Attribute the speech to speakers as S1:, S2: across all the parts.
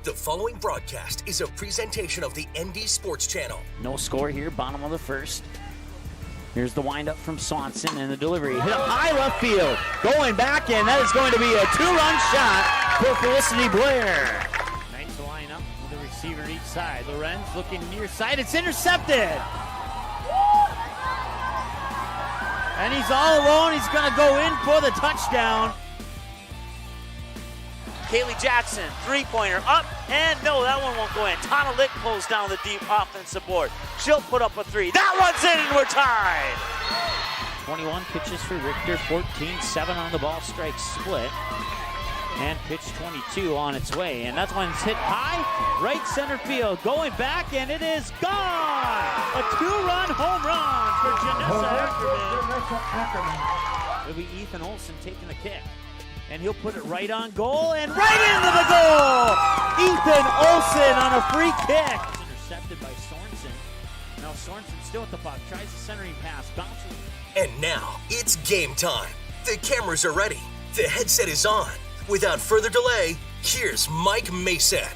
S1: The following broadcast is a presentation of the ND Sports Channel.
S2: No score here, bottom of the first. Here's the windup from Swanson and the delivery. Hit up high left field. Going back, and that is going to be a two-run shot for Felicity Blair. Nice lineup with the receiver each side. Lorenz looking near side. It's intercepted. And he's all alone. He's going to go in for the touchdown. Kaylee Jackson, three-pointer up, and no, that one won't go in. Tana Lick pulls down the deep offensive board. She'll put up a three. That one's in, and we're tied. 21 pitches for Richter, 14-7 on the ball strike split. And pitch 22 on its way, and that one's hit high, right center field. Going back, and it is gone! A two-run home run for Janessa Ackerman. It'll be Ethan Olson taking the kick. And he'll put it right on goal and right into the goal! Ethan Olson on a free kick. It's intercepted by Sorensen. Now Sorensen still at the puck, tries the centering pass, bounces.
S1: And now it's game time. The cameras are ready. The headset is on. Without further delay, here's Mike Mason.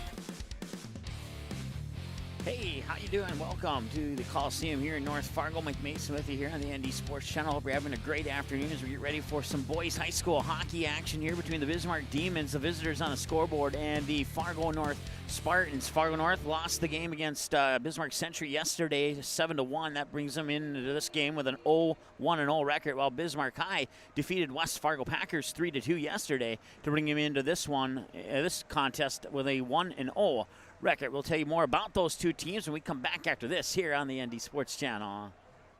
S2: Hey, how you doing? Welcome to the Coliseum here in North Fargo. Mike Mason with you here on the ND Sports Channel. Hope you're having a great afternoon as we get ready for some boys high school hockey action here between the Bismarck Demons, the visitors on the scoreboard, and the Fargo North Spartans. Fargo North lost the game against Bismarck Century yesterday, 7-1. That brings them into this game with an 1-0 record, while Bismarck High defeated West Fargo Packers 3-2 yesterday to bring them into this one, this contest with a 1-0 record. We'll tell you more about those two teams when we come back after this here on the ND Sports Channel.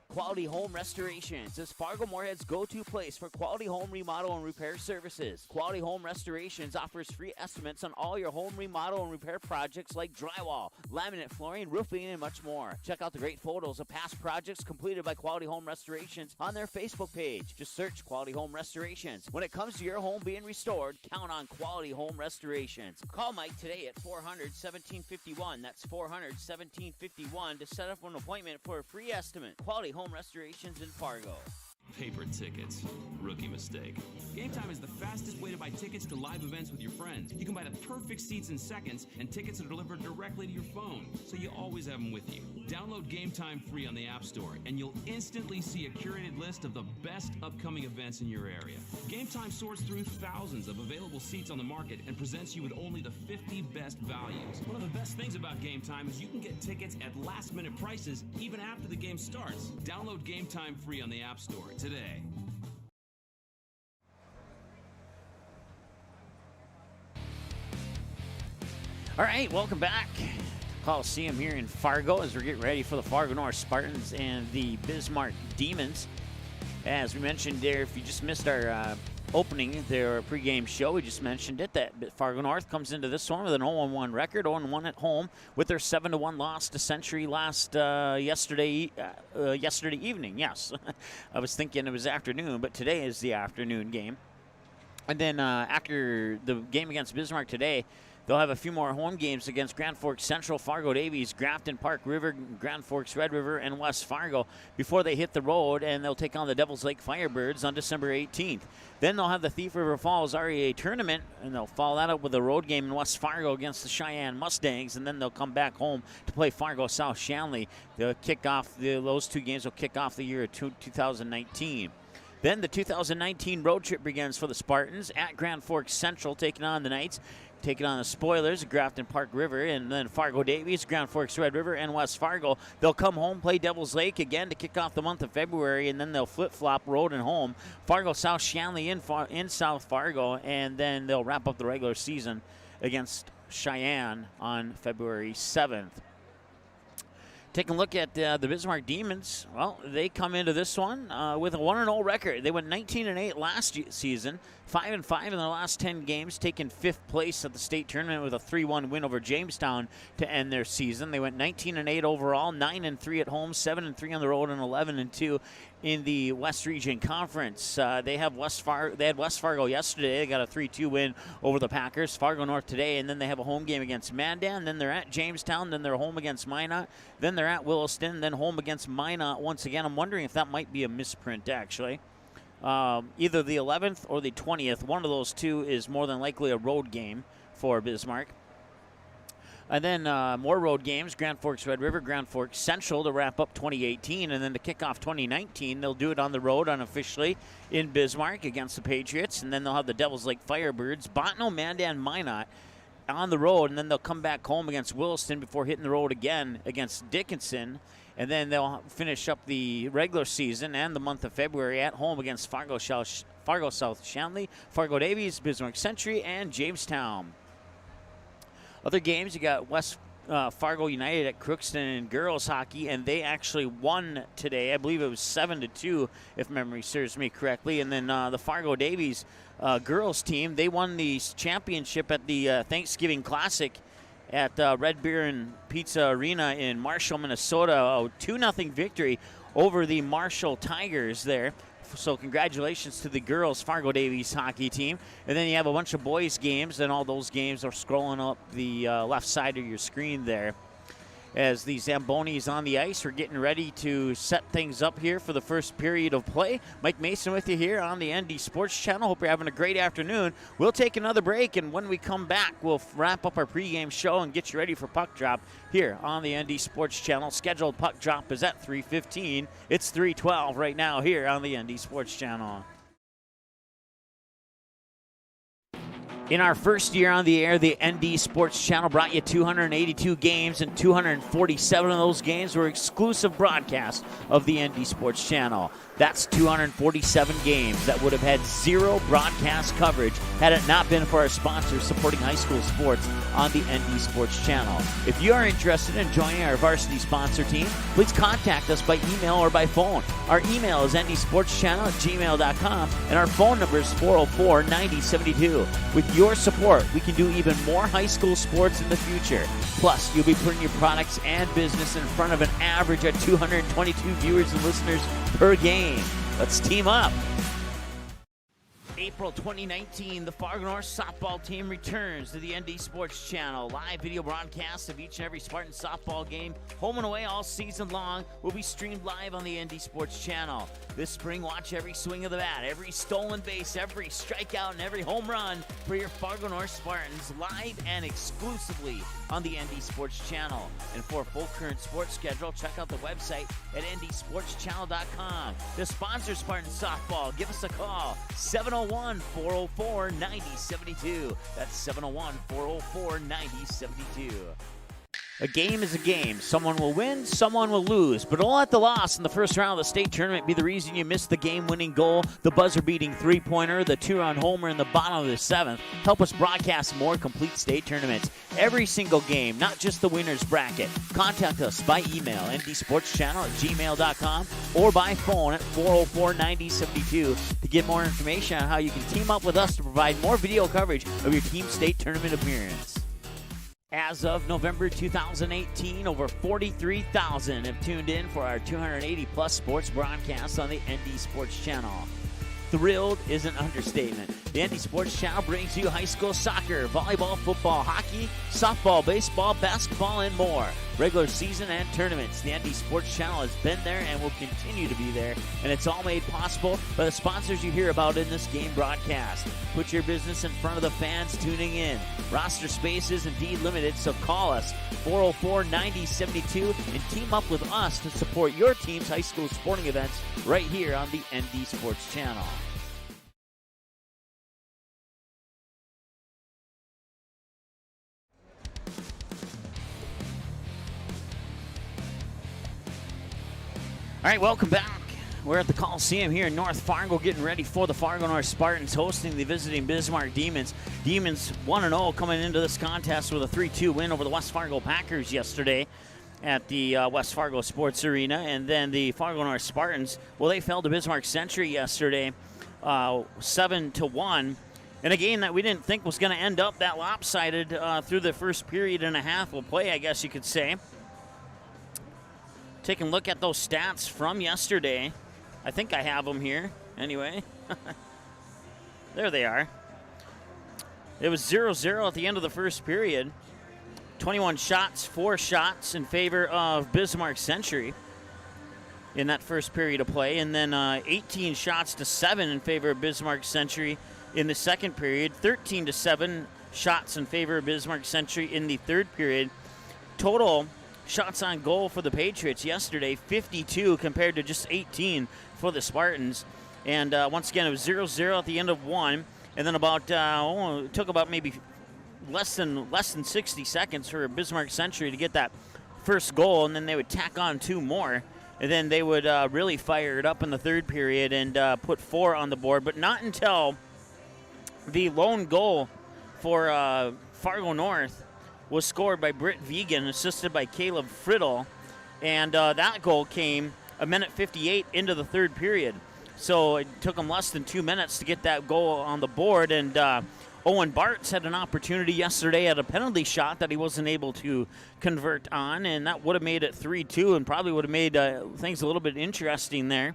S2: Quality Home Restorations is Fargo Moorhead's go-to place for quality home remodel and repair services. Quality Home Restorations offers free estimates on all your home remodel and repair projects like drywall, laminate flooring, roofing, and much more. Check out the great photos of past projects completed by Quality Home Restorations on their Facebook page. Just search Quality Home Restorations. When it comes to your home being restored, count on Quality Home Restorations. Call Mike today at 400-1751. That's 400-1751 to set up an appointment for a free estimate. Quality Home Restorations in Fargo.
S3: Paper tickets. Rookie mistake. Game Time is the fastest way to buy tickets to live events with your friends. You can buy the perfect seats in seconds, and tickets are delivered directly to your phone, so you always have them with you. Download Game Time free on the App Store, and you'll instantly see a curated list of the best upcoming events in your area. Game Time sorts through thousands of available seats on the market and presents you with only the 50 best values. One of the best things about Game Time is you can get tickets at last-minute prices even after the game starts. Download Game Time free on the App Store today.
S2: All right, welcome back to Coliseum here in Fargo as we're getting ready for the Fargo North Spartans and the Bismarck Demons. As we mentioned there, if you just missed our opening, their pregame show, we just mentioned it, that Fargo North comes into this one with an 0-1 record, 0-1 at home, with their 7-1 loss to Century yesterday evening. Yes, I was thinking it was afternoon, but today is the afternoon game. And then after the game against Bismarck today, they'll have a few more home games against Grand Forks Central, Fargo Davies, Grafton Park River, Grand Forks Red River, and West Fargo before they hit the road, and they'll take on the Devils Lake Firebirds on December 18th. Then they'll have the Thief River Falls REA tournament, and they'll follow that up with a road game in West Fargo against the Cheyenne Mustangs, and then they'll come back home to play Fargo South Shanley. They'll kick off those two games will kick off the year of 2019. Then the 2019 road trip begins for the Spartans at Grand Forks Central, taking on the Knights, taking on the Spoilers, Grafton Park River, and then Fargo Davies, Grand Forks Red River, and West Fargo. They'll come home, play Devils Lake again to kick off the month of February, and then they'll flip-flop road and home. Fargo South Shanley in South Fargo, and then they'll wrap up the regular season against Cheyenne on February 7th. Taking a look at the Bismarck Demons, well, they come into this one with a 1-0 record. They went 19-8 last season, 5-5 in the last 10 games, taking 5th place at the state tournament with a 3-1 win over Jamestown to end their season. They went 19-8 overall, 9-3 at home, 7-3 on the road, and 11-2 in the West Region Conference. They had West Fargo yesterday. They got a 3-2 win over the Packers. Fargo North today, and then they have a home game against Mandan. Then they're at Jamestown. Then they're home against Minot. Then they're at Williston. Then home against Minot once again. I'm wondering if that might be a misprint, actually. Either the 11th or the 20th. One of those two is more than likely a road game for Bismarck. And then more road games, Grand Forks Red River, Grand Forks Central to wrap up 2018. And then to kick off 2019, they'll do it on the road unofficially in Bismarck against the Patriots. And then they'll have the Devils Lake Firebirds, Botno, Mandan, Minot on the road. And then they'll come back home against Williston before hitting the road again against Dickinson. And then they'll finish up the regular season and the month of February at home against Fargo South Shanley, Fargo Davies, Bismarck Century, and Jamestown. Other games, you got West Fargo United at Crookston in girls hockey, and they actually won today. I believe it was 7-2, if memory serves me correctly. And then the Fargo Davies girls team, they won the championship at the Thanksgiving Classic at Red Beer and Pizza Arena in Marshall, Minnesota. A 2-0 victory over the Marshall Tigers there. So congratulations to the girls Fargo Davies hockey team. And then you have a bunch of boys games, and all those games are scrolling up the left side of your screen there. As the Zambonis on the ice, we're getting ready to set things up here for the first period of play. Mike Mason with you here on the ND Sports Channel. Hope you're having a great afternoon. We'll take another break, and when we come back, we'll wrap up our pregame show and get you ready for puck drop here on the ND Sports Channel. Scheduled puck drop is at 3:15. It's 3:12 right now here on the ND Sports Channel. In our first year on the air, the ND Sports Channel brought you 282 games, and 247 of those games were exclusive broadcasts of the ND Sports Channel. That's 247 games that would have had zero broadcast coverage had it not been for our sponsors supporting high school sports on the ND Sports Channel. If you are interested in joining our varsity sponsor team, please contact us by email or by phone. Our email is ndsportschannel@gmail.com, and our phone number is 404-9072. With your support, we can do even more high school sports in the future. Plus, you'll be putting your products and business in front of an average of 222 viewers and listeners per game. Let's team up. April 2019, the Fargo North softball team returns to the ND Sports Channel. Live video broadcasts of each and every Spartan softball game, home and away all season long, will be streamed live on the ND Sports Channel. This spring, watch every swing of the bat, every stolen base, every strikeout, and every home run for your Fargo North Spartans, live and exclusively on the ND Sports Channel. And for a full current sports schedule, check out the website at ndsportschannel.com. To sponsor Spartan softball, give us a call, 701-404-9072. That's 701-404-9072. A game is a game. Someone will win, someone will lose. But don't let the loss in the first round of the state tournament be the reason you missed the game-winning goal, the buzzer-beating three-pointer, the two-run homer in the bottom of the seventh. Help us broadcast more complete state tournaments. Every single game, not just the winner's bracket. Contact us by email, ndsportschannel@gmail.com, or by phone at 404-9072 to get more information on how you can team up with us to provide more video coverage of your team state tournament appearance. As of November 2018, over 43,000 have tuned in for our 280-plus sports broadcasts on the ND Sports Channel. Thrilled is an understatement. The ND Sports Channel brings you high school soccer, volleyball, football, hockey, softball, baseball, basketball, and more. Regular season and tournaments. The ND Sports Channel has been there and will continue to be there, and it's all made possible by the sponsors you hear about in this game broadcast. Put your business in front of the fans tuning in. Roster space is indeed limited, so call us 404-9072 and team up with us to support your team's high school sporting events right here on the ND Sports Channel. All right, welcome back. We're at the Coliseum here in North Fargo, getting ready for the Fargo North Spartans hosting the visiting Bismarck Demons. Demons 1-0 coming into this contest with a 3-2 win over the West Fargo Packers yesterday at the West Fargo Sports Arena. And then the Fargo North Spartans, well, they fell to Bismarck Century yesterday 7-1. In a game that we didn't think was going to end up that lopsided through the first period and a half of play, I guess you could say. Taking a look at those stats from yesterday. I think I have them here. Anyway, there they are. It was 0-0 at the end of the first period. 21 shots, 4 shots in favor of Bismarck Century in that first period of play. And then 18 shots to 7 in favor of Bismarck Century in the second period. 13-7 shots in favor of Bismarck Century in the third period. Total shots on goal for the Patriots yesterday, 52 compared to just 18 for the Spartans. And once again, it was 0-0 at the end of one. And then it took about maybe less than 60 seconds for Bismarck Century to get that first goal, and then they would tack on 2 more. And then they would really fire it up in the third period and put 4 on the board. But not until the lone goal for Fargo North was scored by Britt Vegan, assisted by Caleb Friddle. And that goal came a minute 58 into the third period. So it took them less than 2 minutes to get that goal on the board. And Owen Bartz had an opportunity yesterday at a penalty shot that he wasn't able to convert on, and that would have made it 3-2 and probably would have made things a little bit interesting there.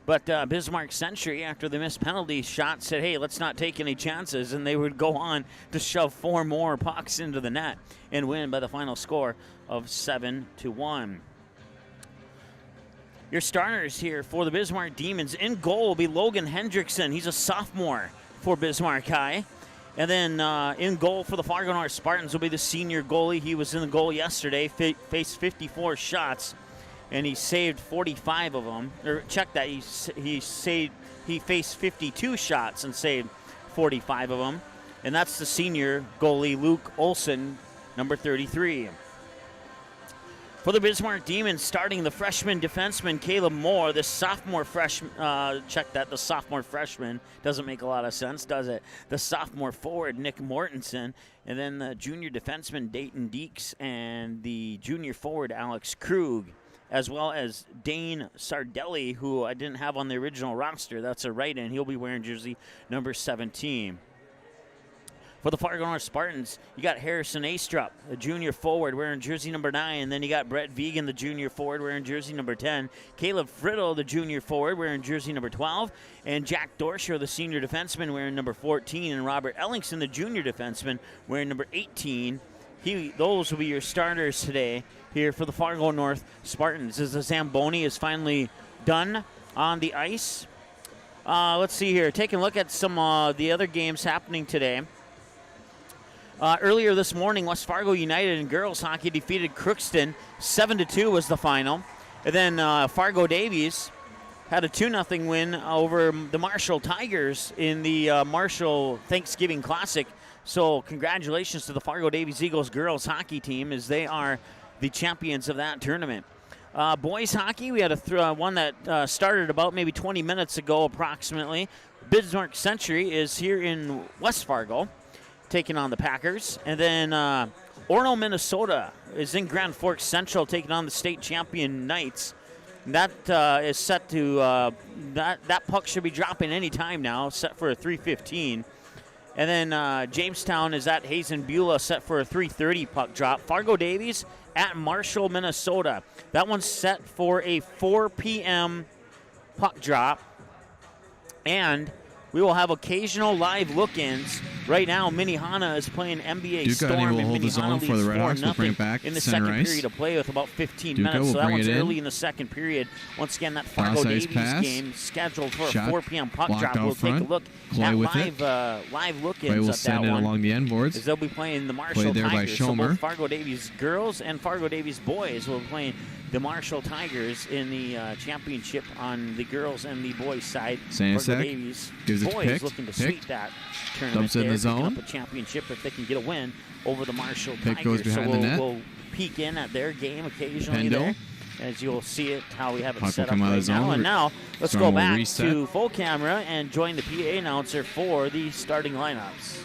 S2: But Bismarck Century, after the missed penalty shot, said, hey, let's not take any chances, and they would go on to shove 4 more pucks into the net and win by the final score of 7-1. Your starters here for the Bismarck Demons. In goal will be Logan Hendrickson. He's a sophomore for Bismarck High. And then in goal for the Fargo North Spartans will be the senior goalie. He was in the goal yesterday, faced 54 shots, and he saved 45 of them. Or check that, he faced 52 shots and saved 45 of them. And that's the senior goalie, Luke Olson, number 33. For the Bismarck Demons, starting the freshman defenseman Caleb Moore, the sophomore freshman, check that, the sophomore freshman, doesn't make a lot of sense, does it? The sophomore forward, Nick Mortensen, and then the junior defenseman, Dayton Deeks, and the junior forward, Alex Krug, as well as Dane Sardelli, who I didn't have on the original roster. That's a right-in. He'll be wearing jersey number 17. For the Fargo North Spartans, you got Harrison Astrup, a junior forward, wearing jersey number 9. And then you got Brett Vegan, the junior forward, wearing jersey number 10. Caleb Friddle, the junior forward, wearing jersey number 12. And Jack Dorsher, the senior defenseman, wearing number 14. And Robert Ellingson, the junior defenseman, wearing number 18. Those will be your starters today here for the Fargo North Spartans. As the Zamboni is finally done on the ice. Let's see here. Taking a look at some of the other games happening today. Earlier this morning, West Fargo United in girls hockey defeated Crookston. 7-2 was the final. And then Fargo Davies had a 2-0 win over the Marshall Tigers in the Marshall Thanksgiving Classic. So congratulations to the Fargo Davies Eagles girls hockey team, as they are the champions of that tournament. Boys hockey, we had one that started about maybe 20 minutes ago approximately. Bismarck Century is here in West Fargo, taking on the Packers. And then Orono, Minnesota is in Grand Forks Central, taking on the state champion Knights. That is set to, that puck should be dropping any time now, set for a 3:15. And then Jamestown is at Hazen Beulah, set for a 3:30 puck drop. Fargo Davies at Marshall, Minnesota. That one's set for a 4 p.m. puck drop. And we will have occasional live look-ins. Right now, Minnehaha is playing NBA Storm, and Minnehaha leads 4-0 in the second period of play with about 15 minutes. So that one's early in the second period. Once again, that Fargo Davies game scheduled for a 4 p.m. puck drop. We'll take a look at live look-ins at that one.
S4: Along the end boards.
S2: As they'll be playing the Marshall Tigers. So both Fargo Davies girls and Fargo Davies boys will be playing the Marshall Tigers in the championship on the girls and the boys side. Fargo Davies boys looking to sweep that tournament there, picking up a championship if they can get a win over the Marshall Tigers. So we'll peek in at their game occasionally there, as you'll see it, how we have it set up right now. And now let's go back to full camera and join the PA announcer for the starting lineups.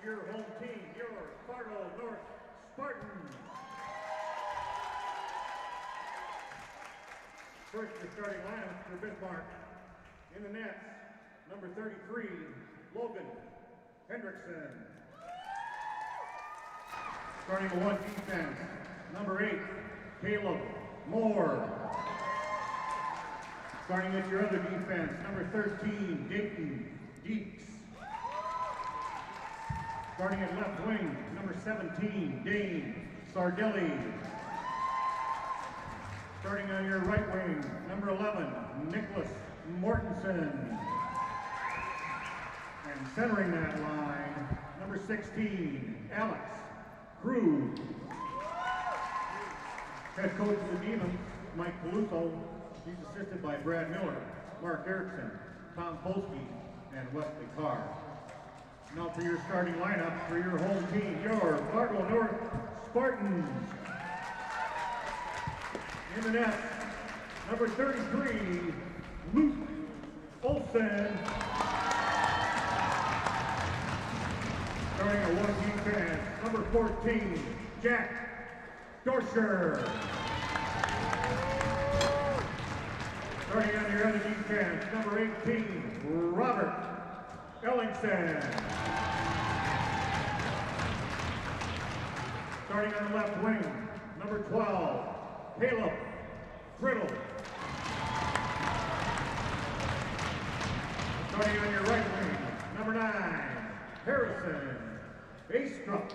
S5: Your home team, your Fargo North Spartans. First, your starting lineup for Bismarck. In the nets, number 33, Logan Hendrickson. Starting the one defense, number 8, Caleb Moore. Starting with your other defense, number 13, Dayton Deeks. Starting at left wing, number 17, Dane Sardelli. Starting on your right wing, number 11, Nicholas Mortensen. And centering that line, number 16, Alex Cruz. Head coach of the Demons, Mike Peluso. He's assisted by Brad Miller, Mark Erickson, Tom Polsky, and Wesley Carr. Now for your starting lineup for your home team, your Fargo North Spartans. In the net, number 33, Luke Olsen. Starting a one-team defense, number 14, Jack Dorscher. Starting on your other defense, number 18, Robert Ellingson. Starting on the left wing, number 12, Caleb Brittle. Starting on your right wing, number 9, Harrison Astrup.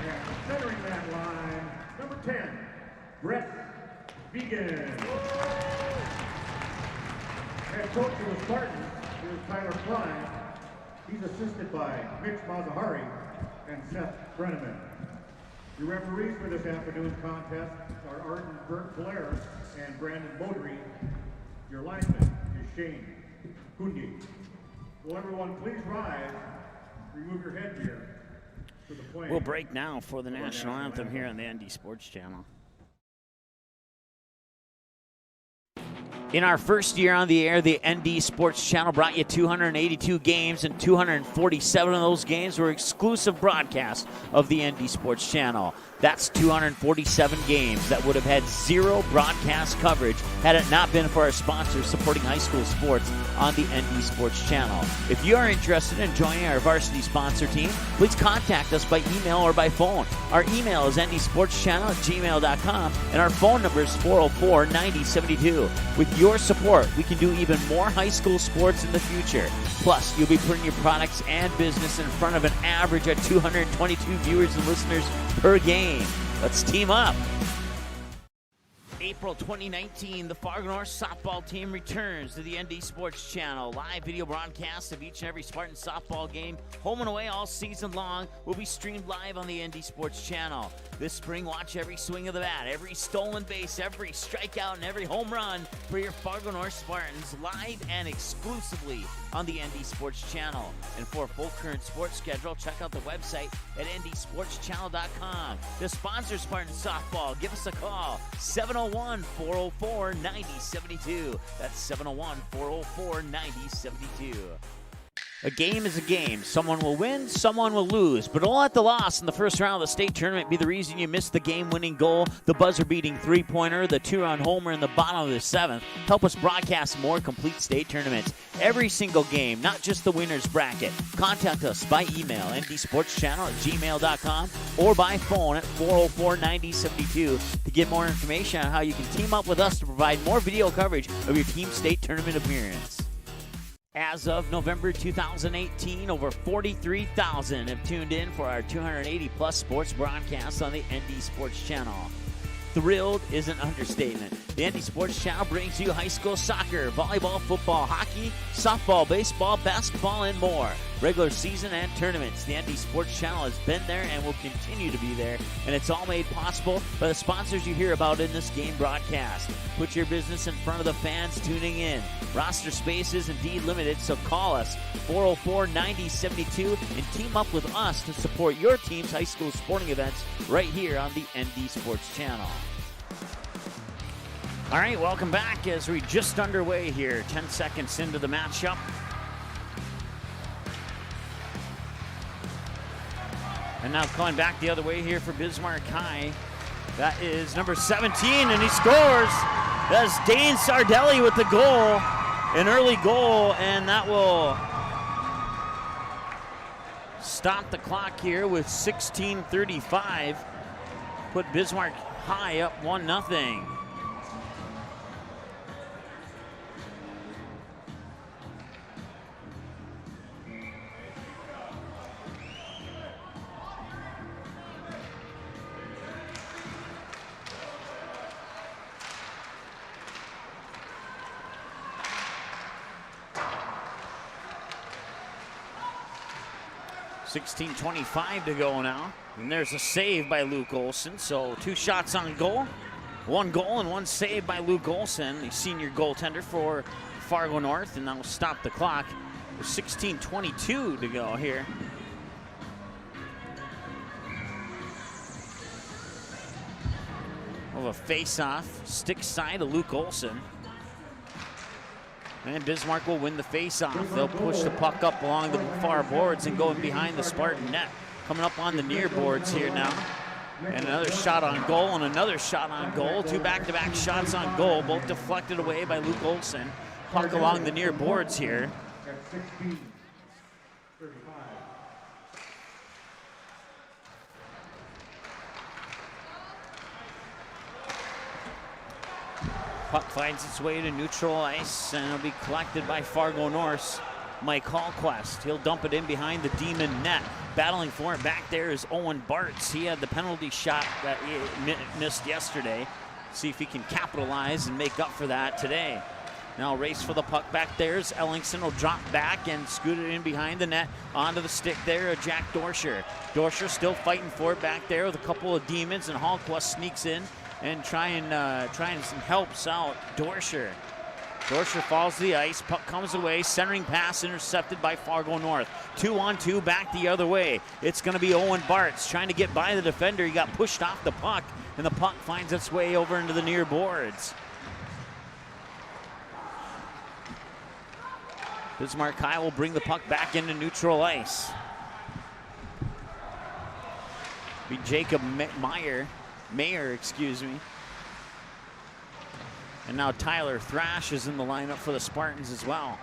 S5: And centering that line, number 10, Brett Vegan. Head coach of the Spartans is Tyler Klein. He's assisted by Mitch Mazahari and Seth Brenneman. Your referees for this afternoon's contest are Arden Blair and Brandon Beaudry. Your linesman is Shane Kundi. Will everyone please rise, remove your headgear to the plane.
S2: We'll break now for the national anthem here on the ND Sports Channel. In our first year on the air, the ND Sports Channel brought you 282 games, and 247 of those games were exclusive broadcasts of the ND Sports Channel. That's 247 games that would have had zero broadcast coverage had it not been for our sponsors supporting high school sports on the ND Sports Channel. If you are interested in joining our varsity sponsor team, please contact us by email or by phone. Our email is ndsportschannel@gmail.com, and our phone number is 404-9072. With your support, we can do even more high school sports in the future. Plus, you'll be putting your products and business in front of an average of 222 viewers and listeners per game. Let's team up. April 2019, the Fargo North softball team returns to the ND Sports Channel. Live video broadcasts of each and every Spartan softball game, home and away all season long, will be streamed live on the ND Sports Channel. This spring, watch every swing of the bat, every stolen base, every strikeout, and every home run for your Fargo North Spartans live and exclusively on the ND Sports Channel. And for a full current sports schedule, check out the website at ndsportschannel.com. To sponsor Spartan softball, give us a call, 701-404-9072. That's 701-404-9072. A game is a game. Someone will win, someone will lose. But don't let the loss in the first round of the state tournament be the reason you missed the game-winning goal, the buzzer-beating three-pointer, the two-run homer in the bottom of the seventh. Help us broadcast more complete state tournaments. Every single game, not just the winner's bracket. Contact us by email, ndsportschannel@gmail.com, or by phone at 404-9072 to get more information on how you can team up with us to provide more video coverage of your team state tournament appearance. As of November 2018, over 43,000 have tuned in for our 280-plus sports broadcasts on the ND Sports Channel. Thrilled is an understatement. The ND Sports Channel brings you high school soccer, volleyball, football, hockey, softball, baseball, basketball, and more. Regular season and tournaments. The ND Sports Channel has been there and will continue to be there, and it's all made possible by the sponsors you hear about in this game broadcast. Put your business in front of the fans tuning in. Roster space is indeed limited, so call us 404-9072 and team up with us to support your team's high school sporting events right here on the ND Sports Channel. All right, welcome back as we just underway here, 10 seconds into the matchup. And now going back the other way here for Bismarck High. That is number 17, and he scores. That's Dane Sardelli with the goal, an early goal, and that will stop the clock here with 16:35. Put Bismarck High up 1-0. 16:25 to go now. And there's a save by Luke Olson. So 2 shots on goal. 1 goal and 1 save by Luke Olson, the senior goaltender for Fargo North. And that will stop the clock. There's 16:22 to go here. Of a face-off, stick side of Luke Olson. And Bismarck will win the face-off. They'll push the puck up along the far boards and go in behind the Spartan net. Coming up on the near boards here now. And another shot on goal and another shot on goal. 2 back-to-back shots on goal, both deflected away by Luke Olson. Puck along the near boards here. Puck finds its way to neutral ice, and it'll be collected by Fargo North's Mike Hallquist. He'll dump it in behind the Demon net. Battling for it back there is Owen Bartz. He had the penalty shot that he missed yesterday. See if he can capitalize and make up for that today. Now race for the puck back there as Ellingson will drop back and scoot it in behind the net. Onto the stick there of Jack Dorsher. Dorsher still fighting for it back there with a couple of Demons, and Hallquist sneaks in and trying helps out Dorsher. Dorsher falls to the ice, puck comes away, centering pass intercepted by Fargo North. 2-on-2 back the other way. It's going to be Owen Bartz trying to get by the defender. He got pushed off the puck, and the puck finds its way over into the near boards. Bismarck High will bring the puck back into neutral ice. Be Jacob Mayer, excuse me. And now Tyler Thrash is in the lineup for the Spartans as well.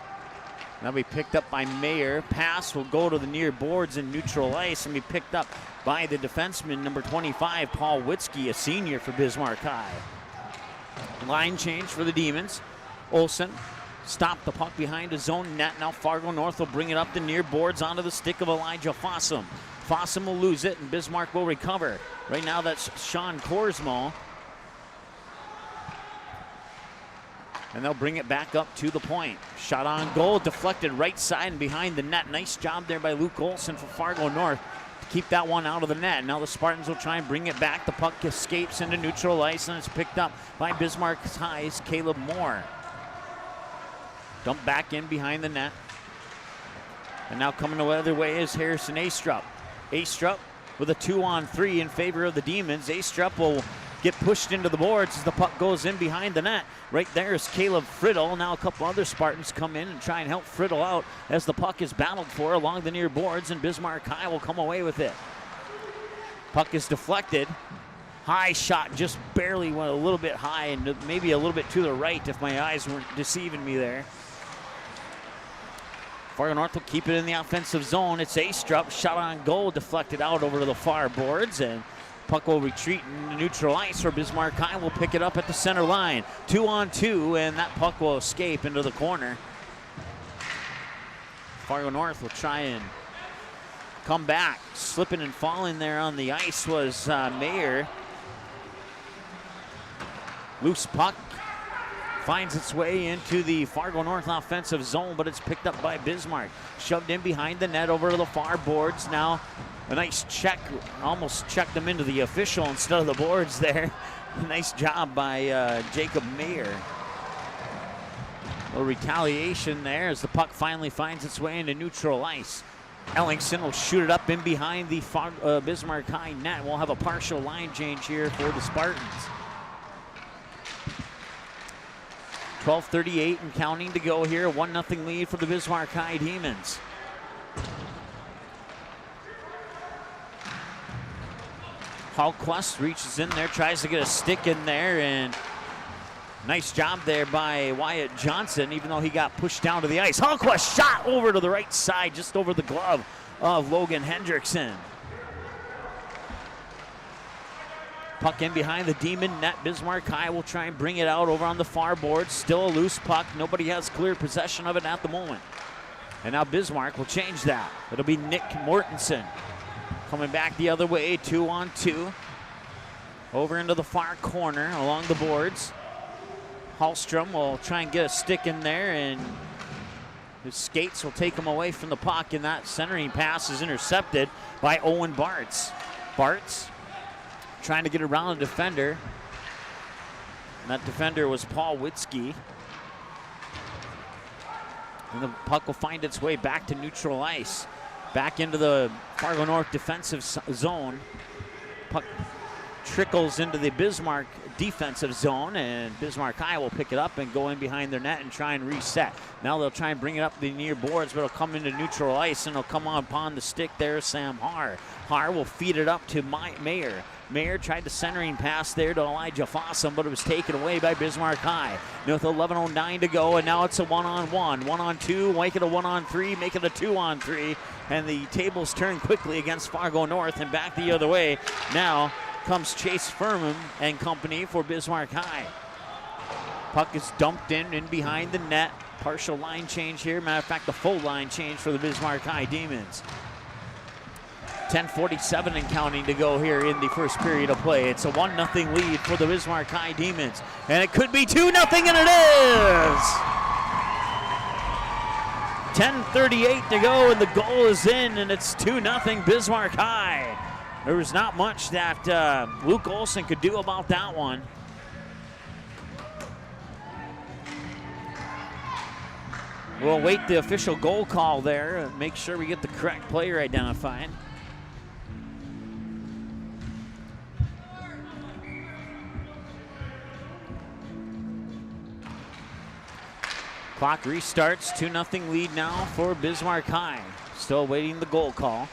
S2: That'll be picked up by Mayer. Pass will go to the near boards in neutral ice and be picked up by the defenseman, number 25, Paul Witzke, a senior for Bismarck High. Line change for the Demons. Olsen stopped the puck behind his own net. Now Fargo North will bring it up the near boards onto the stick of Elijah Fossum. Fossum will lose it, and Bismarck will recover. Right now, that's Sean Korsmo. And they'll bring it back up to the point. Shot on goal, deflected right side and behind the net. Nice job there by Luke Olson for Fargo North to keep that one out of the net. Now the Spartans will try and bring it back. The puck escapes into neutral ice, and it's picked up by Bismarck High's Caleb Moore. Dump back in behind the net. And now coming the other way is Harrison Astrup. Astrup with a 2-on-3 in favor of the Demons. Astrup will get pushed into the boards as the puck goes in behind the net. Right there is Caleb Friddle. Now a couple other Spartans come in and try and help Friddle out as the puck is battled for along the near boards, and Bismarck High will come away with it. Puck is deflected. High shot just barely went a little bit high and maybe a little bit to the right if my eyes weren't deceiving me there. Fargo North will keep it in the offensive zone. It's Astrup, shot on goal, deflected out over to the far boards, and puck will retreat into neutral ice, or Bismarck High will pick it up at the center line. 2-on-2, and that puck will escape into the corner. Fargo North will try and come back. Slipping and falling there on the ice was Mayer. Loose puck finds its way into the Fargo North offensive zone, but it's picked up by Bismarck. Shoved in behind the net over to the far boards. Now a nice check, almost checked them into the official instead of the boards there. Nice job by Jacob Mayer. A little retaliation there as the puck finally finds its way into neutral ice. Ellingson will shoot it up in behind the Bismarck High net. We'll have a partial line change here for the Spartans. 12:38 and counting to go here. 1-0 lead for the Bismarck High Demons. Hallquist reaches in there, tries to get a stick in there, and nice job there by Wyatt Johnson, even though he got pushed down to the ice. Hallquist shot over to the right side, just over the glove of Logan Hendrickson. Puck in behind the Demon net. Bismarck High will try and bring it out over on the far board. Still a loose puck. Nobody has clear possession of it at the moment. And now Bismarck will change that. It'll be Nick Mortensen coming back the other way. 2-on-2. Over into the far corner along the boards. Hallstrom will try and get a stick in there, and His skates will take him away from the puck, and that centering pass is intercepted by Owen Bartz. Bartz trying to get around a defender. And that defender was Paul Witzke. And the puck will find its way back to neutral ice. Back into the Fargo North defensive zone. Puck trickles into the Bismarck defensive zone, and Bismarck High will pick it up and go in behind their net and try and reset. Now they'll try and bring it up the near boards, but it'll come into neutral ice, and it'll come upon the stick there, Sam Haar. Haar will feed it up to Mayer. Mayer tried the centering pass there to Elijah Fossum, but it was taken away by Bismarck High. With 11:09 to go, and now it's a one-on-one. 1-on-2, make it a 1-on-3, make it a 2-on-3, and the tables turn quickly against Fargo North and back the other way. Now comes Chase Furman and company for Bismarck High. Puck is dumped in behind the net. Partial line change here. Matter of fact, the full line change for the Bismarck High Demons. 10:47 and counting to go here in the first period of play. It's a 1-0 lead for the Bismarck High Demons. And it could be 2-0, and it is! 10:38 to go, and the goal is in, and it's 2-0 Bismarck High. There was not much that Luke Olson could do about that one. We'll wait the official goal call there and make sure we get the correct player identified. Clock restarts, 2-0 lead now for Bismarck High. Still waiting the goal call.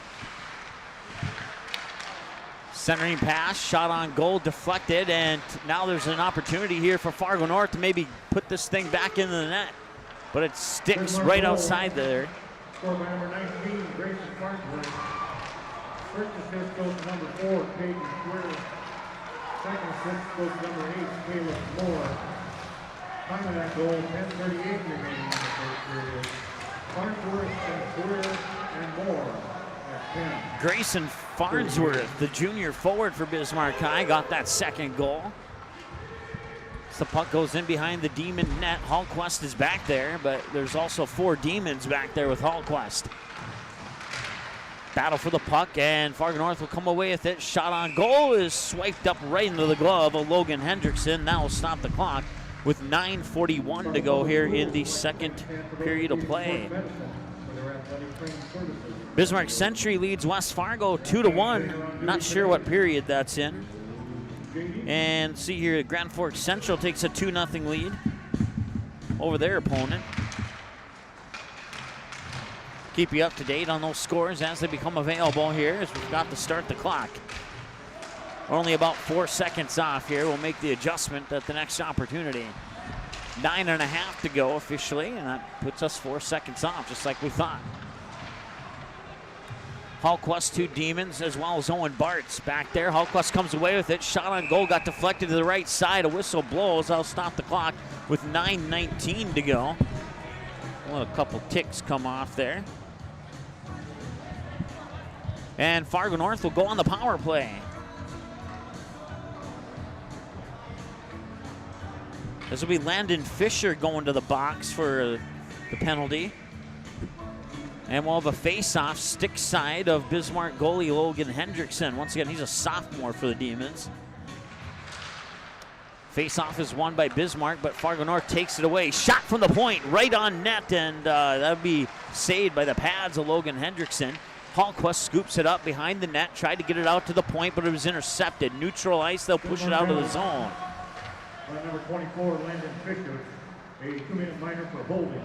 S2: Centering pass, shot on goal, deflected, and now there's an opportunity here for Fargo North to maybe put this thing back into the net. But it sticks right outside there.
S5: Scored by number 19, Grayson Farnsworth. First assist goes to number 4, Caden Square. Second assist goes to number 8, Caleb Moore. Time of that goal, 10:38 remaining in the first period. Farnsworth and Square and Moore at 10.
S2: Grayson Farnsworth, the junior forward for Bismarck High, got that second goal. So the puck goes in behind the Demon net. Hallquist is back there, but there's also 4 Demons back there with Hallquist. Battle for the puck, and Fargo North will come away with it. Shot on goal is swiped up right into the glove of Logan Hendrickson. That will stop the clock with 9:41 to go here in the second period of play. Bismarck Century leads West Fargo 2-1. Not sure what period that's in. And see here, Grand Forks Central takes a 2-0 lead over their opponent. Keep you up to date on those scores as they become available here as we've got to start the clock. We're only about 4 seconds off here. We'll make the adjustment at the next opportunity. 9.5 to go officially, and that puts us 4 seconds off, just like we thought. Hallquist, 2 Demons, as well as Owen Bartz back there. Hallquist comes away with it. Shot on goal, got deflected to the right side. A whistle blows. I'll stop the clock with 9:19 to go. We'll let a couple ticks come off there. And Fargo North will go on the power play. This will be Landon Fisher going to the box for the penalty. And we'll have a face-off stick side of Bismarck goalie Logan Hendrickson. Once again, he's a sophomore for the Demons. Face-off is won by Bismarck, but Fargo North takes it away. Shot from the point, right on net, and that'll be saved by the pads of Logan Hendrickson. Hallquist scoops it up behind the net, tried to get it out to the point, but it was intercepted. Neutral ice, they'll push it out of the zone.
S5: Number 24, Landon Fisher, a 2-minute minor for holding.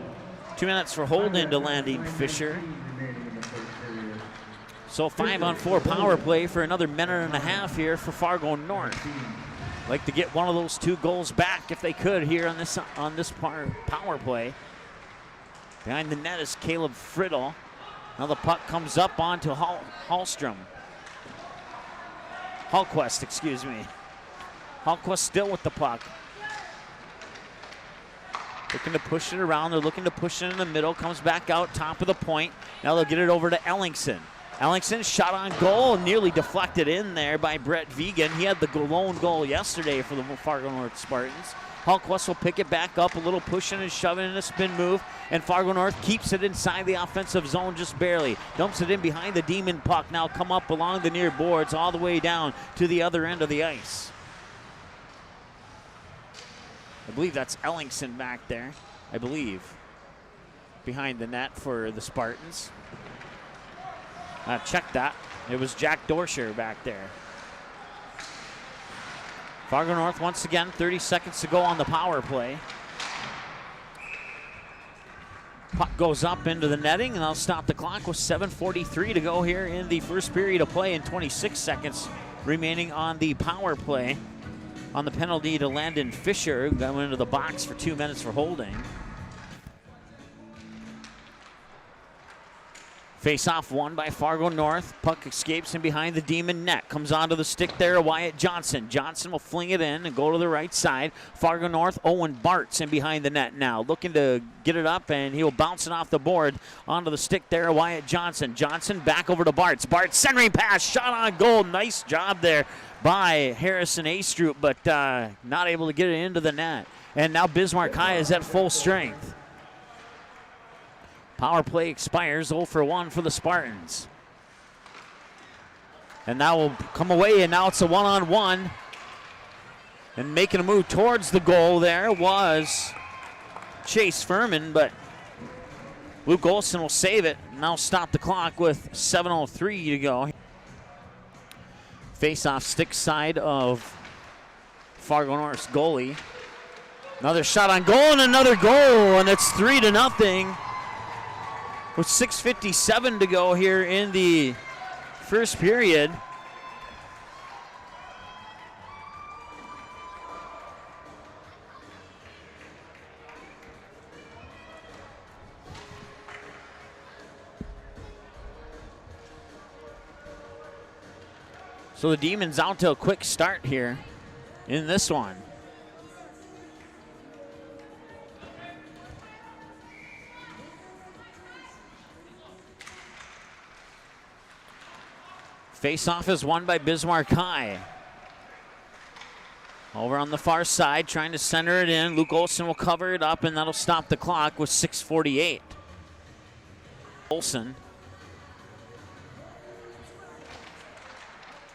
S2: 2 minutes for holding to Landon Fisher. So 5-on-4 power play for another minute and a half here for Fargo North. Like to get one of those 2 goals back if they could here on this power play. Behind the net is Caleb Friddle. Now the puck comes up onto Hallquist, excuse me. Hallquist still with the puck. Looking to push it around. They're looking to push it in the middle. Comes back out top of the point. Now they'll get it over to Ellingson. Ellingson shot on goal, nearly deflected in there by Brett Vegan. He had the lone goal yesterday for the Fargo North Spartans. Hulkwest will pick it back up, a little pushing and shoving in a spin move, and Fargo North keeps it inside the offensive zone just barely. Dumps it in behind the Demon puck. Now come up along the near boards all the way down to the other end of the ice. I believe that's Ellingson back there, I believe, behind the net for the Spartans. Check that. It was Jack Dorsher back there. Fargo North once again, 30 seconds to go on the power play. Puck goes up into the netting, and I'll stop the clock with 7:43 to go here in the first period of play and 26 seconds remaining on the power play. On the penalty to Landon Fisher, who went into the box for 2 minutes for holding. Face-off won by Fargo North. Puck escapes in behind the Demon net. Comes onto the stick there, Wyatt Johnson. Johnson will fling it in and go to the right side. Fargo North, Owen Bartz in behind the net now. Looking to get it up, and he'll bounce it off the board onto the stick there, Wyatt Johnson. Johnson back over to Bartz. Bartz, centering pass, shot on goal. Nice job there by Harrison Astrup, but not able to get it into the net. And now Bismarck High is at full strength. Power play expires, 0 for 1 for the Spartans. And now will come away, and now it's a one-on-one. And making a move towards the goal there was Chase Furman, but Luke Olson will save it. Now stop the clock with 7:03 to go. Face-off stick side of Fargo North's goalie. Another shot on goal and another goal, and it's 3-0. With 6:57 to go here in the first period. So the Demons out to a quick start here in this one. Face-off is won by Bismarck High. Over on the far side, trying to center it in. Luke Olson will cover it up, and that'll stop the clock with 6:48. Olson.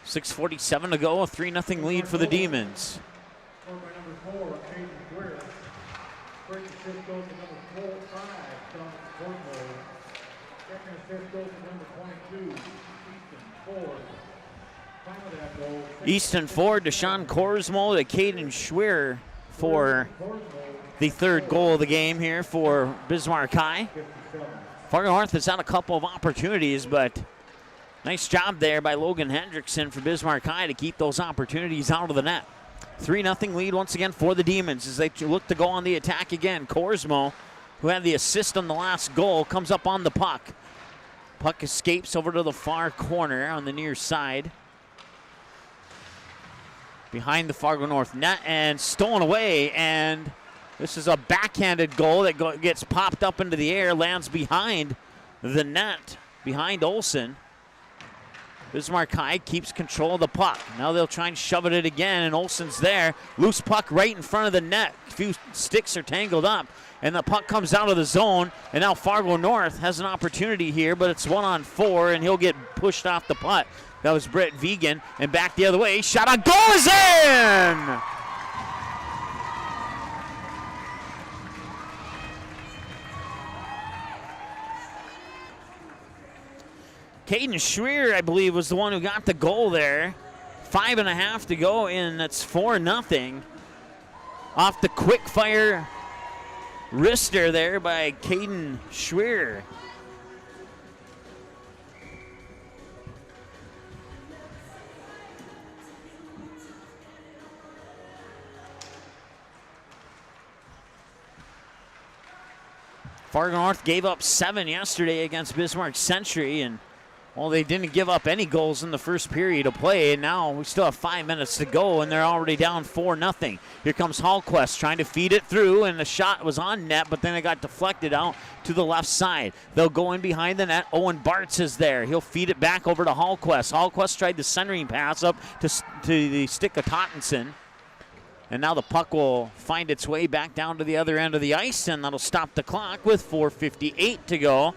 S2: 6:47 to go, a 3-0 lead for the Demons.
S5: Scored by number 4, Caden Square. First assist goes to number 5, Sean Cornwall. Second assist goes to number 22,
S2: Easton Ford, Deshaun Korsmo to Caden Schwer for the third goal of the game here for Bismarck High. Fargo North has had a couple of opportunities, but nice job there by Logan Hendrickson for Bismarck High to keep those opportunities out of the net. 3-0 lead once again for the Demons as they look to go on the attack again. Korsmo, who had the assist on the last goal, comes up on the puck. Puck escapes over to the far corner on the near side. Behind the Fargo North net and stolen away, and this is a backhanded goal that gets popped up into the air, lands behind the net, behind Olson. Bismarck High keeps control of the puck. Now they'll try and shove it again, and Olson's there. Loose puck right in front of the net. A few sticks are tangled up, and the puck comes out of the zone, and now Fargo North has an opportunity here, but it's 1-on-4, and he'll get pushed off the putt. That was Brett Vegan, and back the other way. Shot on goal is in! Caden Schwer, I believe, was the one who got the goal there. 5.5 to go, and that's 4-0. Off the quick fire wrister there by Caden Schwer. Fargo North gave up 7 yesterday against Bismarck Century, and Well, they didn't give up any goals in the first period of play, and now we still have 5 minutes to go, and they're already down 4-0. Here comes Hallquist trying to feed it through, and the shot was on net, but then it got deflected out to the left side. They'll go in behind the net. Owen Bartz is there. He'll feed it back over to Hallquist. Hallquist tried the centering pass up to the stick of Tottenson. And now the puck will find its way back down to the other end of the ice, and that'll stop the clock with 4:58 to go.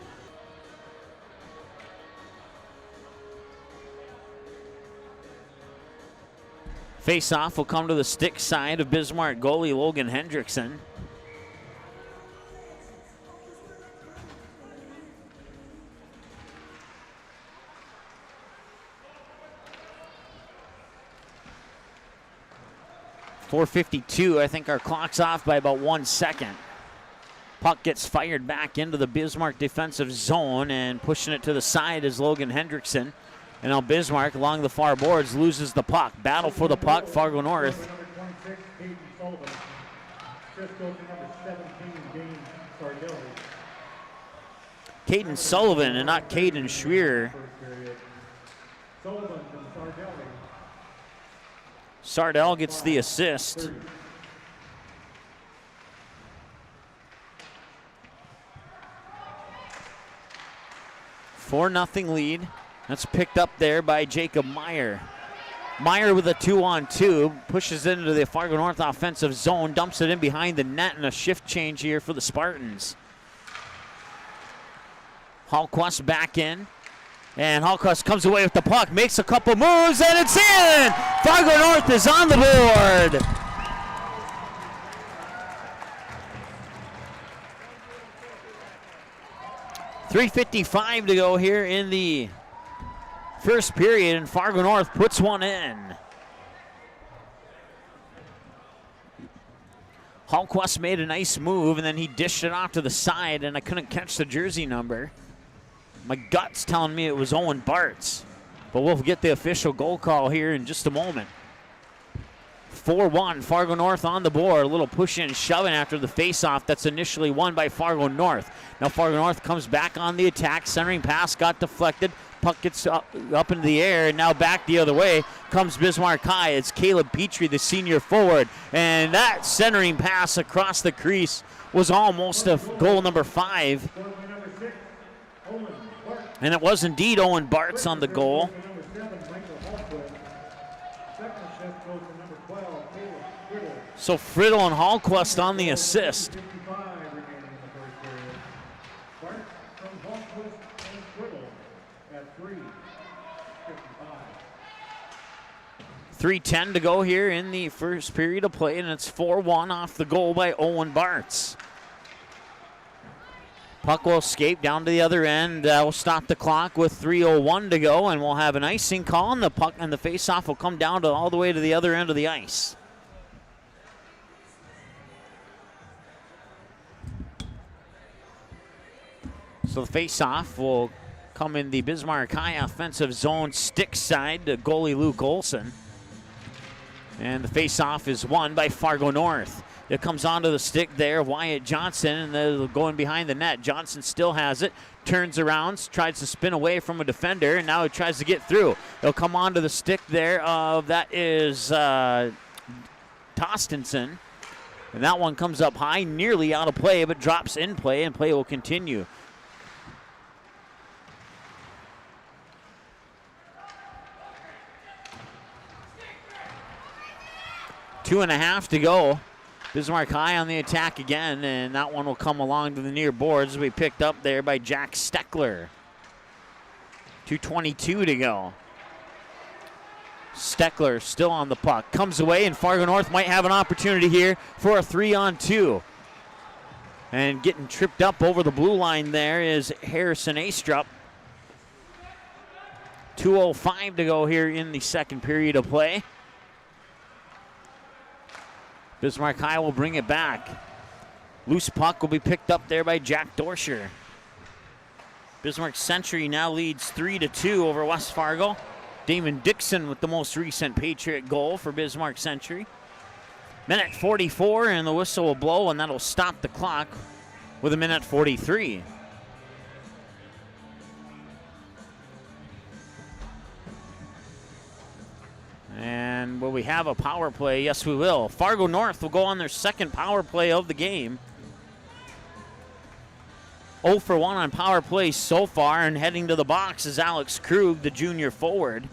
S2: Face-off will come to the stick side of Bismarck goalie Logan Hendrickson. .452, I think our clock's off by about 1 second. Puck gets fired back into the Bismarck defensive zone, and pushing it to the side is Logan Hendrickson. And now Bismarck along the far boards loses the puck. Battle for the puck, Fargo North. Caden Sullivan and not Caden Schweer. Sardell gets the assist. .4-0 lead. That's picked up there by Jacob Meyer. Meyer with a 2-on-2, pushes into the Fargo North offensive zone, dumps it in behind the net, and a shift change here for the Spartans. Hallquist back in, and Hallquist comes away with the puck, makes a couple moves, and it's in! Fargo North is on the board! .355 to go here in the first period, and Fargo North puts one in. Hallquist made a nice move, and then he dished it off to the side, and I couldn't catch the jersey number. My gut's telling me it was Owen Bartz, but we'll get the official goal call here in just a moment. 4-1, Fargo North on the board. A little push and shoving after the faceoff that's initially won by Fargo North. Now Fargo North comes back on the attack. Centering pass got deflected. Puck gets up into the air, and now back the other way comes Bismarck High. It's Caleb Petrie, the senior forward, and that centering pass across the crease was almost a goal number 5. And it was indeed Owen Bartz on the goal. So Friddle and Hallquist on the assist. 3:10 to go here in the first period of play, and it's 4-1 off the goal by Owen Bartz. Puck will escape down to the other end. We'll stop the clock with 3:01 to go, and we'll have an icing call, and the puck and the faceoff will come down to all the way to the other end of the ice. So the faceoff will come in the Bismarck High offensive zone stick side to goalie Luke Olson. And the faceoff is won by Fargo North. It comes onto the stick there, Wyatt Johnson, and they're going behind the net. Johnson still has it, turns around, tries to spin away from a defender, and now he tries to get through. It'll come onto the stick there of, that is Tostenson. And that one comes up high, nearly out of play, but drops in play, and play will continue. Two and a half to go. Bismarck High on the attack again, and that one will come along to the near boards. Will be picked up there by Jack Steckler. 2:22 to go. Steckler still on the puck. Comes away, and Fargo North might have an opportunity here for a 3-on-2. And getting tripped up over the blue line there is Harrison Astrup. 2:05 to go here in the second period of play. Bismarck High will bring it back. Loose puck will be picked up there by Jack Dorscher. Bismarck Century now leads 3-2 over West Fargo. Damon Dixon with the most recent Patriot goal for Bismarck Century. Minute 44, and the whistle will blow, and that'll stop the clock with a minute 43. And will we have a power play? Yes, we will. Fargo North will go on their second power play of the game. 0 for 1 on power play so far, and heading to the box is Alex Krug, the junior forward.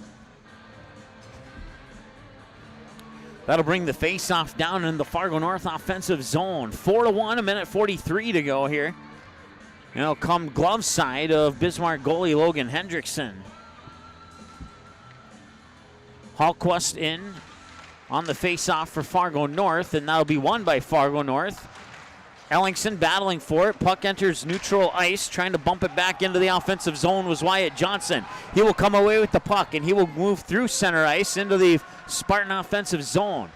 S2: That'll bring the face-off down in the Fargo North offensive zone. 4-1, a minute 43 to go here. And it'll come glove side of Bismarck goalie Logan Hendrickson. Hallquist in on the face-off for Fargo North, and that'll be won by Fargo North. Ellingson battling for it. Puck enters neutral ice. Trying to bump it back into the offensive zone was Wyatt Johnson. He will come away with the puck, and he will move through center ice into the Spartan offensive zone.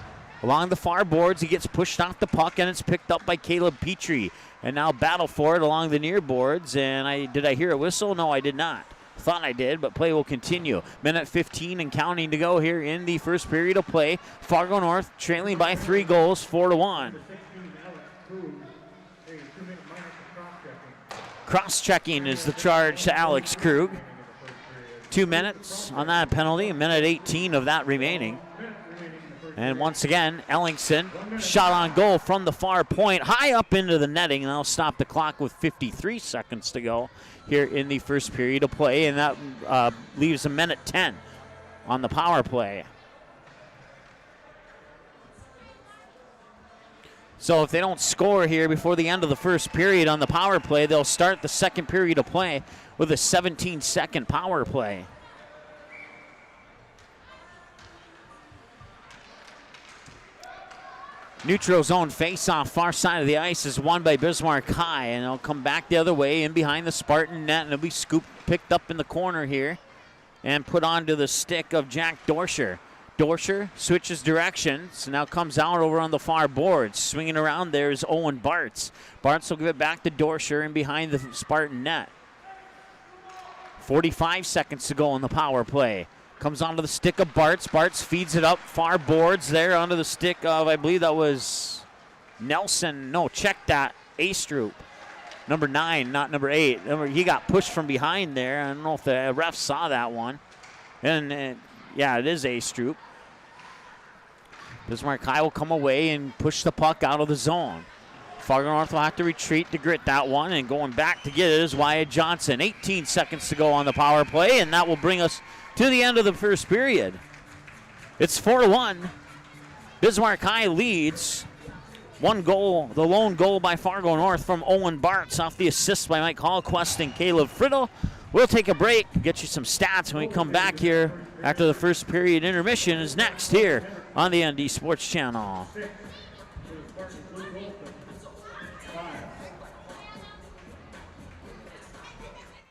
S2: Along the far boards, he gets pushed off the puck, and it's picked up by Caleb Petrie. And now battle for it along the near boards. And did I hear a whistle? No, I did not. Thought I did, but play will continue. Minute 15 and counting to go here in the first period of play. Fargo North trailing by 3 goals, 4-1. Cross-checking is the charge to Alex Krug. 2 minutes on that penalty, a minute 18 of that remaining. And once again, Ellingson, shot on goal from the far point, high up into the netting, and that'll stop the clock with 53 seconds to go here in the first period of play, and that leaves a minute 10 on the power play. So if they don't score here before the end of the first period on the power play, they'll start the second period of play with a 17-second power play. Neutral zone face-off, far side of the ice is won by Bismarck High, and they'll come back the other way in behind the Spartan net, and it'll be picked up in the corner here and put onto the stick of Jack Dorsher. Dorsher switches directions, now comes out over on the far boards. Swinging around there is Owen Bartz. Bartz will give it back to Dorsher and behind the Spartan net. 45 seconds to go on the power play. Comes onto the stick of Bartz. Bartz feeds it up far boards there onto the stick of, I believe that was Nelson. No, check that. Astrup. Number 9, not number 8. He got pushed from behind there. I don't know if the ref saw that one. And yeah, it is Astrup. Bismarck High will come away and push the puck out of the zone. Fargo North will have to retreat to grit that one, and going back to get it is Wyatt Johnson. 18 seconds to go on the power play, and that will bring us to the end of the first period. It's 4-1. Bismarck High leads. 1 goal, the lone goal by Fargo North from Owen Bartz off the assist by Mike Hallquist and Caleb Friddle. We'll take a break, get you some stats when we come back here after the first period. Intermission is next here on the ND Sports Channel.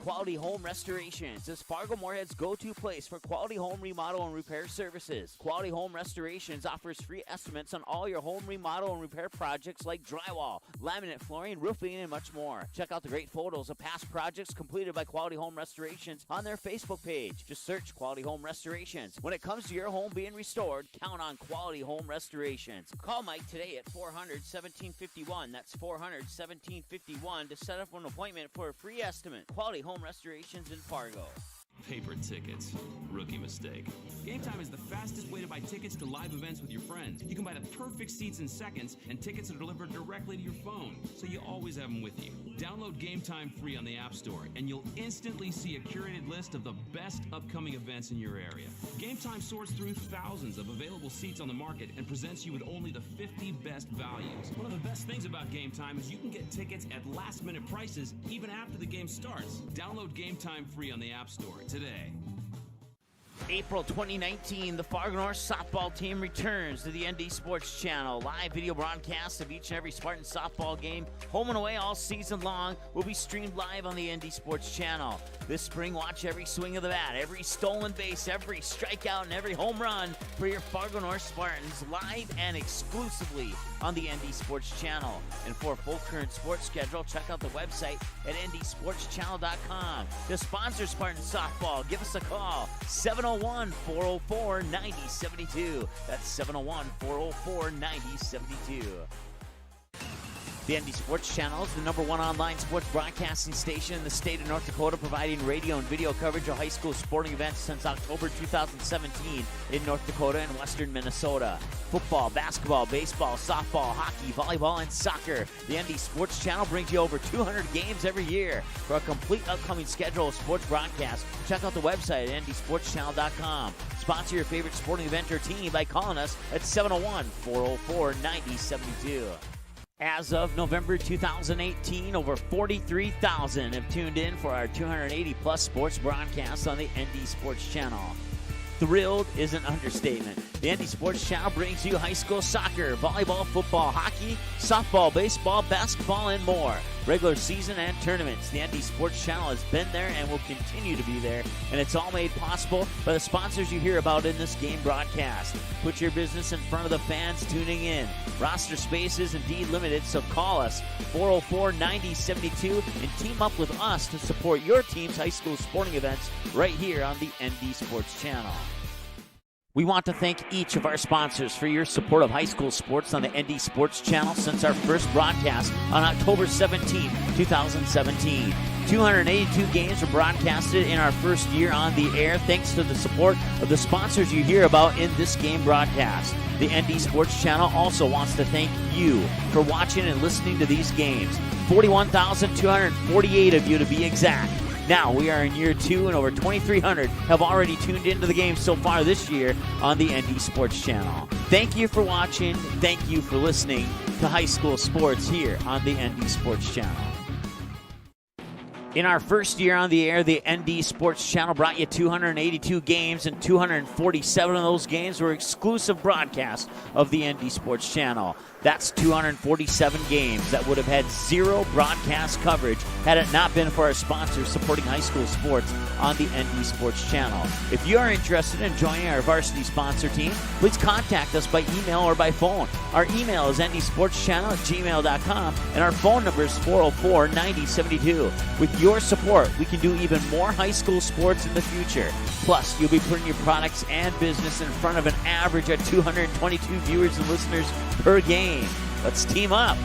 S2: Quality Home Restorations is Fargo Moorhead's go-to place for quality home remodel and repair services. Quality Home Restorations offers free estimates on all your home remodel and repair projects like drywall, laminate flooring, roofing, and much more. Check out the great photos of past projects completed by Quality Home Restorations on their Facebook page. Just search Quality Home Restorations. When it comes to your home being restored, count on Quality Home Restorations. Call Mike today at 400-1751. That's 400-1751 to set up an appointment for a free estimate. Quality Home Restorations in Fargo.
S3: Paper tickets. Rookie mistake. Game Time is the fastest way to buy tickets to live events with your friends. You can buy the perfect seats in seconds, and tickets are delivered directly to your phone, so you always have them with you. Download Game Time free on the App Store, and you'll instantly see a curated list of the best upcoming events in your area. Game Time sorts through thousands of available seats on the market and presents you with only the 50 best values. One of the best things about Game Time is you can get tickets at last-minute prices even after the game starts. Download Game Time free on the App Store today.
S2: April 2019, the Fargo North softball team returns to the ND Sports Channel. Live video broadcasts of each and every Spartan softball game, home and away all season long, will be streamed live on the ND Sports Channel. This spring, watch every swing of the bat, every stolen base, every strikeout, and every home run for your Fargo North Spartans, live and exclusively on the ND Sports Channel. And for a full current sports schedule, check out the website at ndsportschannel.com. To sponsor Spartan softball, give us a call, 701-404-9072. That's 701-404-9072. The ND Sports Channel is the #1 online sports broadcasting station in the state of North Dakota, providing radio and video coverage of high school sporting events since October 2017 in North Dakota and western Minnesota. Football, basketball, baseball, softball, hockey, volleyball, and soccer. The ND Sports Channel brings you over 200 games every year. For a complete upcoming schedule of sports broadcasts, check out the website at ndsportschannel.com. Sponsor your favorite sporting event or team by calling us at 701-404-9072. As of November 2018, over 43,000 have tuned in for our 280-plus sports broadcasts on the ND Sports Channel. Thrilled is an understatement. The ND Sports Channel brings you high school soccer, volleyball, football, hockey, softball, baseball, basketball, and more. Regular season and tournaments. The ND Sports Channel has been there and will continue to be there, and it's all made possible by the sponsors you hear about in this game broadcast. Put your business in front of the fans tuning in. Roster space is indeed limited, so call us 404-9072 and team up with us to support your team's high school sporting events right here on the ND Sports Channel. We want to thank each of our sponsors for your support of high school sports on the ND Sports Channel since our first broadcast on October 17, 2017. 282 games were broadcasted in our first year on the air thanks to the support of the sponsors you hear about in this game broadcast. The ND Sports Channel also wants to thank you for watching and listening to these games. 41,248 of you to be exact. Now we are in year 2 and over 2,300 have already tuned into the game so far this year on the ND Sports Channel. Thank you for watching. Thank you for listening to high school sports here on the ND Sports Channel. In our first year on the air, the ND Sports Channel brought you 282 games, and 247 of those games were exclusive broadcasts of the ND Sports Channel. That's 247 games that would have had zero broadcast coverage had it not been for our sponsors supporting high school sports on the ND Sports Channel. If you are interested in joining our varsity sponsor team, please contact us by email or by phone. Our email is ndsportschannel@gmail.com, and our phone number is 404-9072. With your support, we can do even more high school sports in the future. Plus, you'll be putting your products and business in front of an average of 222 viewers and listeners per game. Let's team up.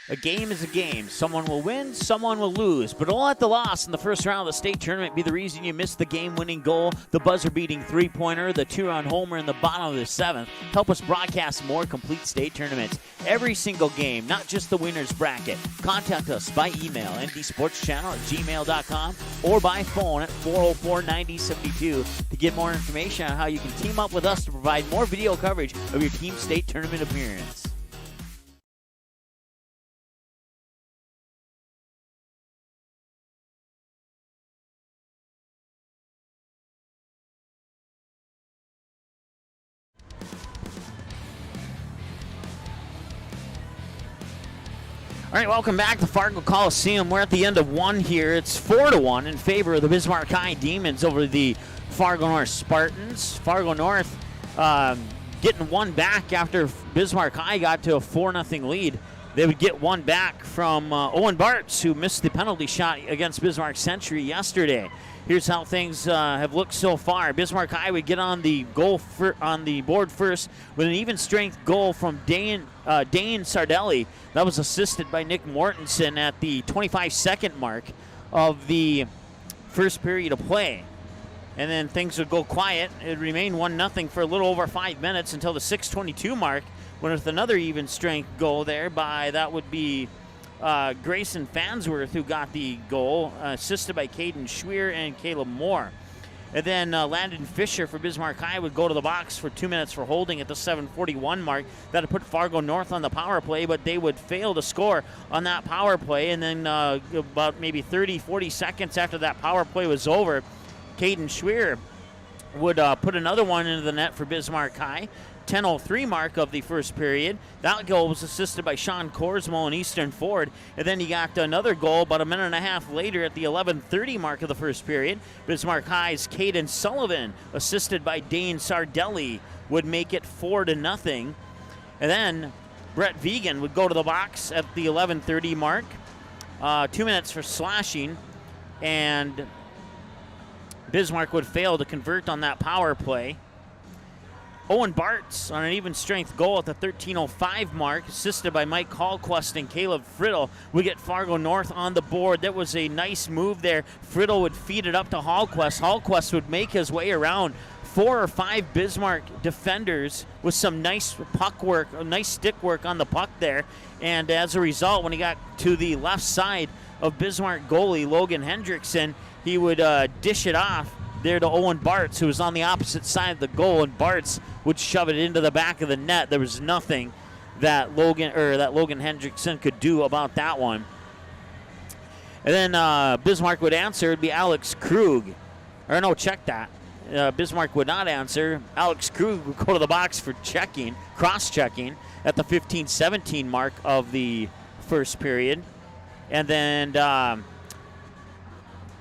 S2: A game is a game. Someone will win, someone will lose. But don't let the loss in the first round of the state tournament be the reason you missed the game-winning goal, the buzzer-beating three-pointer, the two-run homer in the bottom of the 7th. Help us broadcast more complete state tournaments. Every single game, not just the winner's bracket. Contact us by email, ndsportschannel@gmail.com, or by phone at 404-9072 to get more information on how you can team up with us to provide more video coverage of your team's state tournament appearance. All right, welcome back to Fargo Coliseum. We're at the end of one here. It's 4-1 in favor of the Bismarck High Demons over the Fargo North Spartans. Fargo North getting one back after Bismarck High got to a 4-0 lead. They would get one back from Owen Bartz, who missed the penalty shot against Bismarck Century yesterday. Here's how things have looked so far. Bismarck High would get on the board first with an even strength goal from Dane Sardelli. That was assisted by Nick Mortensen at the 25-second mark of the first period of play. And then things would go quiet. It would remain 1-0 for a little over 5 minutes until the 6:22 mark, when with another even strength goal there by, that would be Grayson Fansworth, who got the goal, assisted by Caden Schweer and Caleb Moore. And then Landon Fisher for Bismarck High would go to the box for 2 minutes for holding at the 7:41 mark. That would put Fargo North on the power play, but they would fail to score on that power play. And then about maybe 30-40 seconds after that power play was over, Caden Schweer would put another one into the net for Bismarck High. 10:03 mark of the first period. That goal was assisted by Sean Korsmo and Eastern Ford. And then you got another goal about a minute and a half later at the 11:30 mark of the first period. Bismarck High's Caden Sullivan, assisted by Dane Sardelli, would make it 4-0. And then Brett Vegan would go to the box at the 11:30 mark. 2 minutes for slashing. And Bismarck would fail to convert on that power play. Owen Bartz on an even strength goal at the 13:05 mark, assisted by Mike Hallquist and Caleb Friddle. We get Fargo North on the board. That was a nice move there. Friddle would feed it up to Hallquist. Hallquist would make his way around 4 or 5 Bismarck defenders with some nice puck work, nice stick work on the puck there. And as a result, when he got to the left side of Bismarck goalie Logan Hendrickson, he would dish it off there to Owen Bartz, who was on the opposite side of the goal, and Bartz would shove it into the back of the net. There was nothing that Logan Hendrickson could do about that one. And then Bismarck would answer. It'd be Alex Krug. Or no, check that. Bismarck would not answer. Alex Krug would go to the box for cross-checking at the 15-17 mark of the first period. And then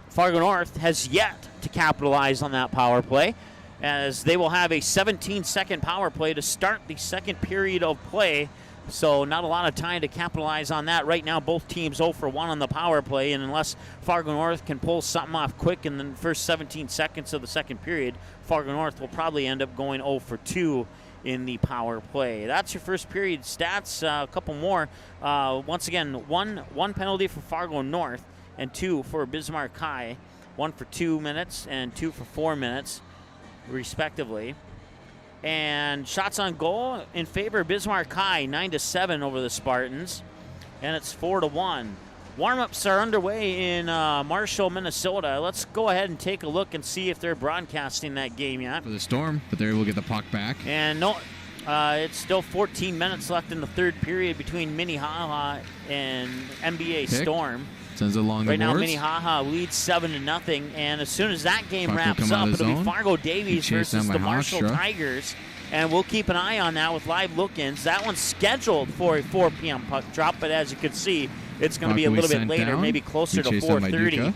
S2: Fargo North has yet to capitalize on that power play, as they will have a 17-second power play to start the second period of play. So not a lot of time to capitalize on that. Right now, both teams 0 for 1 on the power play, and unless Fargo North can pull something off quick in the first 17 seconds of the second period, Fargo North will probably end up going 0 for 2 in the power play. That's your first period stats. A couple more. Once again, one penalty for Fargo North and 2 for Bismarck High. 1 for 2 minutes and 2 for 4 minutes, respectively. And shots on goal in favor of Bismarck High, 9-7 over the Spartans, and it's 4-1. Warm-ups are underway in Marshall, Minnesota. Let's go ahead and take a look and see if they're broadcasting that game yet.
S4: For the Storm, but they're able to get the puck back.
S2: And no, it's still 14 minutes left in the third period between Minnehaha and NBA Storm.
S4: Sends it along
S2: right
S4: the
S2: now,
S4: boards.
S2: Minnehaha leads 7-0, and as soon as that game
S4: Puck will
S2: wraps
S4: come out
S2: up,
S4: of the
S2: it'll be
S4: zone.
S2: Fargo Davies
S4: Chased
S2: versus
S4: down
S2: the
S4: by
S2: Marshall
S4: Hofstra.
S2: Tigers, and we'll keep an eye on that with live look-ins. That one's scheduled for a 4 p.m. puck drop, but as you can see, it's going to be a little bit later, maybe closer to 4:30,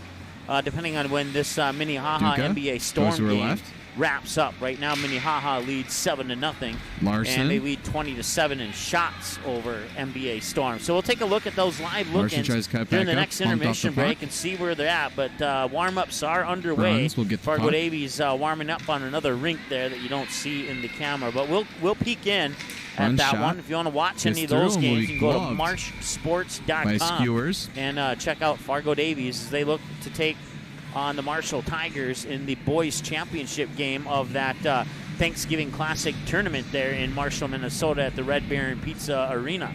S2: depending on when this Minnehaha NBA Storm game wraps up. Right now, Minnehaha leads 7-0,
S4: Larson.
S2: and they lead 20-7 in shots over NBA Storm. So we'll take a look at those live look-ins during the next intermission break and see where they're at. But warm-ups are underway. Fargo Davies warming up on another rink there that you don't see in the camera. But we'll peek in at that one. If you want to watch any of those games, you can go to marshsports.com and check out Fargo Davies as they look to take on the Marshall Tigers in the boys championship game of that Thanksgiving Classic tournament there in Marshall, Minnesota at the Red Baron Pizza Arena.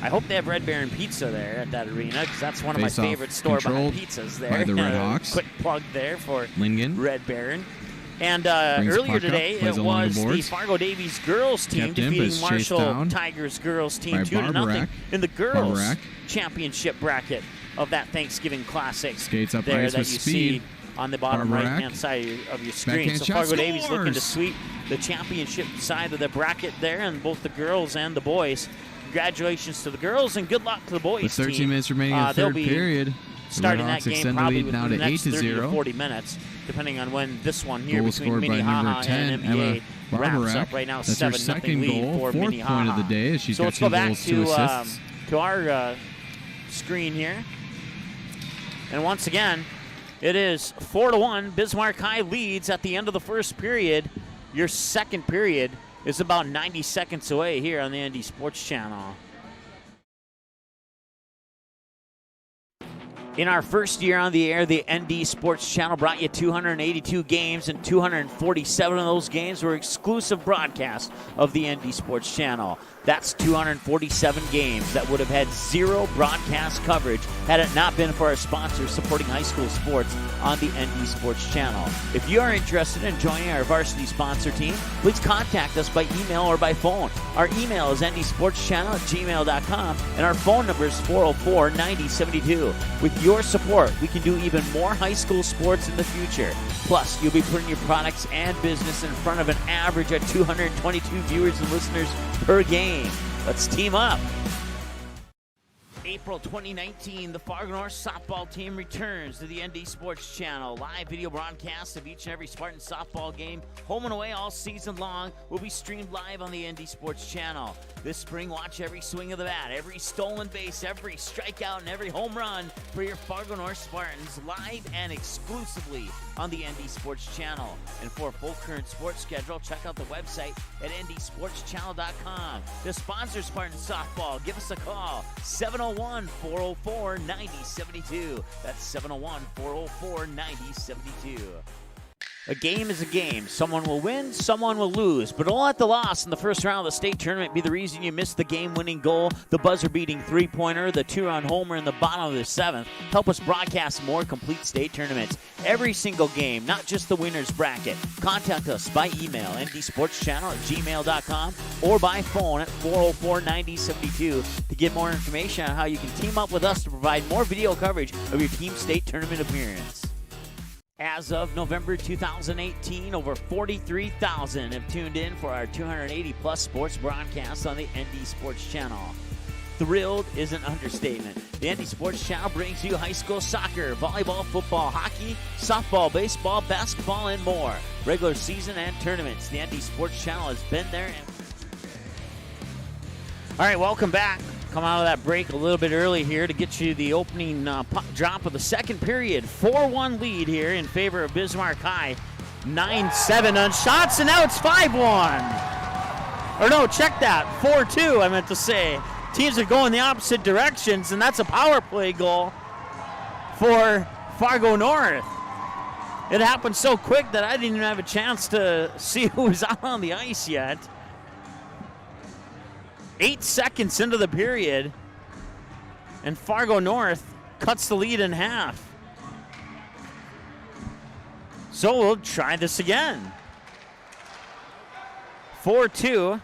S2: I hope they have Red Baron Pizza there at that arena, because that's one of my favorite store-bought pizzas there.
S4: By the Red Hawks.
S2: Quick plug there for
S4: Lingen.
S2: Red Baron. And earlier today, it was the Fargo Davies girls team defeating Marshall Tigers girls team 2-0 in the girls championship bracket of that Thanksgiving Classic
S4: Skates up
S2: there
S4: ice
S2: that
S4: with
S2: you
S4: speed.
S2: see on the bottom right-hand side of your screen.
S4: Backhand
S2: So Fargo
S4: shot,
S2: Davies
S4: scores!
S2: looking to sweep the championship side of the bracket there, and both the girls and the boys. Congratulations to the girls, and good luck to the boys.
S4: With 13
S2: team.
S4: minutes remaining in the third period,
S2: starting that game probably within the next 30 to
S4: 8-0.
S2: 40 minutes, depending on when this one here
S4: Goal
S2: between
S4: scored by
S2: Minnehaha
S4: number 10,
S2: and NBA
S4: Emma
S2: wraps
S4: Barbarack.
S2: up. Right now,
S4: That's her
S2: 7-0
S4: second
S2: lead
S4: goal,
S2: for
S4: fourth
S2: Minnehaha.
S4: point of the day, as she's
S2: So
S4: got
S2: let's
S4: 2
S2: go back
S4: goals, 2 assists.
S2: to our screen here. And once again, it is 4-1. Bismarck High leads at the end of the first period. Your second period is about 90 seconds away here on the ND Sports Channel. In our first year on the air, the ND Sports Channel brought you 282 games, and 247 of those games were exclusive broadcasts of the ND Sports Channel. That's 247 games that would have had 0 broadcast coverage had it not been for our sponsors supporting high school sports on the ND Sports Channel. If you are interested in joining our varsity sponsor team, please contact us by email or by phone. Our email is ndsportschannel@gmail.com, and our phone number is 404-9072. With your support, we can do even more high school sports in the future. Plus, you'll be putting your products and business in front of an average of 222 viewers and listeners per game. Let's team up. April 2019, the Fargo North softball team returns to the ND Sports Channel. Live video broadcasts of each and every Spartan softball game, home and away all season long, will be streamed live on the ND Sports Channel. This spring, watch every swing of the bat, every stolen base, every strikeout, and every home run for your Fargo North Spartans live and exclusively on the ND Sports Channel. And for a full current sports schedule, check out the website at ndsportschannel.com. To sponsor Spartan Softball, give us a call, 701-404-9072. That's 701-404-9072. A game is a game. Someone will win, someone will lose. But don't let the loss in the first round of the state tournament be the reason you missed the game-winning goal, the buzzer-beating three-pointer, the two-run homer in the bottom of the seventh. Help us broadcast more complete state tournaments. Every single game, not just the winner's bracket. Contact us by email, ndsportschannel@gmail.com, or by phone at 404-9072 to get more information on how you can team up with us to provide more video coverage of your team state tournament appearance. As of November 2018, over 43,000 have tuned in for our 280-plus sports broadcasts on the ND Sports Channel. Thrilled is an understatement. The ND Sports Channel brings you high school soccer, volleyball, football, hockey, softball, baseball, basketball, and more. Regular season and tournaments. The ND Sports Channel has been there. All right, welcome back. Come out of that break a little bit early here to get you the opening puck drop of the second period. 4-1 lead here in favor of Bismarck High. 9-7 on shots, and now it's 5-1. Or no, check that. 4-2, I meant to say. Teams are going the opposite directions, and that's a power play goal for Fargo North. It happened so quick that I didn't even have a chance to see who was out on the ice yet. 8 seconds into the period, and Fargo North cuts the lead in half. So we'll try this again. 4-2,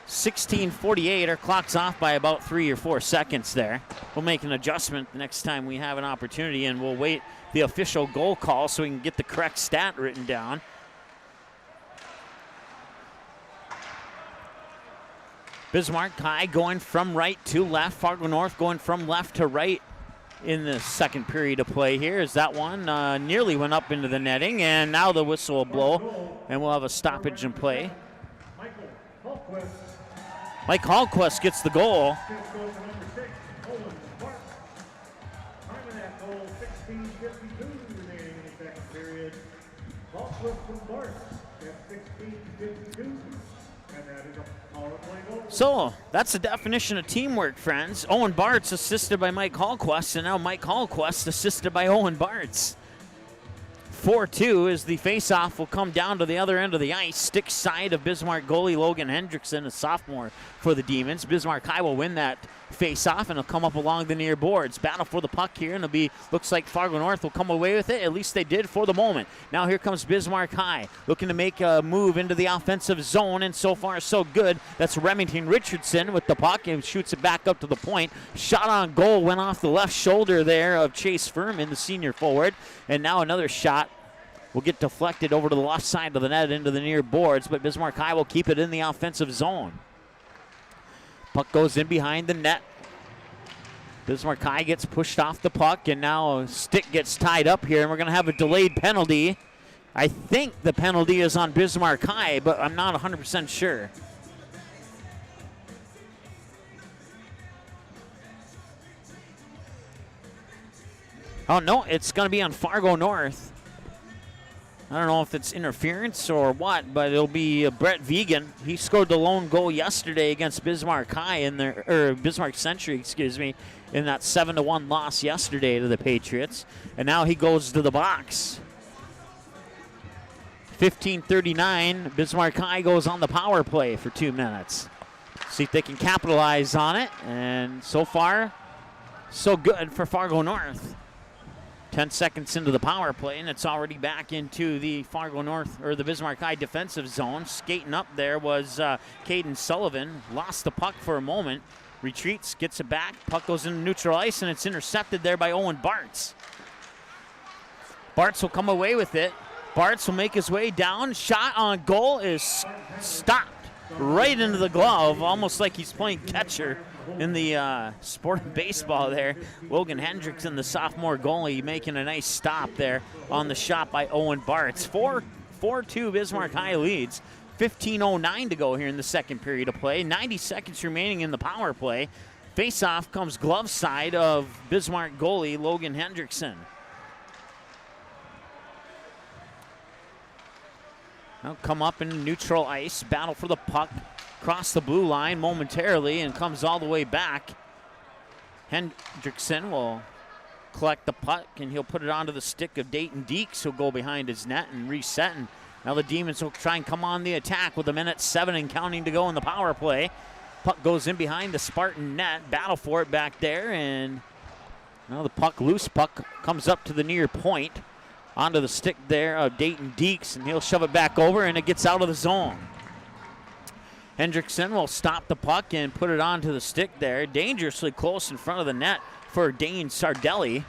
S2: 16:48. Our clock's off by about 3 or 4 seconds there. We'll make an adjustment the next time we have an opportunity, and we'll wait the official goal call so we can get the correct stat written down. Bismarck High going from right to left. Fargo North going from left to right in the second period of play here. As that one nearly went up into the netting, and now the whistle will blow, and we'll have a stoppage in play. Mike Hallquist gets the goal. So that's the definition of teamwork, friends. Owen Bartz assisted by Mike Hallquist, and now Mike Hallquist assisted by Owen Bartz. 4-2 as the faceoff will come down to the other end of the ice. Stick side of Bismarck goalie Logan Hendrickson, a sophomore for the Demons. Bismarck High will win that faceoff, and it'll come up along the near boards. Battle for the puck here, and it'll be, looks like Fargo North will come away with it. At least they did for the moment. Now here comes Bismarck High, looking to make a move into the offensive zone, and so far so good. That's Remington Richardson with the puck, and shoots it back up to the point. Shot on goal went off the left shoulder there of Chase Furman, the senior forward, and now another shot will get deflected over to the left side of the net into the near boards, but Bismarck High will keep it in the offensive zone. Puck goes in behind the net. Bismarck High gets pushed off the puck, and now a stick gets tied up here, and we're going to have a delayed penalty. I think the penalty is on Bismarck High, but I'm not 100% sure. Oh, no, it's going to be on Fargo North. I don't know if it's interference or what, but it'll be Brett Vegan. He scored the lone goal yesterday against Bismarck High or Bismarck Century, excuse me, in that 7-1 loss yesterday to the Patriots. And now he goes to the box. 15:39, Bismarck High goes on the power play for 2 minutes. See if they can capitalize on it. And so far, so good for Fargo North. 10 seconds into the power play, and it's already back into the Fargo North, or the Bismarck High defensive zone. Skating up there was Caden Sullivan. Lost the puck for a moment. Retreats, gets it back. Puck goes into neutral ice, and it's intercepted there by Owen Bartz. Bartz will come away with it. Bartz will make his way down. Shot on goal is stopped right into the glove, almost like he's playing catcher in the sport of baseball there. Logan Hendrickson, the sophomore goalie, making a nice stop there on the shot by Owen Bartz. 4-2 Bismarck High leads. 15:09 to go here in the second period of play. 90 seconds remaining in the power play. Face-off comes glove side of Bismarck goalie Logan Hendrickson. Now come up in neutral ice, battle for the puck, cross the blue line momentarily, and comes all the way back. Hendrickson will collect the puck, and he'll put it onto the stick of Dayton Deeks, who'll go behind his net and reset. And now the Demons will try and come on the attack with 1:07 and counting to go in the power play. Puck goes in behind the Spartan net, battle for it back there, and now the puck, loose puck, comes up to the near point, onto the stick there of Dayton Deeks, and he'll shove it back over, and it gets out of the zone. Hendrickson will stop the puck and put it onto the stick there, dangerously close in front of the net for Dane Sardelli.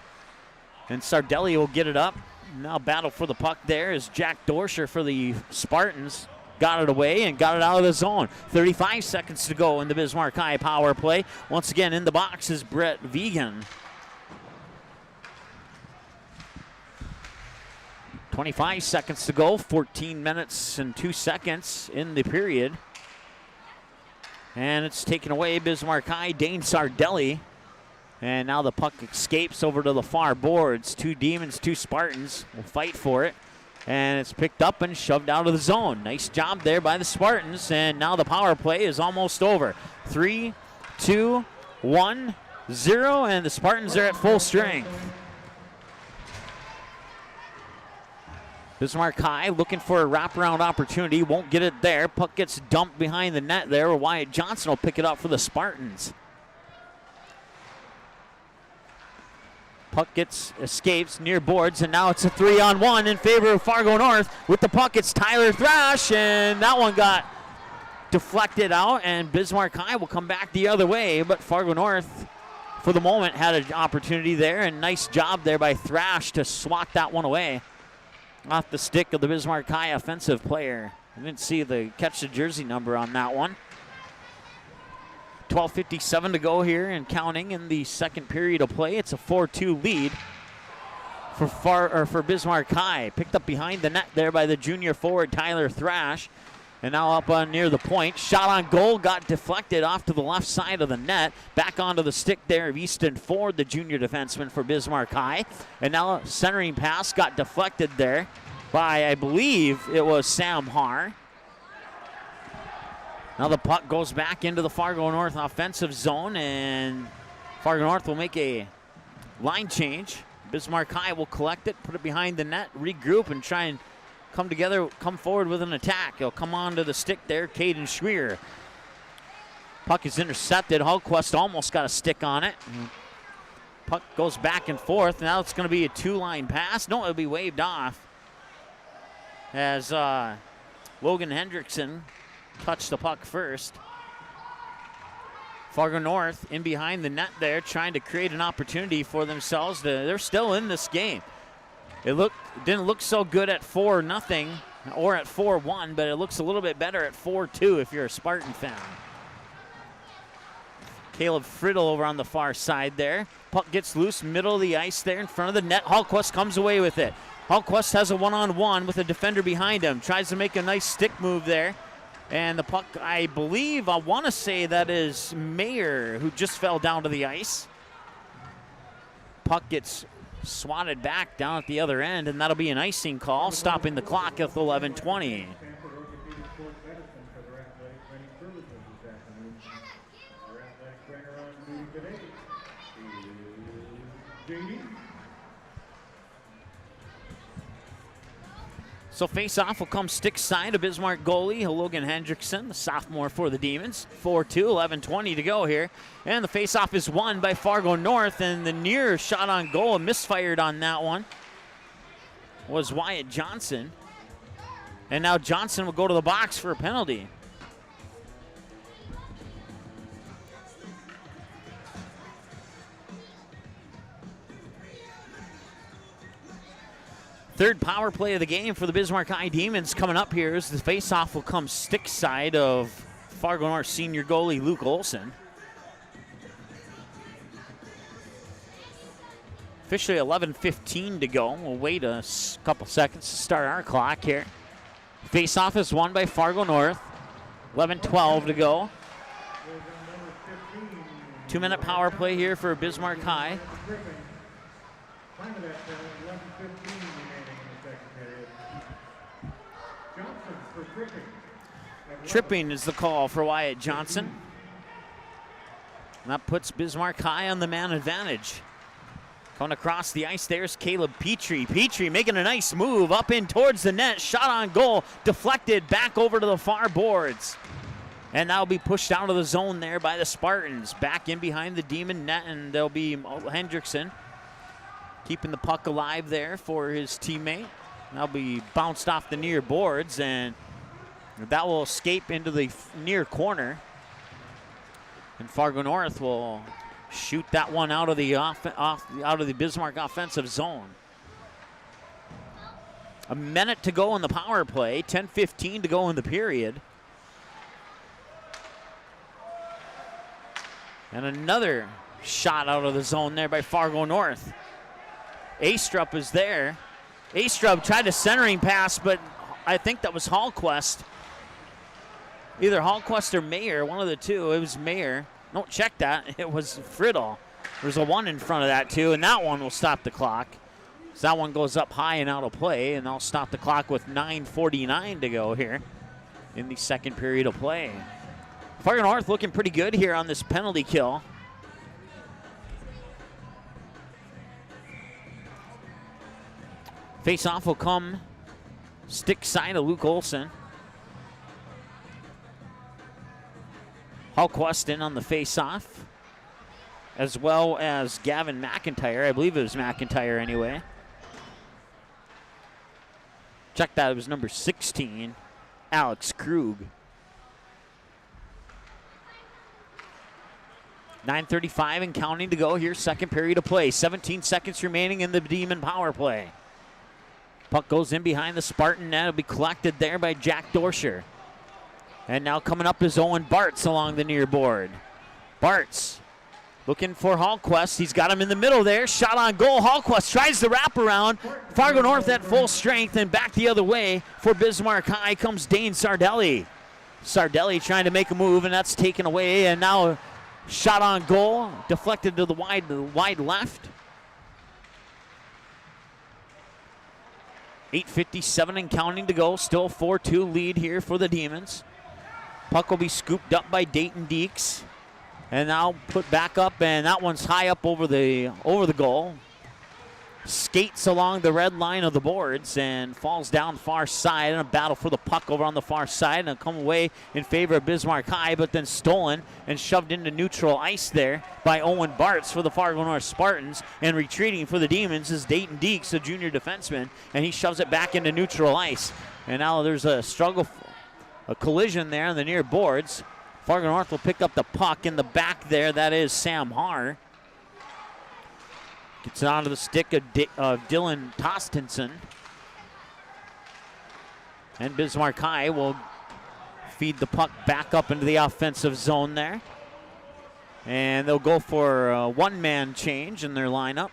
S2: And Sardelli will get it up. Now battle for the puck there is Jack Dorscher for the Spartans. Got it away and got it out of the zone. 35 seconds to go in the Bismarck High power play. Once again in the box is Brett Vegan. 25 seconds to go, 14 minutes and 2 seconds in the period. And it's taken away, Bismarck High, Dane Sardelli. And now the puck escapes over to the far boards. 2 Demons, 2 Spartans will fight for it. And it's picked up and shoved out of the zone. Nice job there by the Spartans. And now the power play is almost over. 3, 2, 1, 0. And the Spartans are at full strength. Bismarck High looking for a wraparound opportunity. Won't get it there. Puck gets dumped behind the net there. Wyatt Johnson will pick it up for the Spartans. Puck escapes near boards, and now it's a 3-on-1 in favor of Fargo North. With the puck, it's Tyler Thrash, and that one got deflected out, and Bismarck High will come back the other way, but Fargo North, for the moment, had an opportunity there, and nice job there by Thrash to swat that one away off the stick of the Bismarck High offensive player. I didn't see the catch the jersey number on that one. 12:57 to go here and counting in the second period of play. It's a 4-2 lead for Bismarck High. Picked up behind the net there by the junior forward Tyler Thrash. And now up on near the point. Shot on goal got deflected off to the left side of the net. Back onto the stick there of Easton Ford, the junior defenseman for Bismarck High. And now a centering pass got deflected there by, I believe, it was Sam Haar. Now the puck goes back into the Fargo North offensive zone, and Fargo North will make a line change. Bismarck High will collect it, put it behind the net, regroup, and try and come forward with an attack. He'll come onto the stick there, Caden Schweer. Puck is intercepted. Hallquist almost got a stick on it. Puck goes back and forth. Now it's going to be a 2-line pass. No, it'll be waved off as Logan Hendrickson touched the puck first. Fargo North in behind the net there, trying to create an opportunity for themselves. They're still in this game. It didn't look so good at 4-0 or at 4-1, but it looks a little bit better at 4-2 if you're a Spartan fan. Caleb Friddle over on the far side there. Puck gets loose, middle of the ice there in front of the net. Hallquist comes away with it. Hallquist has a 1-on-1 with a defender behind him. Tries to make a nice stick move there. And the puck, I want to say that is Mayer, who just fell down to the ice. Puck gets swatted back down at the other end, and that'll be an icing call, stopping the clock at 11:20. So face-off will come stick side of Bismarck goalie Logan Hendrickson, the sophomore for the Demons. 4-2, 11:20 to go here. And the face-off is won by Fargo North, and the near shot on goal, misfired on that one, was Wyatt Johnson. And now Johnson will go to the box for a penalty. Third power play of the game for the Bismarck High Demons coming up here as the faceoff will come stick side of Fargo North senior goalie Luke Olson. Officially 11:15 to go. We'll wait a couple seconds to start our clock here. Faceoff is won by Fargo North. 11:12 to go. 2-minute power play here for Bismarck High. Tripping is the call for Wyatt Johnson. And that puts Bismarck High on the man advantage. Coming across the ice, there's Caleb Petrie. Petrie making a nice move up in towards the net. Shot on goal, deflected back over to the far boards. And that'll be pushed out of the zone there by the Spartans. Back in behind the Demon net, and there'll be Hendrickson keeping the puck alive there for his teammate. That'll be bounced off the near boards, and that will escape into the near corner. And Fargo North will shoot that one out of the Bismarck offensive zone. A minute to go in the power play, 10:15 to go in the period. And another shot out of the zone there by Fargo North. Astrup is there. Astrup tried a centering pass, but I think that was Hallquist. Either Hallquist or Mayer, one of the two. It was Mayer. Don't check that. It was Friddle. There's a one in front of that, too, and that one will stop the clock. So that one goes up high and out of play, and they'll stop the clock with 9:49 to go here in the second period of play. Fargo North looking pretty good here on this penalty kill. Face-off will come stick side of Luke Olson. Hallquist in on the face-off, as well as Gavin McIntyre. I believe it was McIntyre anyway. Check that, it was number 16, Alex Krug. 9:35 and counting to go here, second period of play. 17 seconds remaining in the Demon power play. Puck goes in behind the Spartan net. It'll be collected there by Jack Dorsher. And now coming up is Owen Bartz along the near board. Bartz looking for Hallquist. He's got him in the middle there. Shot on goal. Hallquist tries the wraparound. Fargo North at full strength, and back the other way for Bismarck High comes Dane Sardelli. Sardelli trying to make a move, and that's taken away. And now shot on goal, deflected to the wide left. 8:57 and counting to go. Still 4-2 lead here for the Demons. Puck will be scooped up by Dayton Deeks, and now put back up, and that one's high up over the goal. Skates along the red line of the boards and falls down far side in a battle for the puck over on the far side, and it'll come away in favor of Bismarck High, but then stolen and shoved into neutral ice there by Owen Bartz for the Fargo North Spartans, and retreating for the Demons is Dayton Deeks, a junior defenseman, and he shoves it back into neutral ice. And now there's a struggle, a collision there on the near boards. Fargo North will pick up the puck in the back there. That is Sam Haar. Gets it onto the stick of Dylan Tostenson. And Bismarck High will feed the puck back up into the offensive zone there. And they'll go for a one-man change in their lineup.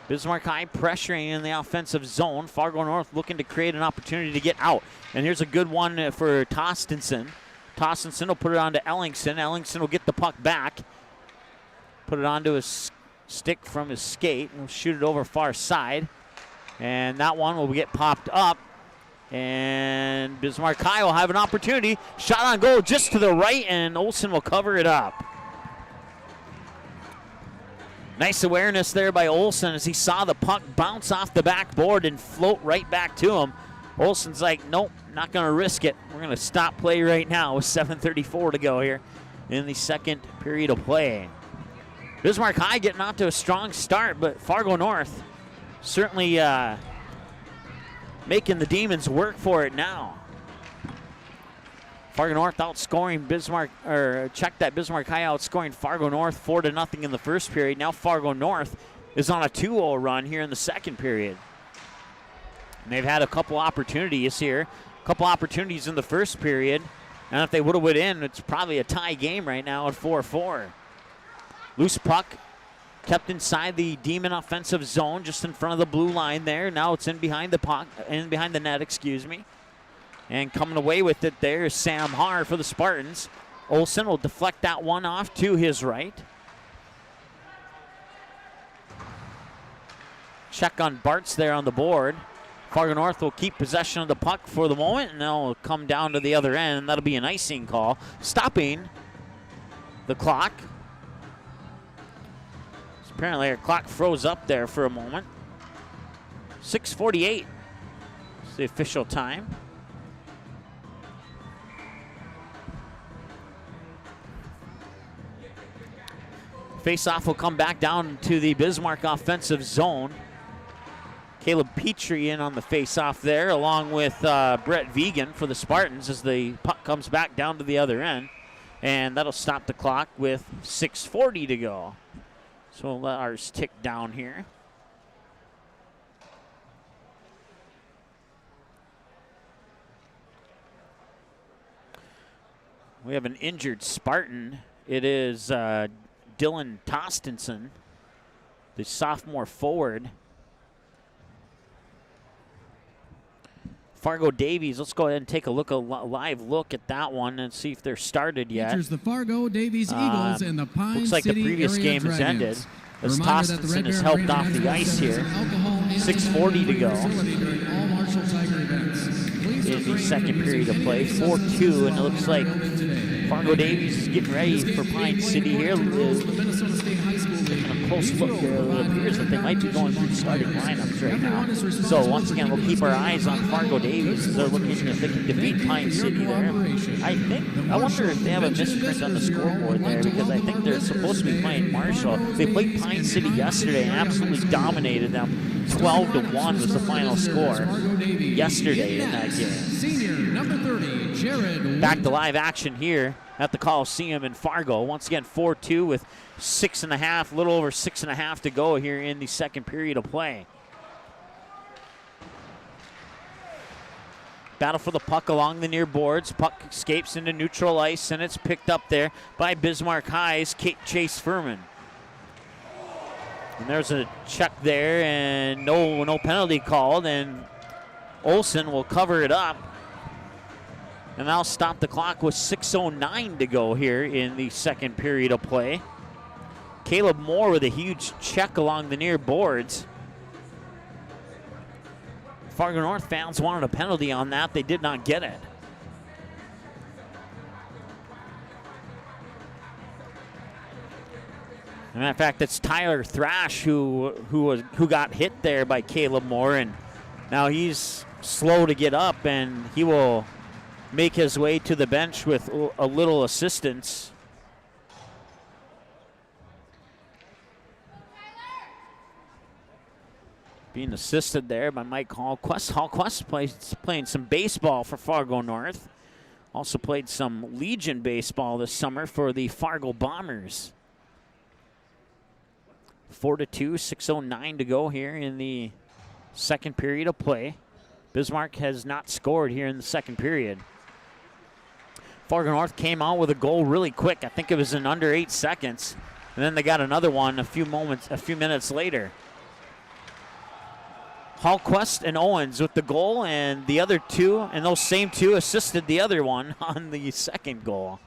S2: Bismarck High pressuring in the offensive zone. Fargo North looking to create an opportunity to get out. And here's a good one for Tostenson. Tostenson will put it on to Ellingson. Ellingson will get the puck back. Put it onto his stick from his skate, and he'll shoot it over far side. And that one will get popped up. And Bismarck High will have an opportunity. Shot on goal just to the right, and Olsen will cover it up. Nice awareness there by Olsen as he saw the puck bounce off the backboard and float right back to him. Olsen's like, nope, not going to risk it. We're going to stop play right now with 7:34 to go here in the second period of play. Bismarck High getting out to a strong start, but Fargo North certainly making the Demons work for it now. Fargo North outscoring Bismarck, or check that, Bismarck High outscoring Fargo North 4-0 in the first period. Now Fargo North is on a 2-0 run here in the second period. And they've had a couple opportunities here, a couple opportunities in the first period, and if they would have went in, it's probably a tie game right now at 4-4. Loose puck kept inside the Demon offensive zone, just in front of the blue line there. Now it's in behind the puck, in behind the net, excuse me. And coming away with it there is Sam Haar for the Spartans. Olsen will deflect that one off to his right. Check on Bartz there on the board. Fargo North will keep possession of the puck for the moment, and they'll come down to the other end. That'll be an icing call, stopping the clock. So apparently our clock froze up there for a moment. 6:48 is the official time. Face-off will come back down to the Bismarck offensive zone. Caleb Petrie in on the face-off there, along with Brett Vegan for the Spartans as the puck comes back down to the other end. And that'll stop the clock with 6:40 to go. So we'll let ours tick down here. We have an injured Spartan. It is Dylan Tostenson, the sophomore forward. Fargo Davies, let's go ahead and take a live look at that one and see if they're started yet.
S6: Features the Fargo Davies Eagles and the Pine
S2: looks like
S6: City
S2: the previous
S6: area
S2: game has ended.
S6: Dragons.
S2: As
S6: Reminder that the
S2: Tostenson
S6: Red
S2: is
S6: Bear
S2: helped off
S6: Arena
S2: the
S6: has
S2: ice here.
S6: alcohol and
S2: 6:40 to go
S6: during all Marshall Tiger events. Please
S2: in the
S6: refrain
S2: second
S6: from
S2: period of
S6: using
S2: play.
S6: any excessive
S2: 4-2, and it looks
S6: substances
S2: like
S6: today.
S2: Fargo Davies is getting ready for Pine City here.
S6: Taking the Minnesota State High School League.
S2: Taking a close look there. It appears that they might be going through starting lineups right now. So once again, we'll keep our eyes on Fargo Davies as they're looking if they can defeat Pine City there. I wonder if they have a misprint on the scoreboard there, because I think they're supposed to be playing Marshall. They played Pine City yesterday and absolutely dominated them. 12-1 was the final score yesterday in that game.
S6: Senior number 30, Jared.
S2: Back to live action here at the Coliseum in Fargo. Once again, 4-2 with 6.5, a little over 6.5 to go here in the second period of play. Battle for the puck along the near boards. Puck escapes into neutral ice, and it's picked up there by Bismarck High's Chase Furman. And there's a check there, and no penalty called, and Olsen will cover it up. And that'll stop the clock with 6:09 to go here in the second period of play. Caleb Moore with a huge check along the near boards. Fargo North fans wanted a penalty on that. They did not get it. As a matter of fact, it's Tyler Thrash who got hit there by Caleb Moore, and now he's slow to get up, and he will make his way to the bench with a little assistance. Being assisted there by Mike Hallquist. Hallquist playing some baseball for Fargo North. Also played some Legion baseball this summer for the Fargo Bombers. 4-2, 6:09 to go here in the second period of play. Bismarck has not scored here in the second period. Fargo North came out with a goal really quick. I think it was in under 8 seconds. And then they got another one a few minutes later. Hallquist and Owens with the goal, and the other two, and those same two assisted the other one on the second goal.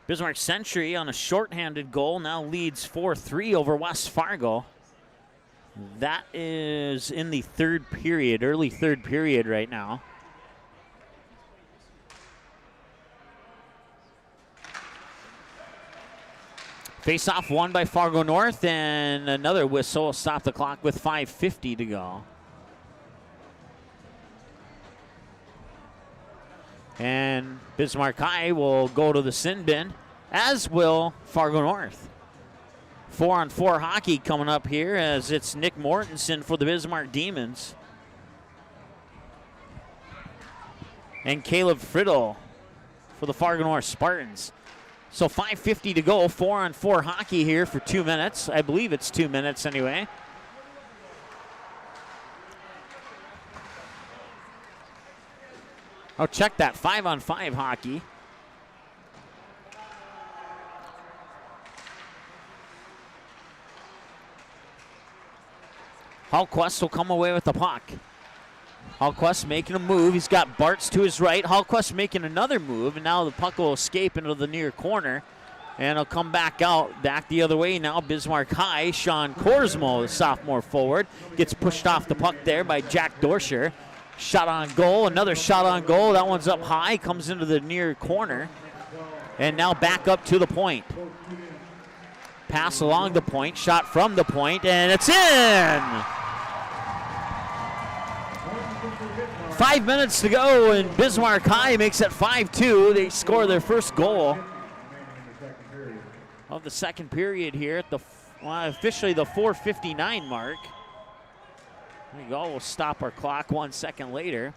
S2: Bismarck Century on a shorthanded goal now leads 4-3 over West Fargo. That is in the third period, early third period right now. Face-off won by Fargo North, and another whistle will stop the clock with 5:50 to go. And Bismarck High will go to the sin bin, as will Fargo North. 4-on-4 hockey coming up here as it's Nick Mortensen for the Bismarck Demons. And Caleb Friddle for the Fargo North Spartans. So 5:50 to go, 4-on-4 hockey here for 2 minutes. I believe it's 2 minutes anyway. I'll check that, 5-on-5 hockey. Hallquist will come away with the puck. Hallquist making a move. He's got Bartz to his right. Hallquist making another move, and now the puck will escape into the near corner. And he'll come back out, back the other way now. Bismarck High, Sean Korsmo, the sophomore forward, gets pushed off the puck there by Jack Dorscher. Shot on goal, another shot on goal. That one's up high, comes into the near corner. And now back up to the point. Pass along the point, shot from the point, and it's in! 5 minutes to go, and Bismarck High makes it 5-2. They score their first goal of the second period here at the officially the 4:59 mark. There you go. We'll stop our clock 1 second later.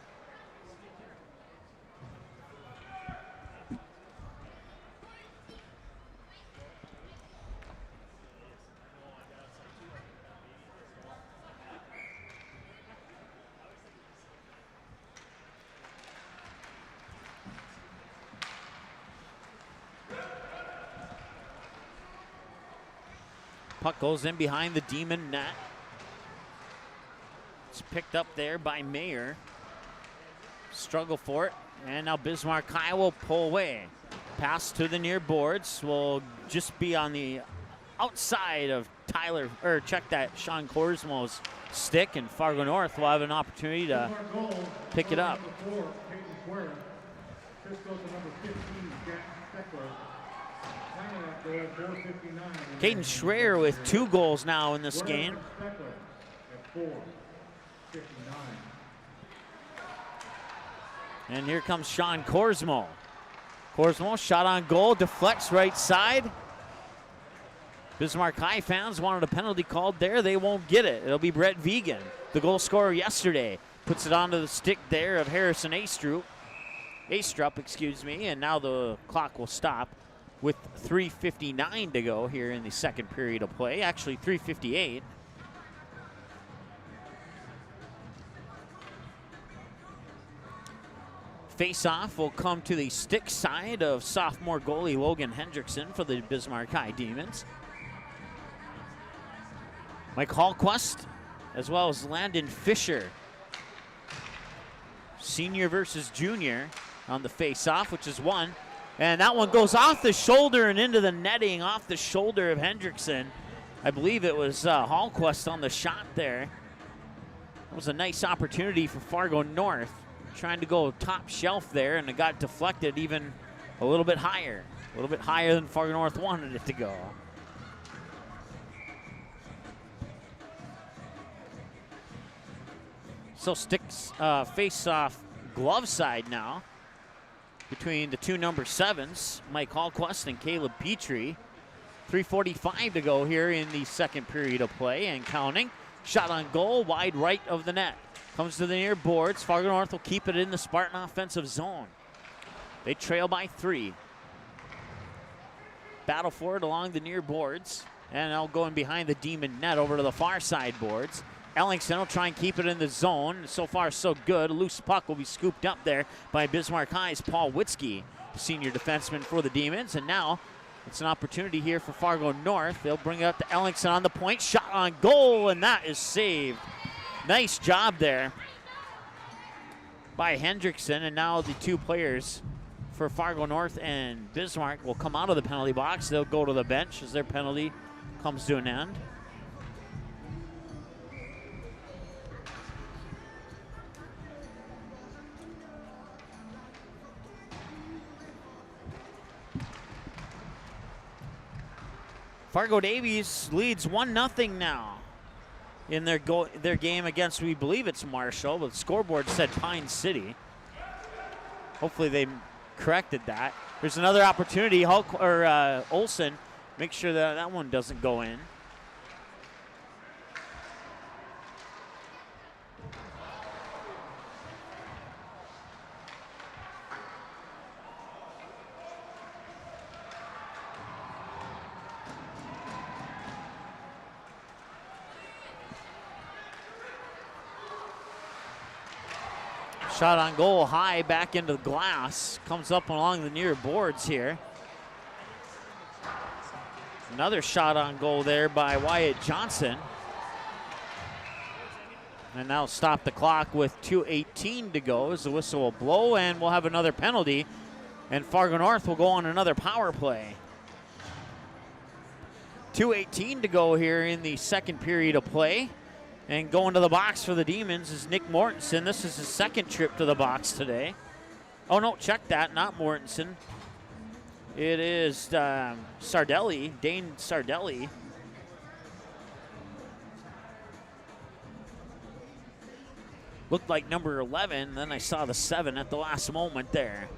S2: Puck goes in behind the Demon net. It's picked up there by Mayer. Struggle for it. And now Bismarck High will pull away. Pass to the near boards will just be on the outside of Tyler, or check that, Sean Korsmo's stick, and Fargo North will have an opportunity to pick it up. Caden Schreier with 2 goals now in this game. And here comes Sean Korsmo. Korsmo shot on goal, deflects right side. Bismarck High fans wanted a penalty called there. They won't get it. It'll be Brett Vegan, the goal scorer yesterday. Puts it onto the stick there of Harrison Astrup, and now the clock will stop with 3:59 to go here in the second period of play. Actually, 3:58. Face-off will come to the stick side of sophomore goalie Logan Hendrickson for the Bismarck High Demons. Mike Hallquist, as well as Landon Fisher. Senior versus junior on the face-off, which is one. And that one goes off the shoulder and into the netting, off the shoulder of Hendrickson. I believe it was Hallquist on the shot there. That was a nice opportunity for Fargo North. Trying to go top shelf there, and it got deflected even a little bit higher than Fargo North wanted it to go. So sticks face-off glove side now between the two number 7s, Mike Hallquist and Caleb Petrie. 3:45 to go here in the second period of play and counting. Shot on goal, wide right of the net. Comes to the near boards. Fargo North will keep it in the Spartan offensive zone. They trail by 3. Battle for it along the near boards. And now going behind the Demon net over to the far side boards. Ellingson will try and keep it in the zone. So far, so good. A loose puck will be scooped up there by Bismarck High's Paul Witzke, senior defenseman for the Demons. And now it's an opportunity here for Fargo North. They'll bring it up to Ellingson on the point. Shot on goal, and that is saved. Nice job there by Hendrickson. And now the 2 players for Fargo North and Bismarck will come out of the penalty box. They'll go to the bench as their penalty comes to an end. Fargo Davies leads 1-0 now in their game against, we believe it's Marshall, but the scoreboard said Pine City. Hopefully they corrected that. There's another opportunity. Olsen, make sure that that one doesn't go in. Shot on goal high back into the glass. Comes up along the near boards here. Another shot on goal there by Wyatt Johnson. And now stop the clock with 2:18 to go as the whistle will blow, and we'll have another penalty. And Fargo North will go on another power play. 2:18 to go here in the second period of play. And going to the box for the Demons is Nick Mortensen. This is his second trip to the box today. Oh, no, check that. Not Mortensen. It is Sardelli, Dane Sardelli. Looked like number 11, then I saw the 7 at the last moment there.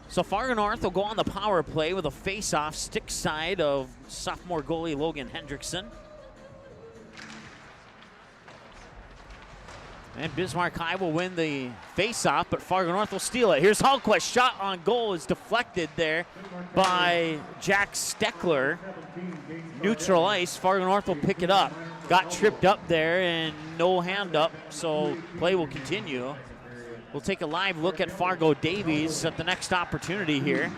S2: So Fargo North will go on the power play with a face-off stick side of sophomore goalie Logan Hendrickson. And Bismarck High will win the face-off, but Fargo North will steal it. Here's Hallquist. Shot on goal is deflected there by Jack Steckler. Neutral ice. Fargo North will pick it up. Got tripped up there and no hand up, so play will continue. We'll take a live look at Fargo Davies at the next opportunity here.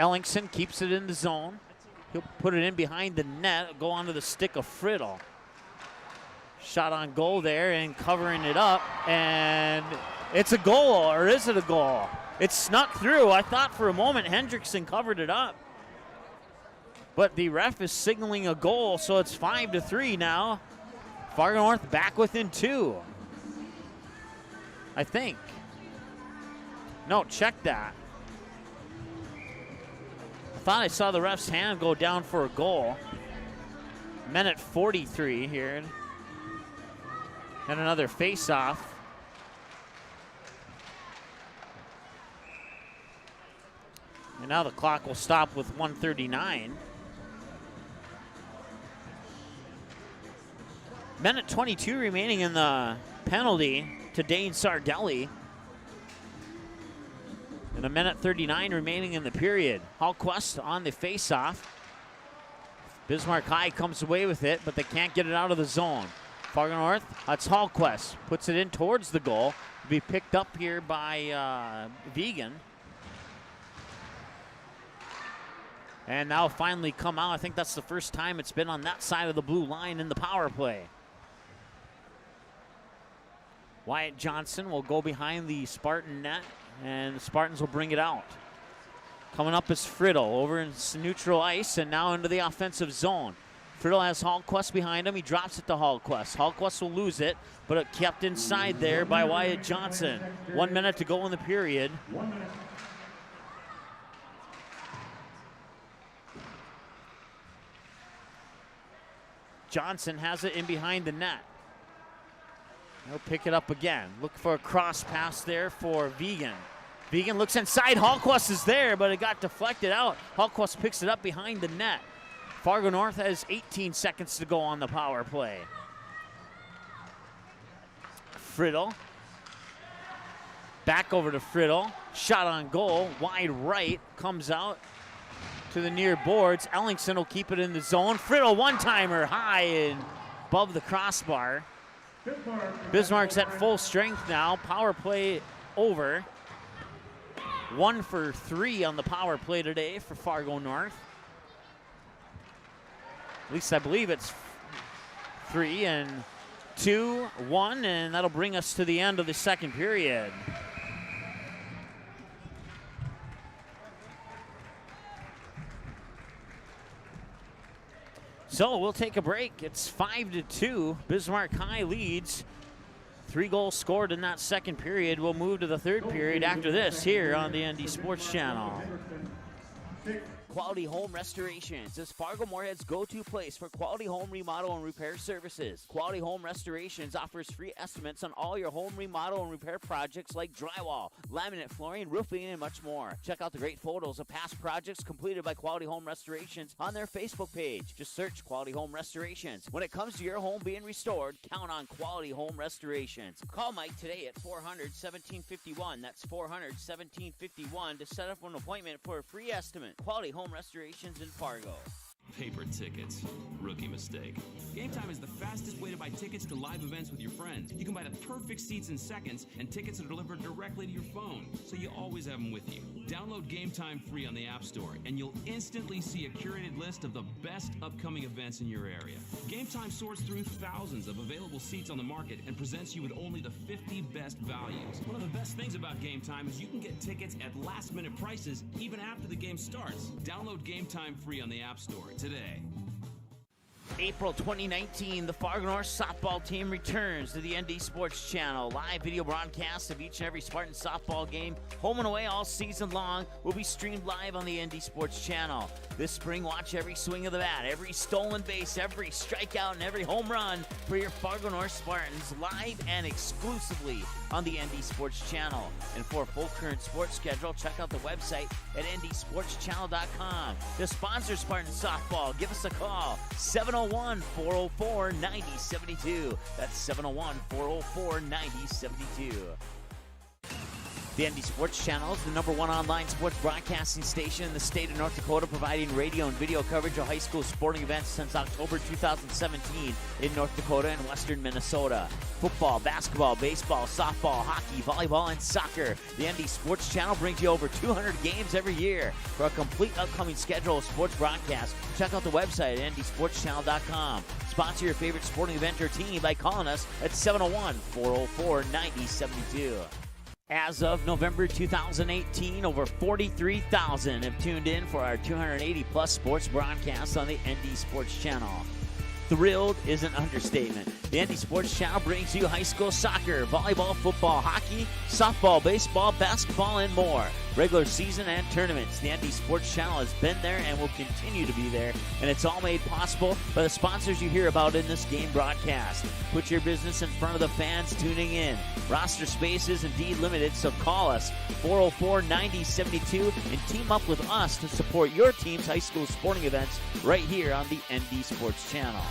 S2: Ellingson keeps it in the zone. He'll put it in behind the net, go onto the stick of Friddle. Shot on goal there and covering it up, and it's a goal, or is it a goal? It snuck through. I thought for a moment Hendrickson covered it up. But the ref is signaling a goal, so it's 5-3 now. Fargo North back within 2. I think. No, check that. I thought I saw the ref's hand go down for a goal. Minute 43 here. And another face-off. And now the clock will stop with 1:39. Minute 22 remaining in the penalty to Dane Sardelli. And a minute 39 remaining in the period. Hallquist on the face-off. Bismarck High comes away with it, but they can't get it out of the zone. Fargo North, that's Hallquist. Puts it in towards the goal. Be picked up here by Vegan. And now finally come out. I think that's the first time it's been on that side of the blue line in the power play. Wyatt Johnson will go behind the Spartan net, and the Spartans will bring it out. Coming up is Friddle over in neutral ice and now into the offensive zone. Friddle has Hallquist behind him. He drops it to Hallquist. Hallquist will lose it, but it kept inside there by Wyatt Johnson. 1 minute to go in the period. Johnson has it in behind the net. He'll pick it up again. Look for a cross pass there for Vegan. Vegan looks inside. Hallquist is there, but it got deflected out. Hallquist picks it up behind the net. Fargo North has 18 seconds to go on the power play. Friddle. Back over to Friddle. Shot on goal. Wide right. Comes out to the near boards. Ellingson will keep it in the zone. Friddle one-timer high and above the crossbar. Bismarck's at full strength now. Power play over. 1 for 3 on the power play today for Fargo North. At least I believe it's 3 and 2, 1, and that'll bring us to the end of the second period. So we'll take a break. It's 5-2. Bismarck High leads. 3 goals scored in that second period. We'll move to the third period after this here on the ND Sports Channel.
S7: Quality Home Restorations is Fargo Moorhead's go-to place for quality home remodel and repair services. Quality Home Restorations offers free estimates on all your home remodel and repair projects like drywall, laminate flooring, roofing, and much more. Check out the great photos of past projects completed by Quality Home Restorations on their Facebook page. Just search Quality Home Restorations. When it comes to your home being restored, count on Quality Home Restorations. Call Mike today at 400-1751. That's 400-1751 to set up an appointment for a free estimate. Quality Home Restorations in Fargo.
S3: Paper tickets. Rookie mistake. Game Time is the fastest way to buy tickets to live events with your friends. You can buy the perfect seats in seconds, and tickets are delivered directly to your phone, so you always have them with you. Download Game Time free on the App Store, and you'll instantly see a curated list of the best upcoming events in your area. Game Time sorts through thousands of available seats on the market and presents you with only the 50 best values. One of the best things about Game Time is you can get tickets at last-minute prices even after the game starts. Download Game Time free on the App Store today.
S7: April 2019, the Fargo North softball team returns to the ND Sports Channel. Live video broadcast of each and every Spartan softball game, home and away all season long, will be streamed live on the ND Sports Channel. This spring, watch every swing of the bat, every stolen base, every strikeout, and every home run for your Fargo North Spartans live and exclusively on the ND Sports Channel. And for a full current sports schedule, check out the website at ndsportschannel.com. To sponsor Spartan softball, give us a call, 701-404-9072. That's 701-404-9072. The ND Sports Channel is the #1 online sports broadcasting station in the state of North Dakota, providing radio and video coverage of high school sporting events since October 2017 in North Dakota and western Minnesota. Football, basketball, baseball, softball, hockey, volleyball, and soccer. The ND Sports Channel brings you over 200 games every year. For a complete upcoming schedule of sports broadcasts, check out the website at ndsportschannel.com. Sponsor your favorite sporting event or team by calling us at 701-404-9072. As of November 2018, over 43,000 have tuned in for our 280-plus sports broadcasts on the ND Sports Channel. Thrilled is an understatement. The ND Sports Channel brings you high school soccer, volleyball, football, hockey, softball, baseball, basketball, and more. Regular season and tournaments. The ND Sports Channel has been there and will continue to be there, and it's all made possible by the sponsors you hear about in this game broadcast. Put your business in front of the fans tuning in. Roster space is indeed limited, so call us 404-9072 and team up with us to support your team's high school sporting events right here on the ND Sports Channel.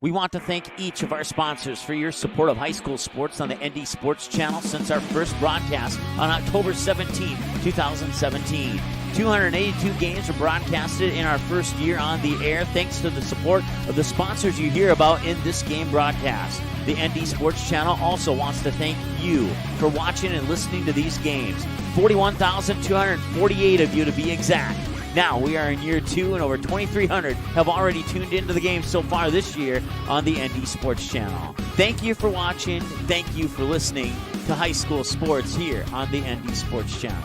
S7: We want to thank each of our sponsors for your support of high school sports on the ND Sports Channel since our first broadcast on October 17, 2017. 282 games were broadcasted in our first year on the air thanks to the support of the sponsors you hear about in this game broadcast. The ND Sports Channel also wants to thank you for watching and listening to these games. 41,248 of you to be exact. Now we are in year 2 and over 2,300 have already tuned into the game so far this year on the ND Sports Channel. Thank you for watching. Thank you for listening to high school sports here on the ND Sports Channel.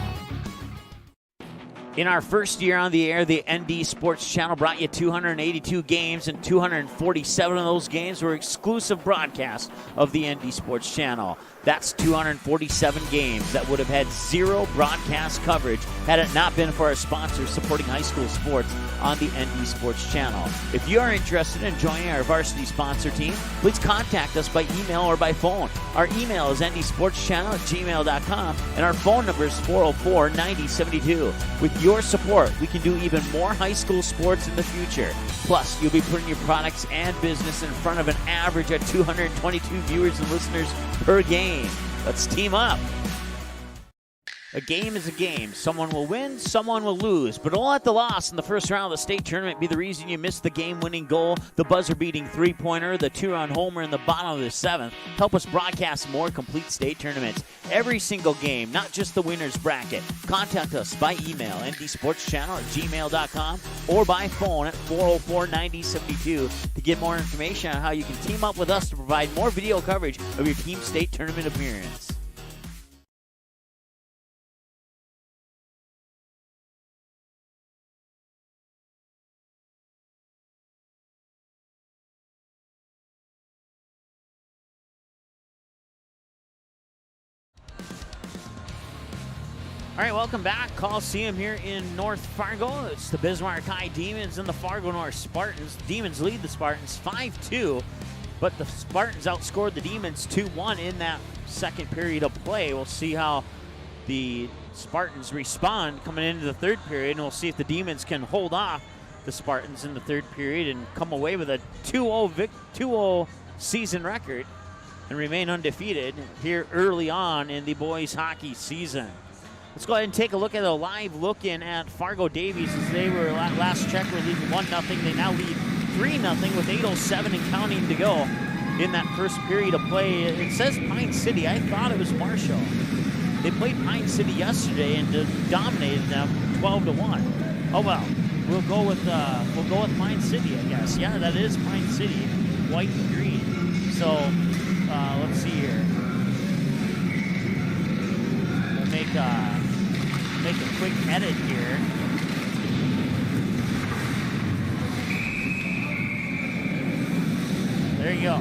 S7: In our first year on the air, the ND Sports Channel brought you 282 games, and 247 of those games were exclusive broadcasts of the ND Sports Channel. That's 247 games that would have had zero broadcast coverage had it not been for our sponsors supporting high school sports on the ND Sports Channel. If you are interested in joining our varsity sponsor team, please contact us by email or by phone. Our email is ndsportschannel@gmail.com, and our phone number is 404-9072. With your support, we can do even more high school sports in the future. Plus, you'll be putting your products and business in front of an average of 222 viewers and listeners per game. Let's team up. A game is a game. Someone will win, someone will lose. But don't let the loss in the first round of the state tournament be the reason you missed the game-winning goal, the buzzer-beating three-pointer, the two-run homer in the bottom of the seventh. Help us broadcast more complete state tournaments. Every single game, not just the winner's bracket. Contact us by email, ndsportschannel@gmail.com, or by phone at 404-9072 to get more information on how you can team up with us to provide more video coverage of your team state tournament appearance. All right, welcome back. Coliseum here in North Fargo. It's the Bismarck High Demons and the Fargo North Spartans. Demons lead the Spartans 5-2, but the Spartans outscored the Demons 2-1 in that second period of play. We'll see how the Spartans respond coming into the third period, and we'll see if the Demons can hold off the Spartans in the third period and come away with a 2-0 season record and remain undefeated here early on in the boys hockey season. Let's go ahead and take a look at a live look-in at Fargo Davies as they were, last check, were leading 1-0. They now lead
S2: 3-0 with 8:07 and counting to go in that first period of play. It says Pine City. I thought it was Marshall. They played Pine City yesterday and dominated them 12-1. Oh well, we'll go with Pine City, I guess. Yeah, that is Pine City, white and green. So let's see here. We'll make a quick edit here. There you go.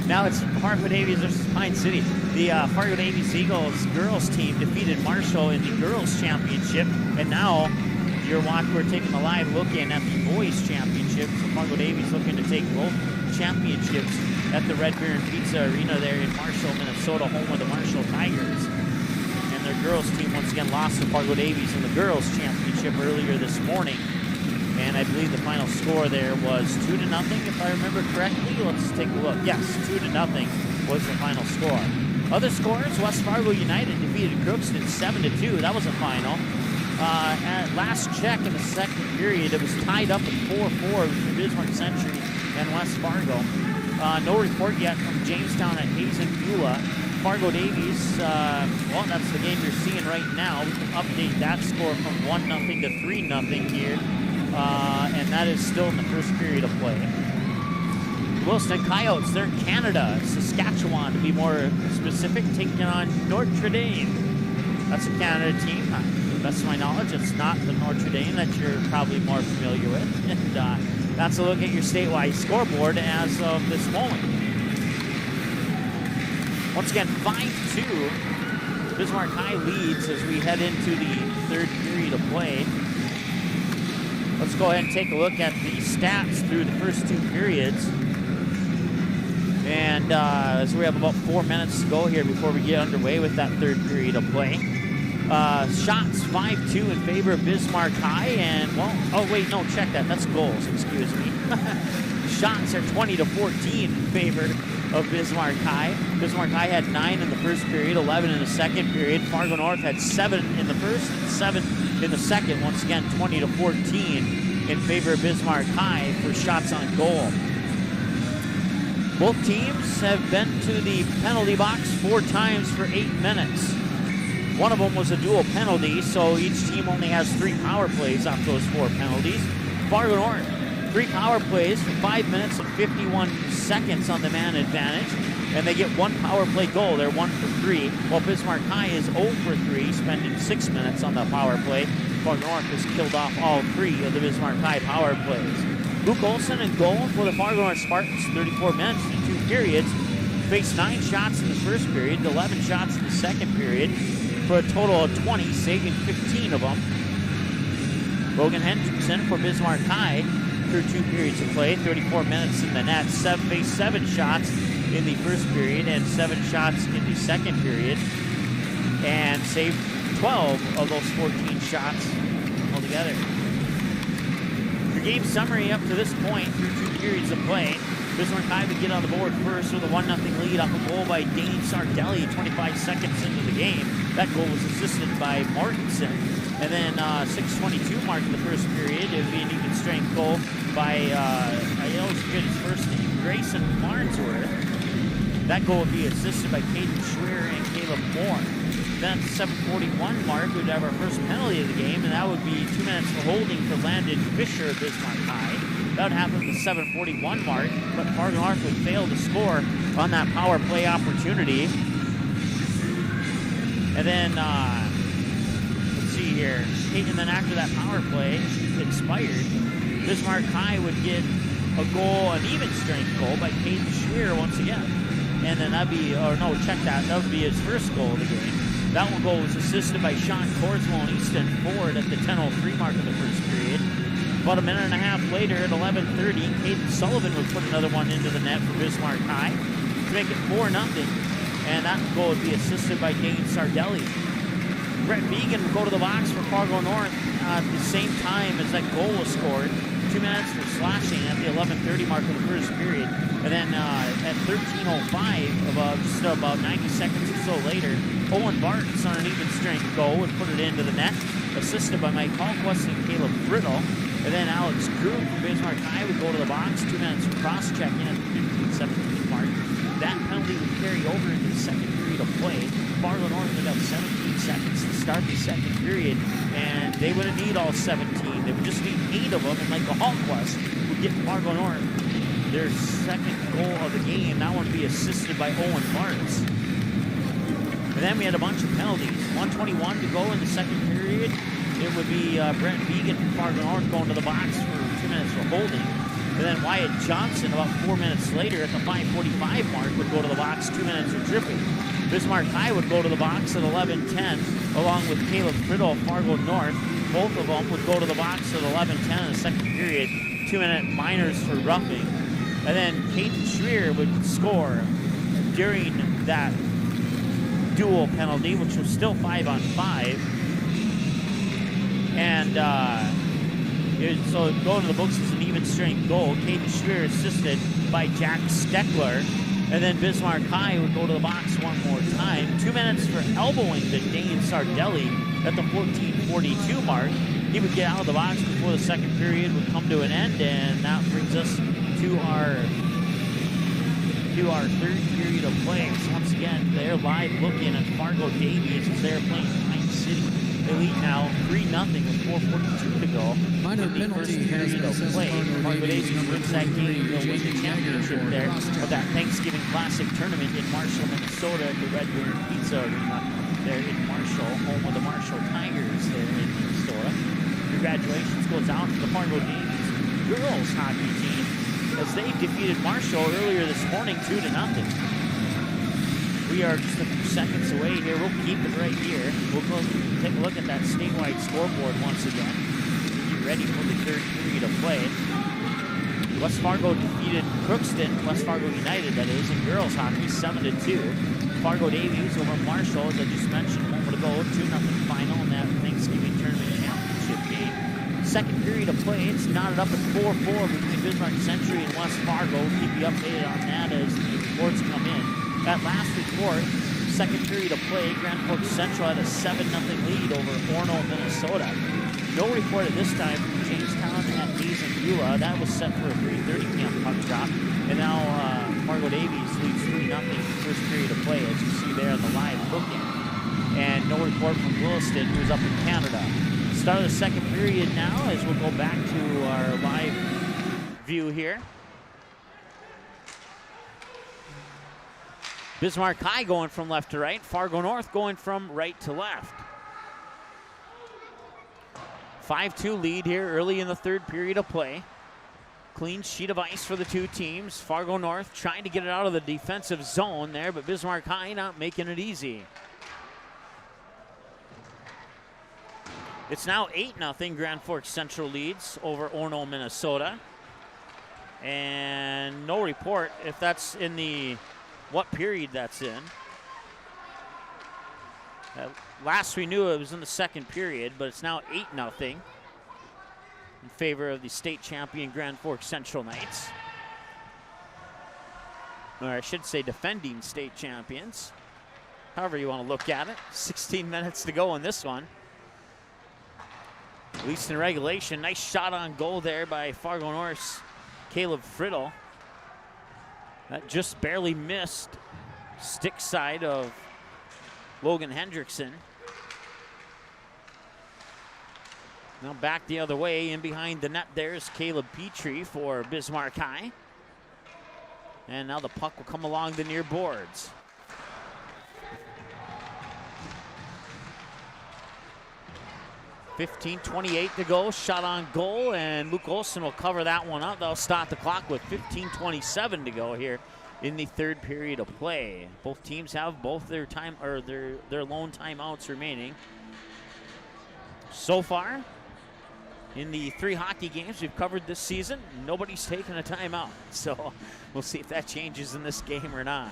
S2: Now it's Fargo Davies versus Pine City. The Fargo Davies Eagles girls team defeated Marshall in the girls championship, and now we're taking a live look in at the boys championship. So Fargo Davies looking to take both championships at the Red Baron Pizza Arena there in Marshall, Minnesota, home of the Marshall Tigers. And their girls team once again lost to Fargo Davies in the girls championship earlier this morning. And I believe the final score there was 2-0, if I remember correctly. Let's take a look. Yes, 2-0 was the final score. Other scores, West Fargo United defeated Crookston 7-2. That was a final. At last check in the second period, it was tied up at 4-4 between Bismarck Century and West Fargo. No report yet from Jamestown at Hazen Beulah. Fargo Davies, well, that's the game you're seeing right now. We can update that score from 1-0 to 3-0 here. And that is still in the first period of play. Wilson Coyotes, they're in Canada, Saskatchewan to be more specific, taking on Notre Dame. That's a Canada team. To the best of my knowledge, it's not the Notre Dame that you're probably more familiar with. And that's a look at your statewide scoreboard as of this moment. Once again, 5-2. Bismarck High leads as we head into the third period of play. Let's go ahead and take a look at the stats through the first two periods. And as we have about 4 minutes to go here before we get underway with that third period of play. Shots 5-2 in favor of Bismarck High, and check that. That's goals, excuse me. Shots are 20-14 in favor of Bismarck High. Bismarck High had 9 in the first period, 11 in the second period. Fargo North had 7 in the first and 7 in the second. Once again, 20-14 in favor of Bismarck High for shots on goal. Both teams have been to the penalty box 4 times for 8 minutes. One of them was a dual penalty, so each team only has 3 power plays off those 4 penalties. Fargo North, 3 power plays for 5 minutes and 51 seconds on the man advantage, and they get 1 power play goal. They're 1 for 3, while Bismarck High is 0 for 3, spending 6 minutes on the power play. Fargo North has killed off all 3 of the Bismarck High power plays. Luke Olson in goal for the Fargo North Spartans, 34 minutes in 2 periods. Faced 9 shots in the first period, 11 shots in the second period, for a total of 20, saving 15 of them. Logan Hendrickson for Bismarck High through 2 periods of play, 34 minutes in the net, faced 7 shots in the first period and 7 shots in the second period, and saved 12 of those 14 shots altogether. Your game summary up to this point through 2 periods of play. Bismarck High would get on the board first with a 1-0 lead off a goal by Dane Sardelli 25 seconds into the game. That goal was assisted by Martinson. And then 6:22 mark in the first period, it would be an even strength goal by, I always forget his first name, Grayson Farnsworth. That goal would be assisted by Caden Schwerer and Caleb Moore. Then at the 7:41 mark, we'd have our first penalty of the game, and that would be 2 minutes for holding for Landon Fisher of Bismarck High. That would happen at the 7:41 mark, but Fargo North would fail to score on that power play opportunity. And then, let's see here. And then after that power play expired, Bismarck High would get a goal, an even strength goal by Caden Schwerer once again. And then that would be his first goal of the game. That one goal was assisted by Sean Corswell and Easton Ford at the 10:03 mark of the first period. About a minute and a half later at 11:30, Caden Sullivan would put another one into the net for Bismarck High to make it 4-0. And that goal would be assisted by Dane Sardelli. Brett Began would go to the box for Fargo North at the same time as that goal was scored. 2 minutes for slashing at the 11:30 mark of the first period. And then at 13:05, just about 90 seconds or so later, Owen Bartz on an even strength goal would put it into the net, assisted by Mike Hallquist and Caleb Brittle. And then Alex Groom from Bismarck High would go to the box. 2 minutes for cross-check in at the 15-17 mark. That penalty would carry over into the second period of play. Fargo North would have 17 seconds to start the second period, and they wouldn't need all 17. They would just need 8 of them, and like the Hawkquest would get Fargo North their second goal of the game. That one would be assisted by Owen Barnes. And then we had a bunch of penalties. 1:21 to go in the second period. It would be Brent Vegan from Fargo North going to the box for 2 minutes for holding. And then Wyatt Johnson, about 4 minutes later at the 5:45 mark, would go to the box, 2 minutes for tripping. Bismarck High would go to the box at 11:10, along with Caleb Friddle of Fargo North. Both of them would go to the box at 11:10 in the second period, 2-minute minors for roughing. And then Caden Schreer would score during that dual penalty, which was still 5-on-5. And so going to the books as an even strength goal. Caden Schreer assisted by Jack Steckler. And then Bismarck High would go to the box one more time. 2 minutes for elbowing to Dane Sardelli at the 14:42 mark. He would get out of the box before the second period would come to an end, and that brings us to our third period of play. So once again, they're live looking at Fargo Davies as they're playing Pine City. They lead now 3-0 with 4:42 to go.
S6: Minor
S2: in the first
S6: penalty has
S2: period
S6: been
S2: of
S6: assessed
S2: play.
S6: Fargo
S2: Fargo
S6: Davies
S2: Davies wins that game. They'll win the championship there of that Thanksgiving Classic tournament in Marshall, Minnesota at the Red River Pizza Arena there in Marshall, home of the Marshall Tigers there in Minnesota. Congratulations goes out to the Fargo Davies girls hockey team as they defeated Marshall earlier this morning 2-0. We are just a few seconds away here. We'll keep it right here. We'll go take a look at that statewide scoreboard once again. Get ready for the third period of play. West Fargo defeated Crookston, West Fargo United that is, in girls hockey 7-2. Fargo Davies over Marshall, as I just mentioned a moment ago, 2-0 final in that Thanksgiving Tournament Championship game. Second period of play, it's knotted up at 4-4 between Bismarck Century and West Fargo. We'll keep you updated on that as the reports come in. That last report, second period of play, Grand Forks Central had a 7-0 lead over Orono, Minnesota. No report at this time from Jamestown at Hayes and Beulah. That was set for a 3:30 p.m. puck drop. And now Fargo Davies leads 3-0 first period of play, as you see there on the live booking. And no report from Williston, who's up in Canada. Start of the second period now as we'll go back to our live view here. Bismarck High going from left to right. Fargo North going from right to left. 5-2 lead here early in the third period of play. Clean sheet of ice for the two teams. Fargo North trying to get it out of the defensive zone there, but Bismarck High not making it easy. It's now 8-0 Grand Forks Central leads over Orono, Minnesota. And no report if that's in the what period that's in. Last we knew it was in the second period, but it's now 8-0 in favor of the state champion Grand Forks Central Knights. Or I should say defending state champions. However you want to look at it. 16 minutes to go in this one. At least in regulation. Nice shot on goal there by Fargo North's Caleb Friddle. That just barely missed stick side of Logan Hendrickson. Now back the other way, in behind the net there's Caleb Petrie for Bismarck High. And now the puck will come along the near boards. .28 to go, shot on goal, and Luke Olson will cover that one up. They'll start the clock with 15:27 to go here in the third period of play. Both teams have both their time or their lone timeouts remaining. So far, in the 3 hockey games we've covered this season, nobody's taken a timeout. So we'll see if that changes in this game or not.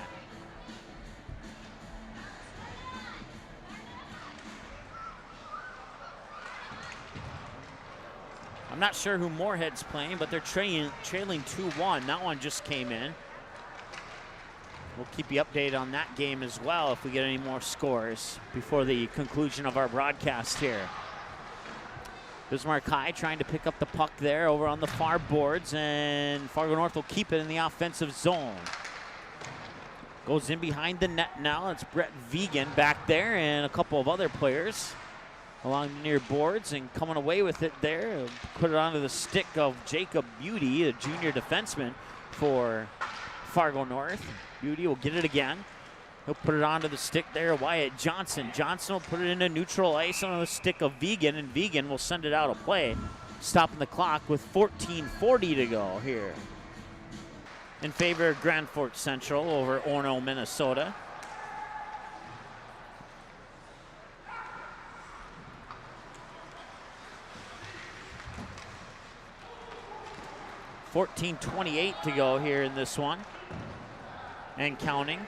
S2: I'm not sure who Moorhead's playing, but they're trailing 2-1. That one just came in. We'll keep you updated on that game as well if we get any more scores before the conclusion of our broadcast here. Bismarck High trying to pick up the puck there over on the far boards, and Fargo North will keep it in the offensive zone. Goes in behind the net now. It's Brett Vegan back there and a couple of other players along the near boards, and coming away with it there. Put it onto the stick of Jacob Beauty, a junior defenseman for Fargo North. Beauty will get it again. He'll put it onto the stick there. Wyatt Johnson. Johnson will put it into neutral ice on the stick of Vegan, and Vegan will send it out of play, stopping the clock with 14:40 to go here in favor of Grand Forks Central over Orono, Minnesota. 14:28 to go here in this one, and counting.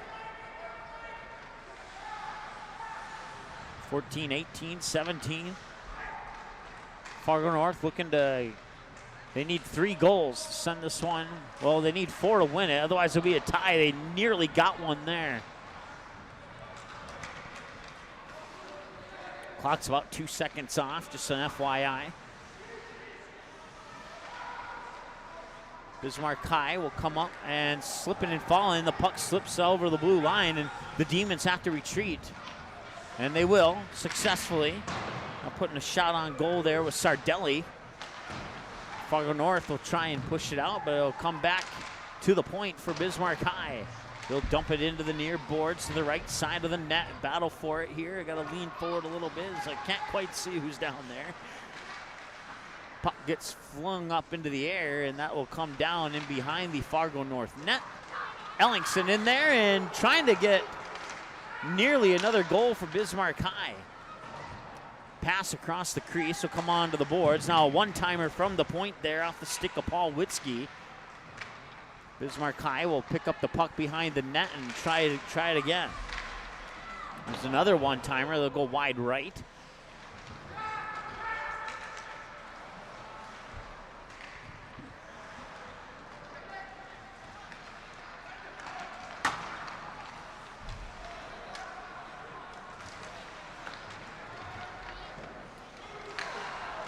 S2: 14, 18, 17. Fargo North looking to, they need 3 goals to send this one. Well, they need 4 to win it, otherwise it'll be a tie. They nearly got one there. Clock's about 2 seconds off, just an FYI. Bismarck High will come up and slipping and falling. The puck slips over the blue line, and the Demons have to retreat. And they will, successfully. Now putting a shot on goal there with Sardelli. Fargo North will try and push it out, but it'll come back to the point for Bismarck High. They'll dump it into the near boards to the right side of the net. Battle for it here. I got to lean forward a little bit as I can't quite see who's down there. Puck gets flung up into the air, and that will come down in behind the Fargo North net. Ellingson in there and trying to get nearly another goal for Bismarck High. Pass across the crease will come on to the boards. Now a one-timer from the point there off the stick of Paul Witzke. Bismarck High will pick up the puck behind the net and try it again. There's another one-timer. They'll go wide right.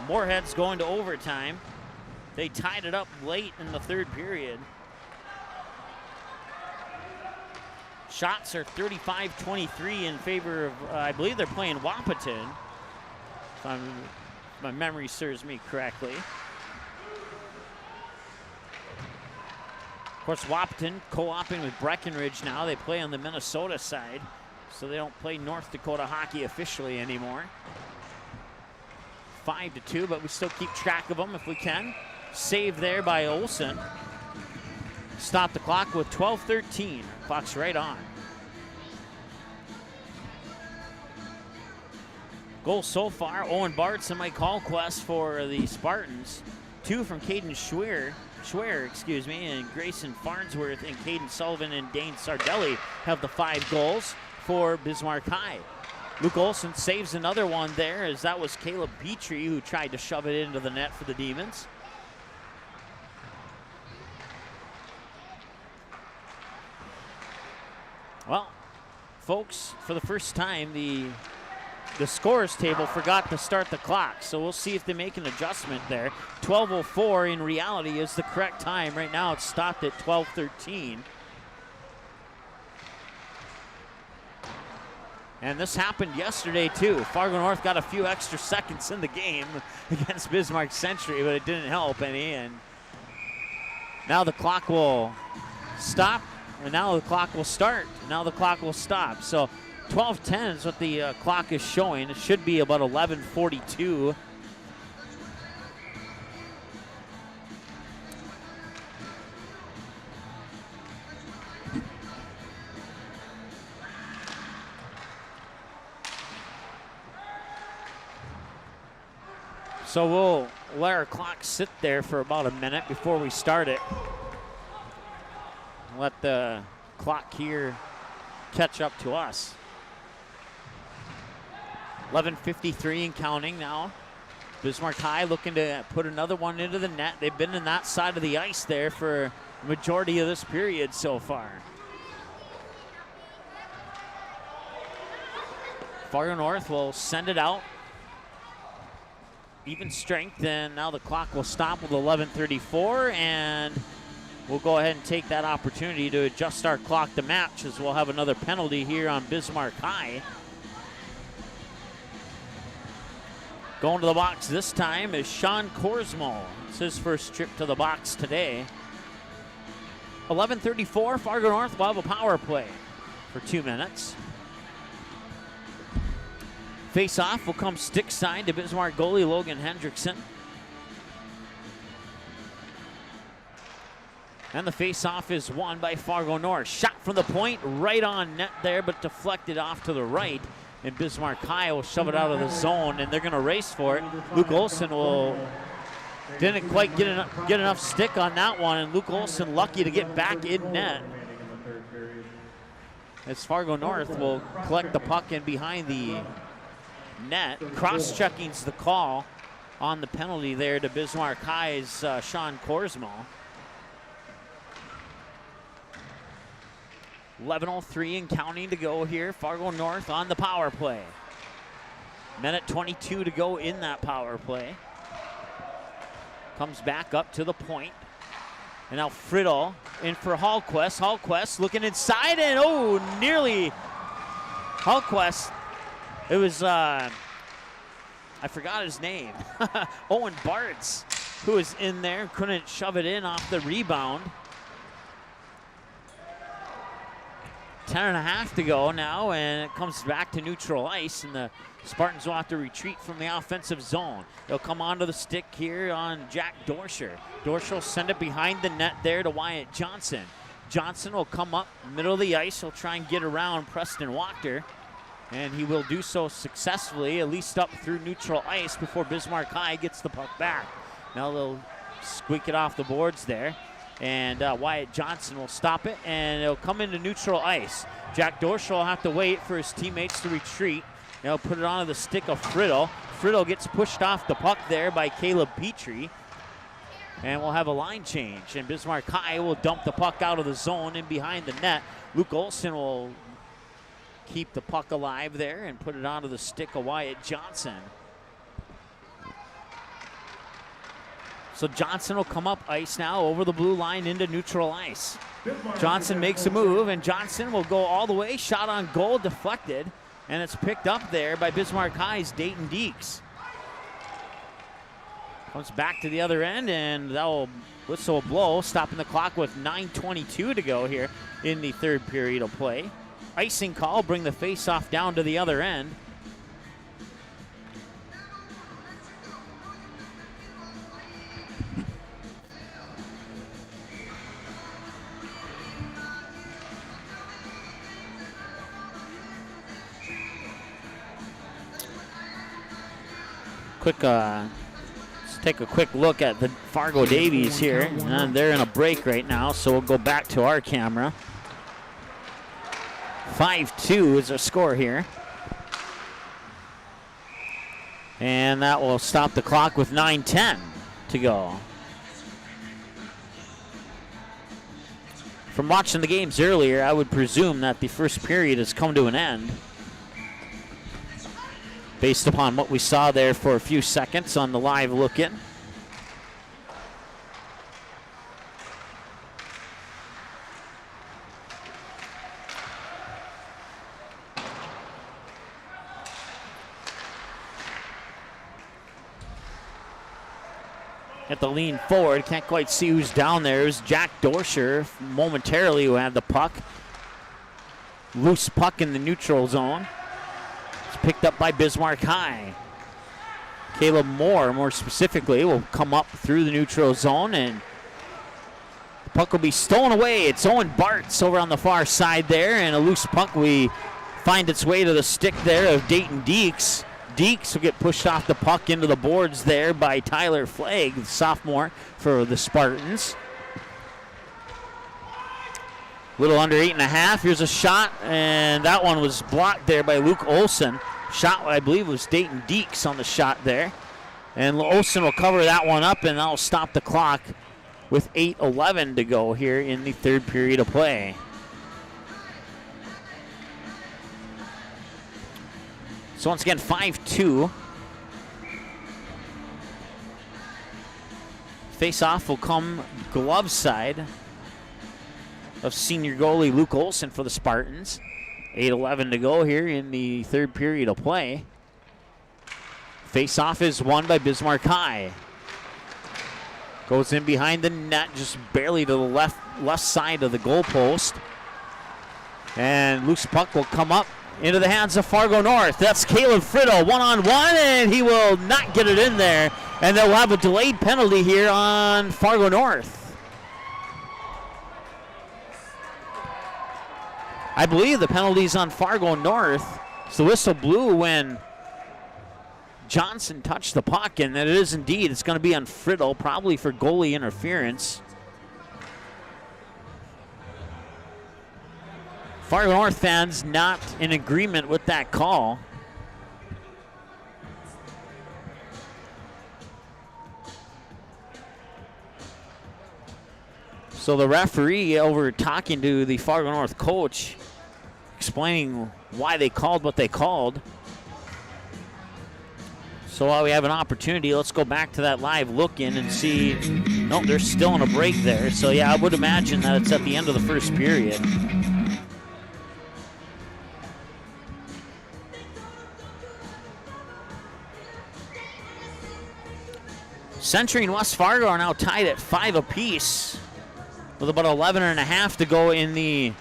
S2: Moorhead's going to overtime. They tied it up late in the third period. Shots are 35-23 in favor of, I believe they're playing Wahpeton, if my memory serves me correctly. Of course, Wahpeton co-oping with Breckenridge now. They play on the Minnesota side, so they don't play North Dakota hockey officially anymore. 5-2, but we still keep track of them if we can. Save there by Olsen. Stop the clock with 12:13. Clock's right on. Goals so far, Owen Bartz and Mike Hallquist for the Spartans. 2 from Caden Schwer, and Grayson Farnsworth and Caden Sullivan and Dane Sardelli have the 5 goals for Bismarck High. Luke Olsen saves another one there, as that was Caleb Petrie who tried to shove it into the net for the Demons. Well, folks, for the first time, the scorers table forgot to start the clock, so we'll see if they make an adjustment there. 12:04 in reality is the correct time. Right now it's stopped at 12:13. And this happened yesterday too. Fargo North got a few extra seconds in the game against Bismarck Century, but it didn't help any. And now the clock will stop, and now the clock will start. Now the clock will stop. So 12:10 is what the clock is showing. It should be about 11:42. So we'll let our clock sit there for about a minute before we start it. Let the clock here catch up to us. 11:53 and counting now. Bismarck High looking to put another one into the net. They've been in that side of the ice there for the majority of this period so far. Fargo North will send it out. even strength, and now the clock will stop with 11:34, and we'll go ahead and take that opportunity to adjust our clock to match, as we'll have another penalty here on Bismarck High. Going to the box this time is Sean Korsmo. It's his first trip to the box today. 11:34, Fargo North will have a power play for 2 minutes. Face-off will come stick side to Bismarck goalie Logan Hendrickson. And the face-off is won by Fargo North. Shot from the point, right on net there, but deflected off to the right. And Bismarck High will shove it out of the zone, and they're going to race for it. Luke Olson didn't quite get enough stick on that one, and Luke Olson lucky to get back in net. As Fargo North will collect the puck in behind the net. Cross-checking's the call on the penalty there to Bismarck High's Sean Korsmo. 11:03 and counting to go here. Fargo North on the power play. Minute 22 to go in that power play. Comes back up to the point. And now Friddle in for Hallquist. Hallquist looking inside, and nearly Hallquist. It was, I forgot his name. Owen Bartz, who was in there, couldn't shove it in off the rebound. 10:30 to go now, and it comes back to neutral ice, and the Spartans will have to retreat from the offensive zone. They'll come onto the stick here on Jack Dorsher. Dorsher will send it behind the net there to Wyatt Johnson. Johnson will come up middle of the ice. He'll try and get around Preston Wachter, and he will do so successfully, at least up through neutral ice before Bismarck High gets the puck back. Now they'll squeak it off the boards there. And Wyatt Johnson will stop it, and it'll come into neutral ice. Jack Dorsher will have to wait for his teammates to retreat. They'll put it onto the stick of Friddle. Friddle gets pushed off the puck there by Caleb Petrie. And we'll have a line change. And Bismarck High will dump the puck out of the zone and behind the net. Luke Olson will keep the puck alive there and put it onto the stick of Wyatt Johnson. So Johnson will come up ice now over the blue line into neutral ice. Johnson makes a move, and Johnson will go all the way. Shot on goal, deflected, and it's picked up there by Bismarck High's Dayton Deeks. Comes back to the other end, and that will whistle a blow, stopping the clock with 9:22 to go here in the third period of play. Icing call, bring the face-off down to the other end. Let's take a quick look at the Fargo Davies here. And they're in a break right now, so we'll go back to our camera. 5-2 is our score here. And that will stop the clock with 9:10 to go. From watching the games earlier, I would presume that the first period has come to an end, based upon what we saw there for a few seconds on the live look-in. At the lean forward, can't quite see who's down there. It was Jack Dorsher momentarily who had the puck. Loose puck in the neutral zone. Picked up by Bismarck High. Caleb Moore, more specifically, will come up through the neutral zone, and the puck will be stolen away. It's Owen Bartz over on the far side there, and a loose puck will find its way to the stick there of Dayton Deeks. Deeks will get pushed off the puck into the boards there by Tyler Flagg, the sophomore for the Spartans. Little under 8.5. Here's a shot, and that one was blocked there by Luke Olson. Shot, I believe, was Dayton Deeks on the shot there. And Olson will cover that one up, and that'll stop the clock with 8:11 to go here in the third period of play. So once again, 5-2. Face-off will come glove side of senior goalie Luke Olson for the Spartans. 8:11 to go here in the third period of play. Face-off is won by Bismarck High. Goes in behind the net, just barely to the left side of the goalpost. And loose puck will come up into the hands of Fargo North. That's Caleb Friddle, one-on-one, and he will not get it in there. And they'll have a delayed penalty here on Fargo North. I believe the penalty's on Fargo North. So the whistle blew when Johnson touched the puck, and it is indeed. It's going to be on Friddle, probably for goalie interference. Fargo North fans not in agreement with that call. So the referee over talking to the Fargo North coach, explaining why they called what they called. So while we have an opportunity, let's go back to that live look in and see. Nope, they're still on a break there. So yeah, I would imagine that it's at the end of the first period. Century and West Fargo are now tied at 5 apiece with about 11 and a half to go in the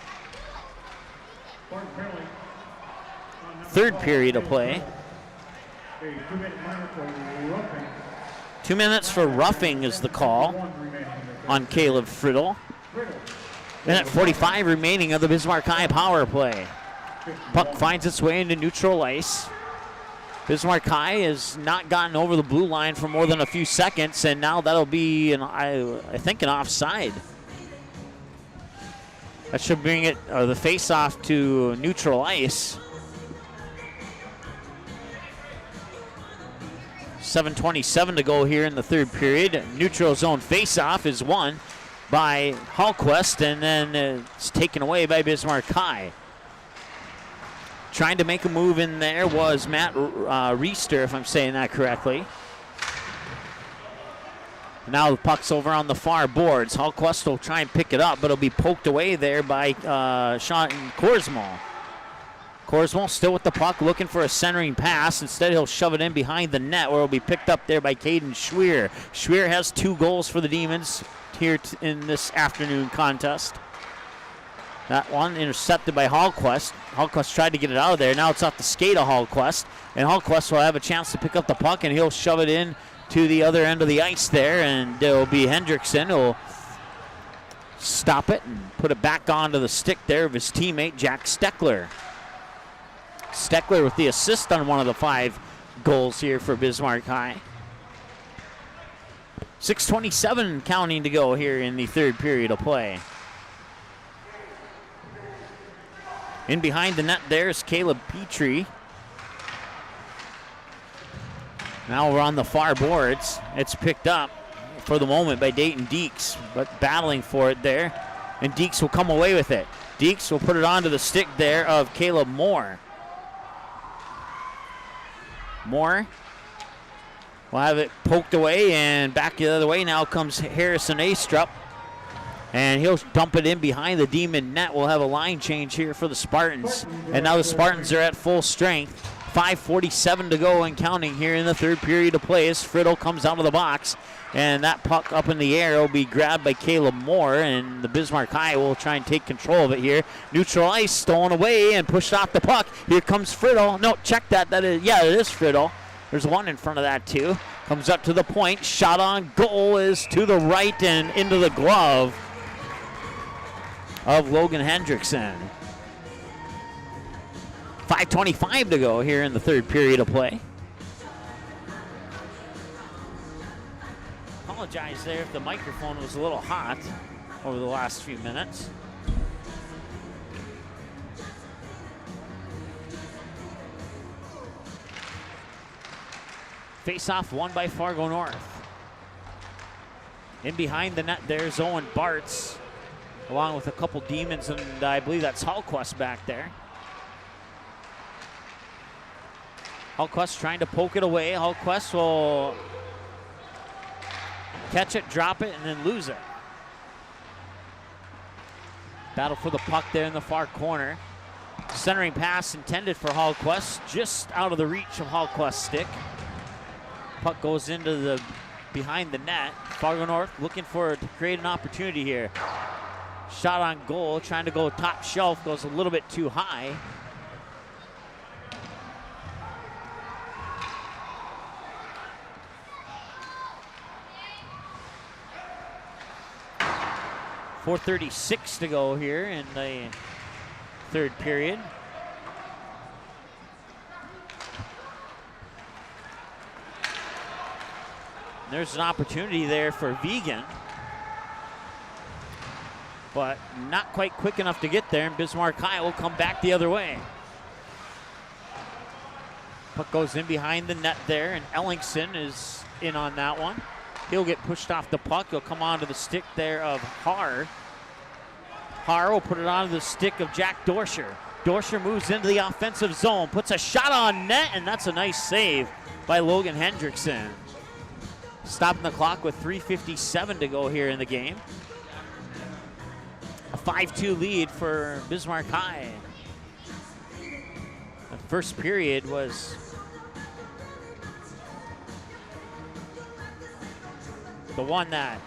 S2: third period of play. 2 minutes for roughing is the call on Caleb Friddle. Minute 45 remaining of the Bismarck High power play. Puck finds its way into neutral ice. Bismarck High has not gotten over the blue line for more than a few seconds, and now that'll be, I think, an offside. That should bring it, the face-off to neutral ice. 7:27 to go here in the third period. Neutral zone face-off is won by Hallquist, and then it's taken away by Bismarck High. Trying to make a move in there was Matt Reister, if I'm saying that correctly. Now the puck's over on the far boards. Hallquist will try and pick it up, but it'll be poked away there by Sean Korsmal. Korsmal still with the puck, looking for a centering pass. Instead, he'll shove it in behind the net, where it'll be picked up there by Caden Schweer. Schweer has 2 goals for the Demons here in this afternoon contest. That one intercepted by Hallquist. Hallquist tried to get it out of there. Now it's off the skate of Hallquist. And Hallquist will have a chance to pick up the puck, and he'll shove it in to the other end of the ice there. And it'll be Hendrickson who'll stop it and put it back onto the stick there of his teammate, Jack Steckler. Steckler with the assist on one of the 5 goals here for Bismarck High. 6:27 counting to go here in the third period of play. In behind the net there's Caleb Petrie. Now we're on the far boards. It's picked up for the moment by Dayton Deeks, but battling for it there. And Deeks will come away with it. Deeks will put it onto the stick there of Caleb Moore. Moore will have it poked away, and back the other way now comes Harrison Astrup. And he'll dump it in behind the Demon net. We'll have a line change here for the Spartans. And now the Spartans are at full strength. 5:47 to go and counting here in the third period of play as Friddle comes out of the box. And that puck up in the air will be grabbed by Caleb Moore, and the Bismarck High will try and take control of it here. Neutral ice stolen away and pushed off the puck. Here comes Friddle. No, check that. It is Friddle. There's one in front of that too. Comes up to the point. Shot on goal is to the right and into the glove of Logan Hendrickson. 5:25 to go here in the third period of play. Apologize there if the microphone was a little hot over the last few minutes. Face-off won by Fargo North. In behind the net there's Owen Bartz, along with a couple Demons, and I believe that's Hallquist back there. Hallquist trying to poke it away. Hallquist will catch it, drop it, and then lose it. Battle for the puck there in the far corner. Centering pass intended for Hallquist, just out of the reach of Hallquist's stick. Puck goes into the behind the net. Fargo North looking to create an opportunity here. Shot on goal, trying to go top shelf, goes a little bit too high. .436 to go here in the third period. There's an opportunity there for Vegan, but not quite quick enough to get there, and Bismarck High will come back the other way. Puck goes in behind the net there, and Ellingson is in on that one. He'll get pushed off the puck. He'll come onto the stick there of Haar. Haar will put it onto the stick of Jack Dorsher. Dorsher moves into the offensive zone, puts a shot on net, and that's a nice save by Logan Hendrickson. Stopping the clock with 3:57 to go here in the game. A 5-2 lead for Bismarck High. The first period was the one that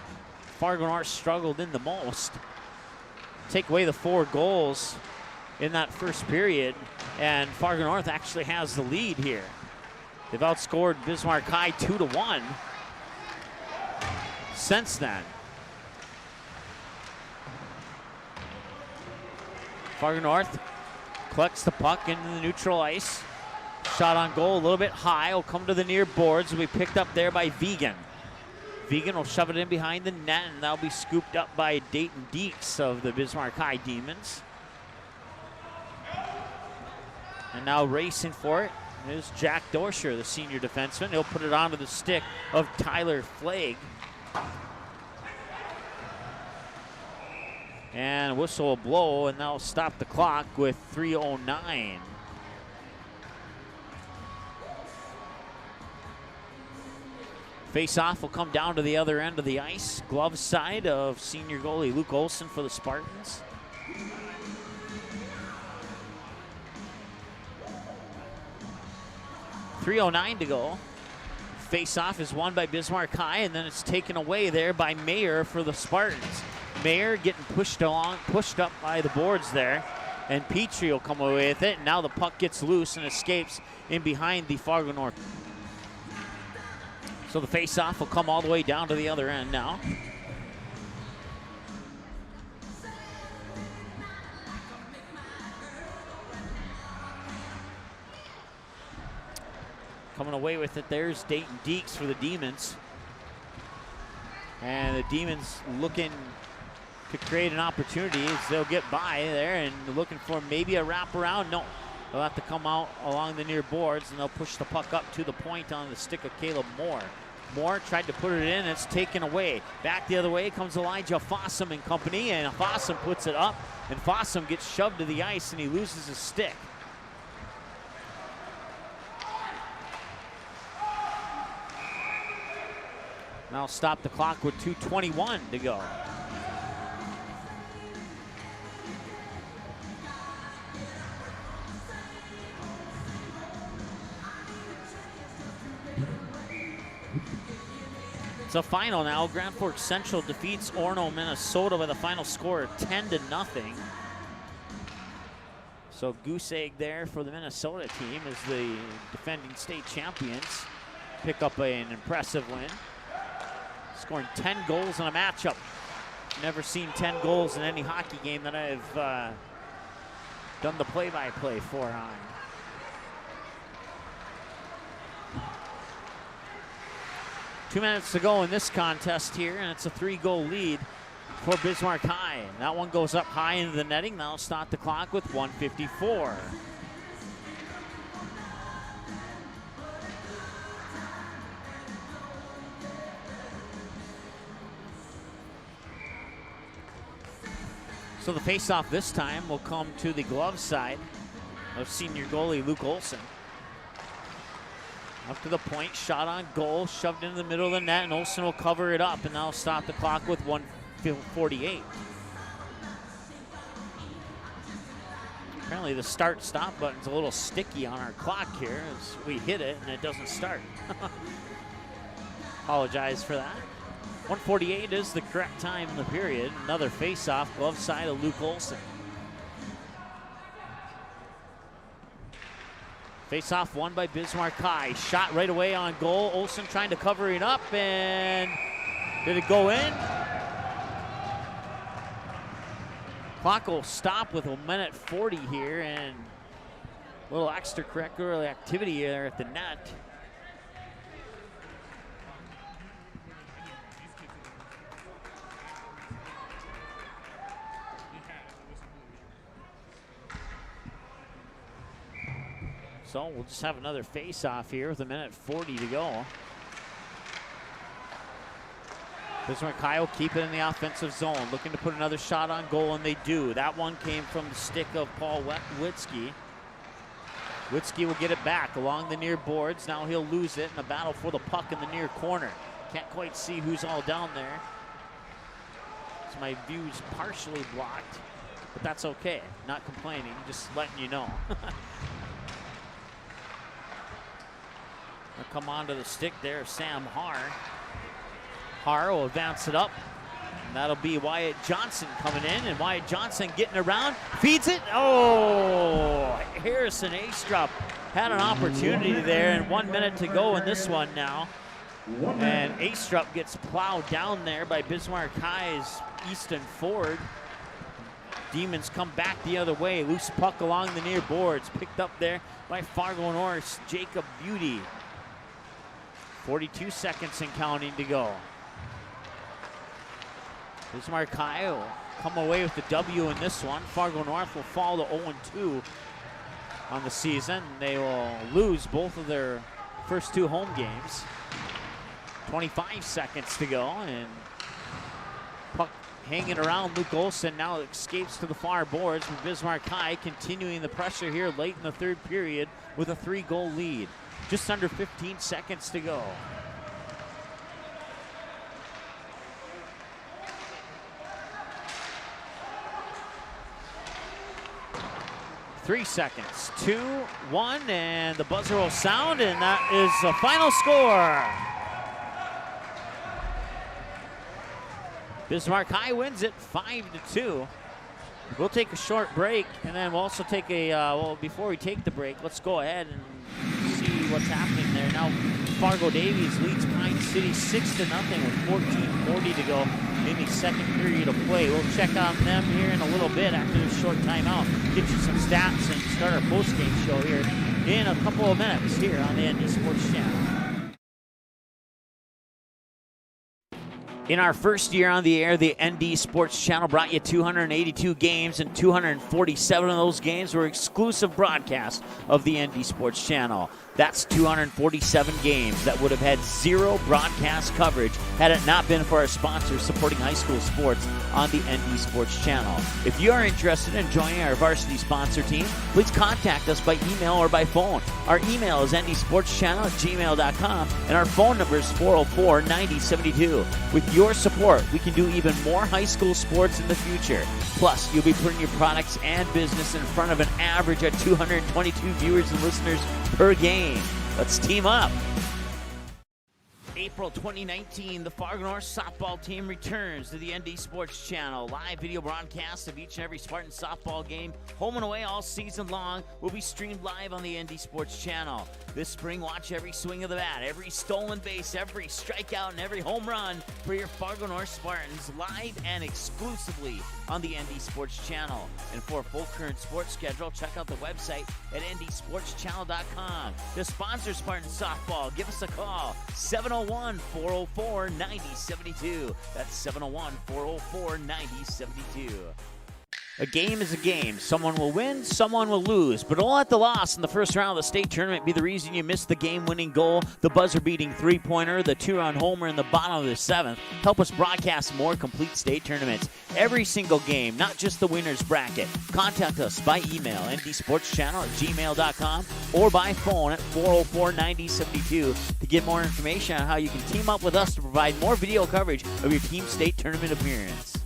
S2: Fargo North struggled in the most. Take away the 4 goals in that first period, and Fargo North actually has the lead here. They've outscored Bismarck High 2-1 since then. Fargo North collects the puck into the neutral ice. Shot on goal a little bit high, will come to the near boards, will be picked up there by Vegan. Vegan will shove it in behind the net, and that'll be scooped up by Dayton Deeks of the Bismarck High Demons. And now racing for it is Jack Dorsher, the senior defenseman. He'll put it onto the stick of Tyler Flagg. And a whistle will blow, and that'll stop the clock with 3:09. Face-off will come down to the other end of the ice. Glove side of senior goalie Luke Olson for the Spartans. .309 to go. Face-off is won by Bismarck High, and then it's taken away there by Mayer for the Spartans. Mayer getting pushed up by the boards there, and Petrie will come away with it. And now the puck gets loose and escapes in behind the Fargo North. So the face-off will come all the way down to the other end now. Coming away with it, there's Dayton Deeks for the Demons. And the Demons looking to create an opportunity as they'll get by there and looking for maybe a wraparound. No, they'll have to come out along the near boards, and they'll push the puck up to the point on the stick of Caleb Moore. Moore tried to put it in, it's taken away. Back the other way comes Elijah Fossum and company, and Fossum puts it up, and Fossum gets shoved to the ice, and he loses his stick. Now stop the clock with 2:21 to go. It's a final now. Grand Forks Central defeats Orono, Minnesota with a final score of 10-0. So goose egg there for the Minnesota team as the defending state champions pick up an impressive win. Scoring 10 goals in a matchup. Never seen 10 goals in any hockey game that I've done the play-by-play for on. Two minutes to go in this contest here, and it's a 3-goal lead for Bismarck High. That one goes up high into the netting. That'll start the clock with 1:54. So the face-off this time will come to the glove side of senior goalie Luke Olson. Up to the point, shot on goal, shoved into the middle of the net, and Olsen will cover it up, and that'll stop the clock with 1:48. Apparently the start-stop button's a little sticky on our clock here as we hit it and it doesn't start. Apologize for that. 1:48 is the correct time in the period. Another face-off, glove side of Luke Olsen. Face-off won by Bismarck High. Shot right away on goal. Olsen trying to cover it up, and did it go in? Clock will stop with 1:40 here, and a little extracurricular activity there at the net. So we'll just have another face-off here with 1:40 to go. Bismarck High will keep it in the offensive zone, looking to put another shot on goal, and they do. That one came from the stick of Paul Witzke. Witzke will get it back along the near boards. Now he'll lose it in a battle for the puck in the near corner. Can't quite see who's all down there. So my view's partially blocked, but that's okay. Not complaining, just letting you know. They'll come onto the stick there, Sam Haar. Haar will advance it up. And that'll be Wyatt Johnson coming in, and Wyatt Johnson getting around, feeds it. Oh, Harrison Astrup had an opportunity there, and 1 minute to go in this one now. And Astrup gets plowed down there by Bismarck High's Easton Ford. Demons come back the other way. Loose puck along the near boards, picked up there by Fargo North's Jacob Beauty. 42 seconds and counting to go. Bismarck High will come away with the W in this one. Fargo North will fall to 0-2 on the season. They will lose both of their first two home games. 25 seconds to go, and puck hanging around Luke Olsen now escapes to the far boards, with Bismarck High continuing the pressure here late in the third period with a 3-goal lead. Just under 15 seconds to go. Three seconds, 2, 1, and the buzzer will sound, and that is the final score. Bismarck High wins it 5-2. We'll take a short break, and then we'll also take a, well, before we take the break, let's go ahead and see what's happening there. Now, Fargo Davies leads Pine City 6-0 with 14:40 to go in the second period of play. We'll check on them here in a little bit after this short timeout, get you some stats, and start our post-game show here in a couple of minutes here on the ND Sports Channel. In our first year on the air, the ND Sports Channel brought you 282 games, and 247 of those games were exclusive broadcasts of the ND Sports Channel. That's 247 games that would have had zero broadcast coverage had it not been for our sponsors supporting high school sports on the ND Sports Channel. If you are interested in joining our varsity sponsor team, please contact us by email or by phone. Our email is ndsportschannel@gmail.com, and our phone number is 404-9072. With your support, we can do even more high school sports in the future. Plus, you'll be putting your products and business in front of an average of 222 viewers and listeners per game. Let's team up. April 2019, the Fargo North softball team returns to the ND Sports Channel. Live video broadcasts of each and every Spartan softball game, home and away all season long, will be streamed live on the ND Sports Channel. This spring, watch every swing of the bat, every stolen base, every strikeout, and every home run for your Fargo North Spartans, live and exclusively on the ND Sports Channel. And for a full current sports schedule, check out the website at ndsportschannel.com. To sponsor Spartan softball, give us a call, 701-404-9072. That's 701-404-9072. A game is a game. Someone will win, someone will lose. But don't let the loss in the first round of the state tournament be the reason you missed the game-winning goal, the buzzer-beating three-pointer, the two-run homer in the bottom of the seventh. Help us broadcast more complete state tournaments. Every single game, not just the winner's bracket. Contact us by email, ndsportschannel@gmail.com, or by phone at 404-9072 to get more information on how you can team up with us to provide more video coverage of your team state tournament appearance.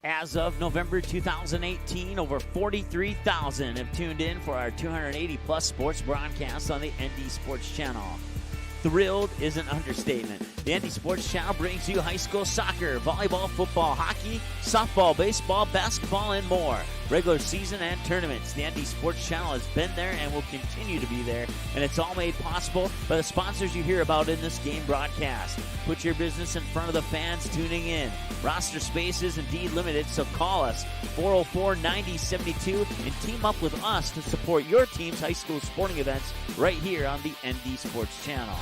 S2: As of November 2018, over 43,000 have tuned in for our 280-plus sports broadcasts on the ND Sports Channel. Thrilled is an understatement. The ND Sports Channel brings you high school soccer, volleyball, football, hockey, softball, baseball, basketball, and more. Regular season and tournaments. The ND Sports Channel has been there and will continue to be there, and it's all made possible by the sponsors you hear about in this game broadcast. Put your business in front of the fans tuning in. Roster space is indeed limited, so call us 404-9072 and team up with us to support your team's high school sporting events right here on the ND Sports Channel.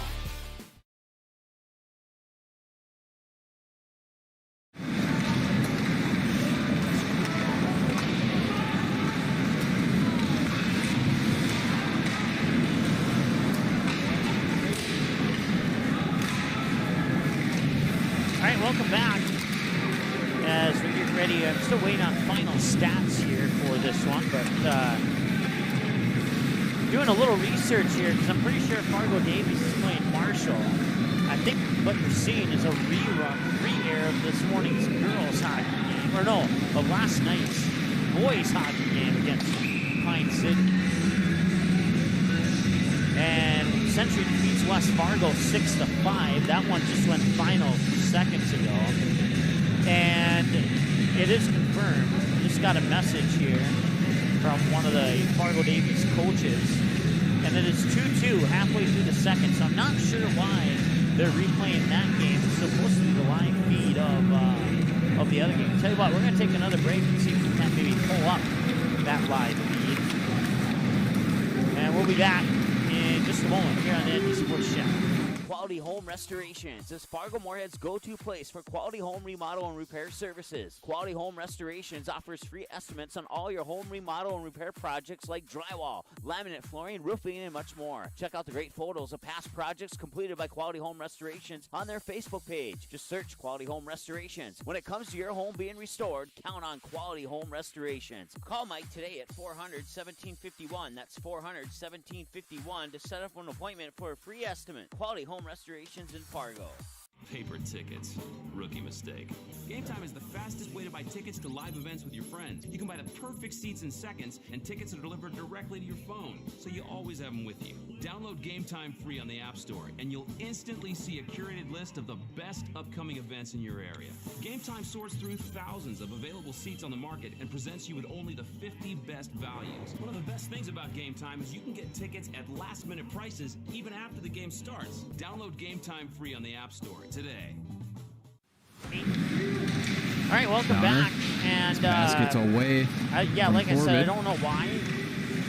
S2: Welcome back as we get ready. I'm still waiting on final stats here for this one, but doing a little research here because I'm pretty sure Fargo Davies is playing Marshall. I think what you're seeing is a re-air of this morning's girls hockey game, or no, of last night's boys hockey game against Pine City. And Century defeats West Fargo 6-5. That one just went final 2 seconds ago. And it is confirmed. I just got a message here from one of the Fargo Davies coaches. And it is 2-2 halfway through the second. So I'm not sure why they're replaying that game. It's supposed to be the live feed of the other game. I'll tell you what, we're going to take another break and see if we can maybe pull up that live feed. And we'll be back in just a moment here on the ND Sports Channel. Quality Home Restorations is Fargo Moorhead's go-to place for quality home remodel and repair services. Quality Home Restorations offers free estimates on all your home remodel and repair projects like drywall, laminate flooring, roofing, and much more. Check out the great photos of past projects completed by Quality Home Restorations on their Facebook page. Just search Quality Home Restorations. When it comes to your home being restored, count on Quality Home Restorations. Call Mike today at 400-1751. That's 400-1751 to set up an appointment for a free estimate. Quality Home Restorations in Fargo.
S3: Paper tickets. Rookie mistake. Game Time is the fastest way to buy tickets to live events with your friends. You can buy the perfect seats in seconds, and tickets are delivered directly to your phone, so you always have them with you. Download Game Time free on the App Store, and you'll instantly see a curated list of the best upcoming events in your area. Game Time sorts through thousands of available seats on the market and presents you with only the 50 best values. One of the best things about Game Time is you can get tickets at last-minute prices even after the game starts. Download Game Time free on the App Store today.
S2: All right, welcome back. And
S4: basket's away.
S2: Yeah, like I said, I don't know why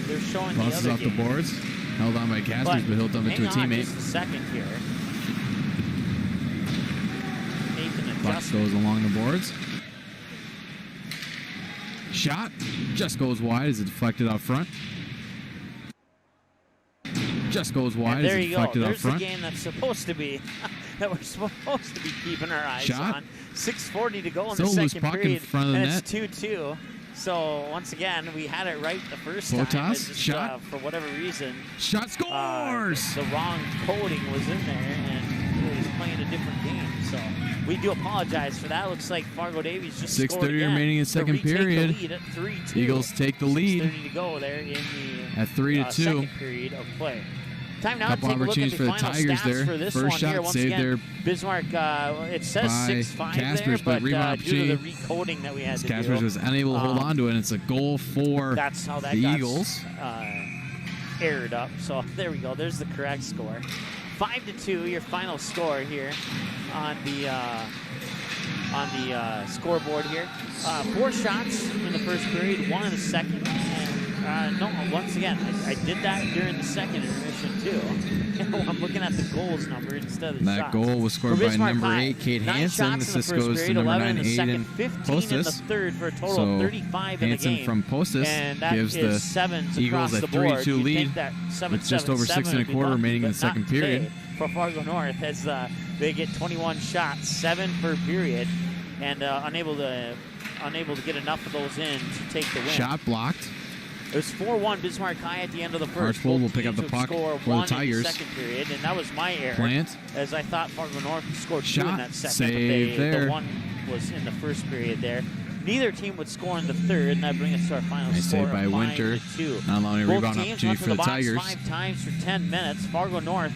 S2: they're showing the other
S4: off
S2: game.
S4: The boards. Held on by Caspers, but he'll dump it to a teammate.
S2: Just a second here.
S4: Bucks goes along the boards. Shot just goes wide as it deflected out front. Just goes wide as it deflected out front.
S2: There's the game that's supposed to be that we're supposed to be keeping our eyes on. 6:40 to go in the second period, and it's 2-2. So once again, we had it right the first time.
S4: Just, shot
S2: for whatever reason.
S4: Shot scores.
S2: The wrong coding was in there, and he was playing a different game. So we do apologize for that. Looks like Fargo Davies just scored
S4: 6:30 remaining in second period.
S2: The lead at 3-2.
S4: Eagles take the lead.
S2: 6:30 to go there in the
S4: at 3-2
S2: second period of play. Time now to take a look at the
S4: for the
S2: final
S4: Tigers
S2: stats
S4: there.
S2: for this
S4: First
S2: one
S4: shot
S2: here. Once
S4: saved
S2: again,
S4: there
S2: Bismarck, it says 6-5 there, but due to the recoding that we had to do.
S4: Caspers was unable to hold on to it, and it's a goal for
S2: that's how that
S4: the
S2: got,
S4: Eagles.
S2: Aired up. So there we go. There's the correct score. 5-2, your final score here on the scoreboard here. 4 shots in the first period, 1 in the second, and No, once again, I did that during the second intermission, too. I'm looking at the goals number instead of the
S4: That
S2: shots.
S4: goal was scored by number 8, Kate
S2: 9
S4: Hansen.
S2: shots in the
S4: Assist
S2: first
S4: goes to
S2: period,
S4: number
S2: 11
S4: 9,
S2: in the second,
S4: Aiden
S2: 15 in the
S4: Postis.
S2: third for a total of 35 in the
S4: Hansen
S2: game.
S4: from Postis
S2: and that
S4: gives
S2: is
S4: the
S2: sevens
S4: Eagles
S2: across
S4: a
S2: the board.
S4: 3-2
S2: You'd
S4: lead
S2: think that 7,
S4: with just over
S2: 7,
S4: 6 and a
S2: 7
S4: quarter
S2: would be
S4: remaining in
S2: lucky,
S4: the second
S2: but not
S4: period.
S2: today for Fargo North as they get 21 shots, 7 per period, and unable to get enough of those in to take the win.
S4: Shot blocked.
S2: It was 4-1 Bismarck High at the end of the first.
S4: Archbold will
S2: Both
S4: pick up
S2: teams
S4: the
S2: would
S4: puck
S2: score
S4: for the
S2: one
S4: Tigers.
S2: in the second period, and that was my error.
S4: Plant.
S2: As I thought Fargo North scored 2
S4: Shot
S2: in that second,
S4: save
S2: but
S4: there.
S2: the one was in the first period there. Neither team would score in the third, and that brings us to our final
S4: Nice
S2: score
S4: save by
S2: of 5-2.
S4: Winter. Not allowing a
S2: Both
S4: rebound
S2: teams
S4: opportunity
S2: went
S4: for
S2: to
S4: the
S2: box
S4: Tigers.
S2: 5 times for 10 minutes. Fargo North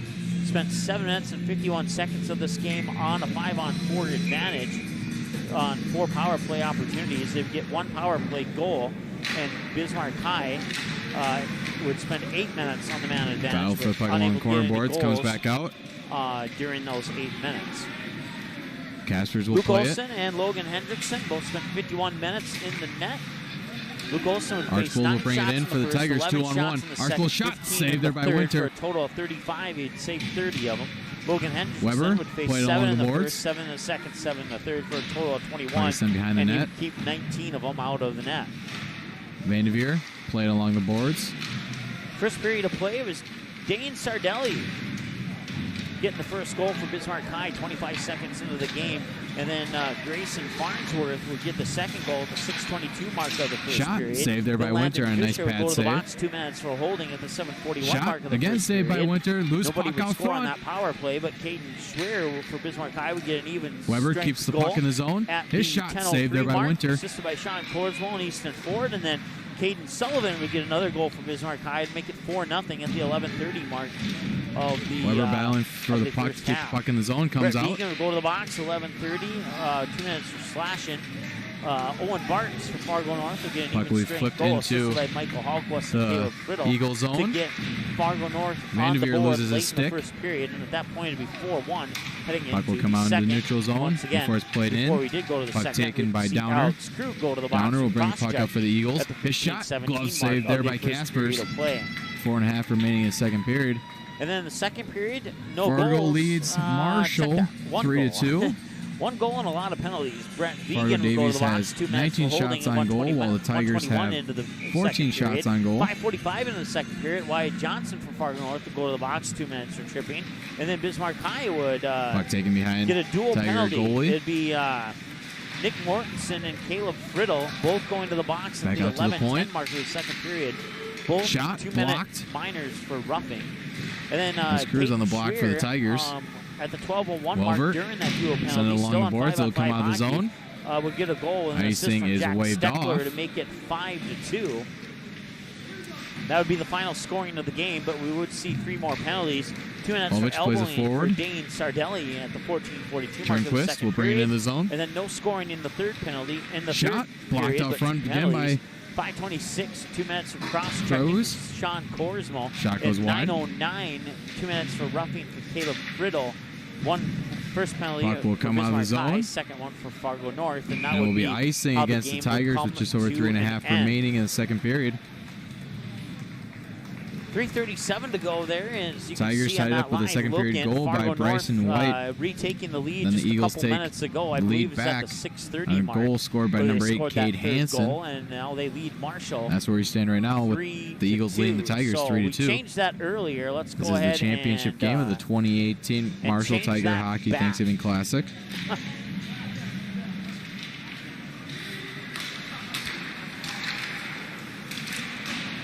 S2: spent 7 minutes and 51 seconds of this game on a 5-on-4 advantage on 4 power play opportunities. They'd get 1 power play goal, and Bismarck High would spend 8 minutes on the man advantage.
S4: Battle for the puck
S2: unable
S4: along
S2: to
S4: corner
S2: get any
S4: boards, comes
S2: goals,
S4: back out.
S2: during those 8 minutes.
S4: Caspers will
S2: Luke
S4: play
S2: Olson
S4: it.
S2: and Logan Hendrickson both spent 51 minutes in the net. Luke Olson would face
S4: Archbold
S2: 9
S4: will bring
S2: shots
S4: it in for the
S2: first,
S4: Tigers,
S2: 11
S4: 2-on-1.
S2: shots in the second,
S4: Archbold shot
S2: 15
S4: saved
S2: in
S4: there
S2: the
S4: by
S2: third
S4: Winter.
S2: For a total of 35. He'd saved 30 of them. Logan Hendrickson
S4: Weber
S2: would face
S4: played
S2: 7
S4: along
S2: in
S4: the
S2: the
S4: boards.
S2: first, 7 in the second, 7 in the third for a total of 21.
S4: Place them behind the
S2: and he
S4: net.
S2: would keep 19 of them out of the net.
S4: Vanderveer played along the boards.
S2: First period of play was Dane Sardelli getting the first goal for Bismarck High 25 seconds into the game. And then Grayson Farnsworth would get the second goal at the 6:22 mark of the first
S4: Shot
S2: period.
S4: saved there by
S2: Then
S4: Winter
S2: Landon
S4: on a nice
S2: Fisher would
S4: pad
S2: go to the
S4: save.
S2: box, 2 minutes for holding at the 7:41 mark of
S4: Shot
S2: the
S4: again
S2: first
S4: saved by
S2: period.
S4: Winter. Loose
S2: Nobody
S4: puck
S2: would
S4: out
S2: score on
S4: front.
S2: that power play, but Caden Schwer for Bismarck High would get an even
S4: Weber
S2: strength
S4: keeps the
S2: goal
S4: puck in the zone.
S2: at
S4: His
S2: the
S4: shot
S2: 10:03
S4: saved there by
S2: mark,
S4: Winter.
S2: assisted by Sean Korsmo and Easton Ford, and then Caden Sullivan would get another goal for Bismarck High to make it 4-0 at the 11:30 mark of the
S4: Weber battling for the puck to
S2: first
S4: keep the
S2: half.
S4: puck in the zone. Comes
S2: Brett
S4: out.
S2: Egan would go to the box, 11:30, 2 minutes for slashing. Owen Bartons for Fargo North will get an
S4: Puck will be
S2: even strength
S4: flipped
S2: goal,
S4: into
S2: assisted by Michael Hallquist and
S4: the
S2: Caleb Friddle
S4: Eagle
S2: to
S4: zone.
S2: get Fargo North on the
S4: Vanderveer
S2: board
S4: loses
S2: late
S4: his
S2: in the
S4: stick.
S2: first period, and at that point it'd be 4-1 heading
S4: Puck
S2: into
S4: will come
S2: the
S4: out into the
S2: second.
S4: neutral zone
S2: Once again,
S4: before it's played in.
S2: before we did go to the
S4: Puck
S2: second,
S4: taken
S2: we'd
S4: by
S2: see
S4: Downer.
S2: Alex Krug go to the box.
S4: Downer will
S2: and
S4: bring the puck
S2: cross-check
S4: up for the Eagles.
S2: at the
S4: His shot,
S2: 15-17
S4: glove
S2: mark
S4: saved
S2: of
S4: there
S2: the
S4: by
S2: first period
S4: Caspers.
S2: of play.
S4: 4.5 remaining in the second period.
S2: And then in the second period, no
S4: Fargo
S2: goals.
S4: leads
S2: Check
S4: Marshall
S2: that.
S4: 3-2.
S2: 1 goal and a lot of penalties. Brent
S4: Fargo
S2: Vegan would go to
S4: Davies
S2: the box,
S4: has
S2: 2 minutes
S4: 19
S2: for holding
S4: shots
S2: and
S4: on goal,
S2: 120
S4: while the Tigers
S2: 121
S4: have
S2: into the
S4: 14
S2: second period.
S4: shots on goal.
S2: 5:45 into the second period. Wyatt Johnson for Fargo North would go to the box, 2 minutes for tripping. And then Bismarck High would
S4: Puck taken behind
S2: get a dual
S4: Tiger
S2: penalty.
S4: goalie.
S2: It'd be Nick Mortensen and Caleb Friddle both going to the box
S4: Back
S2: at the
S4: out to the
S2: 11-10
S4: point.
S2: mark of the second period. Both
S4: Shot
S2: 2-minute
S4: blocked.
S2: minors for roughing. And then
S4: There's Cruz on the block for the
S2: Schwer,
S4: Tigers.
S2: At the 12:01 mark
S4: Welvert
S2: during that dual penalty,
S4: send it
S2: still
S4: along
S2: on
S4: the boards. It'll
S2: 5-on-5
S4: come out of the
S2: hockey,
S4: zone.
S2: would get a goal and an assist
S4: Icing
S2: from
S4: is
S2: Jack
S4: waved
S2: Steckler
S4: off.
S2: to make it 5-2. That would be the final scoring of the game, but we would see 3 more penalties. 2 minutes
S4: Ovich
S2: for
S4: plays it
S2: elbowing for
S4: forward.
S2: Dane Sardelli at the 14:42 mark of the
S4: Turnquist
S2: second
S4: will bring it
S2: period.
S4: in the zone.
S2: And then no scoring in the third penalty. In the
S4: Shot
S2: third
S4: blocked
S2: period,
S4: out
S2: but
S4: front
S2: 2
S4: again
S2: penalties.
S4: by
S2: 5:26, 2 minutes for cross-checking
S4: Rose.
S2: Sean Korsmo.
S4: Shot goes
S2: and
S4: wide.
S2: 9:09, 2 minutes for roughing for Caleb Friddle. First penalty
S4: Puck will
S2: for
S4: come out of the
S2: Bismarck High,
S4: zone.
S2: second one for Fargo North, and that
S4: It
S2: would
S4: will be icing
S2: how
S4: against the
S2: game would
S4: Tigers
S2: come
S4: with just over
S2: to
S4: 3.5
S2: an end.
S4: remaining in the second period.
S2: 3:37 to go there, and as you
S4: Tigers
S2: can see on
S4: tied
S2: that
S4: up with a
S2: live
S4: second
S2: look
S4: period
S2: in,
S4: goal by
S2: Fargo
S4: Bryson
S2: North,
S4: White.
S2: retaking the lead
S4: Then the
S2: just
S4: Eagles
S2: a couple
S4: take
S2: minutes ago. I
S4: the
S2: believe
S4: lead
S2: it's at
S4: back
S2: the 6:30
S4: on a
S2: mark.
S4: goal scored by
S2: where they
S4: number 8,
S2: scored that
S4: Cade
S2: third
S4: Hansen.
S2: goal, and now they lead Marshall.
S4: That's where we stand right now with the Eagles leading the
S2: 3-2.
S4: Tigers
S2: so
S4: 3-2.
S2: We changed that earlier. Let's
S4: This
S2: go
S4: is
S2: ahead
S4: the championship
S2: and,
S4: game of the 2018
S2: and
S4: Marshall
S2: change
S4: Tiger
S2: that
S4: Hockey
S2: back.
S4: Thanksgiving Classic.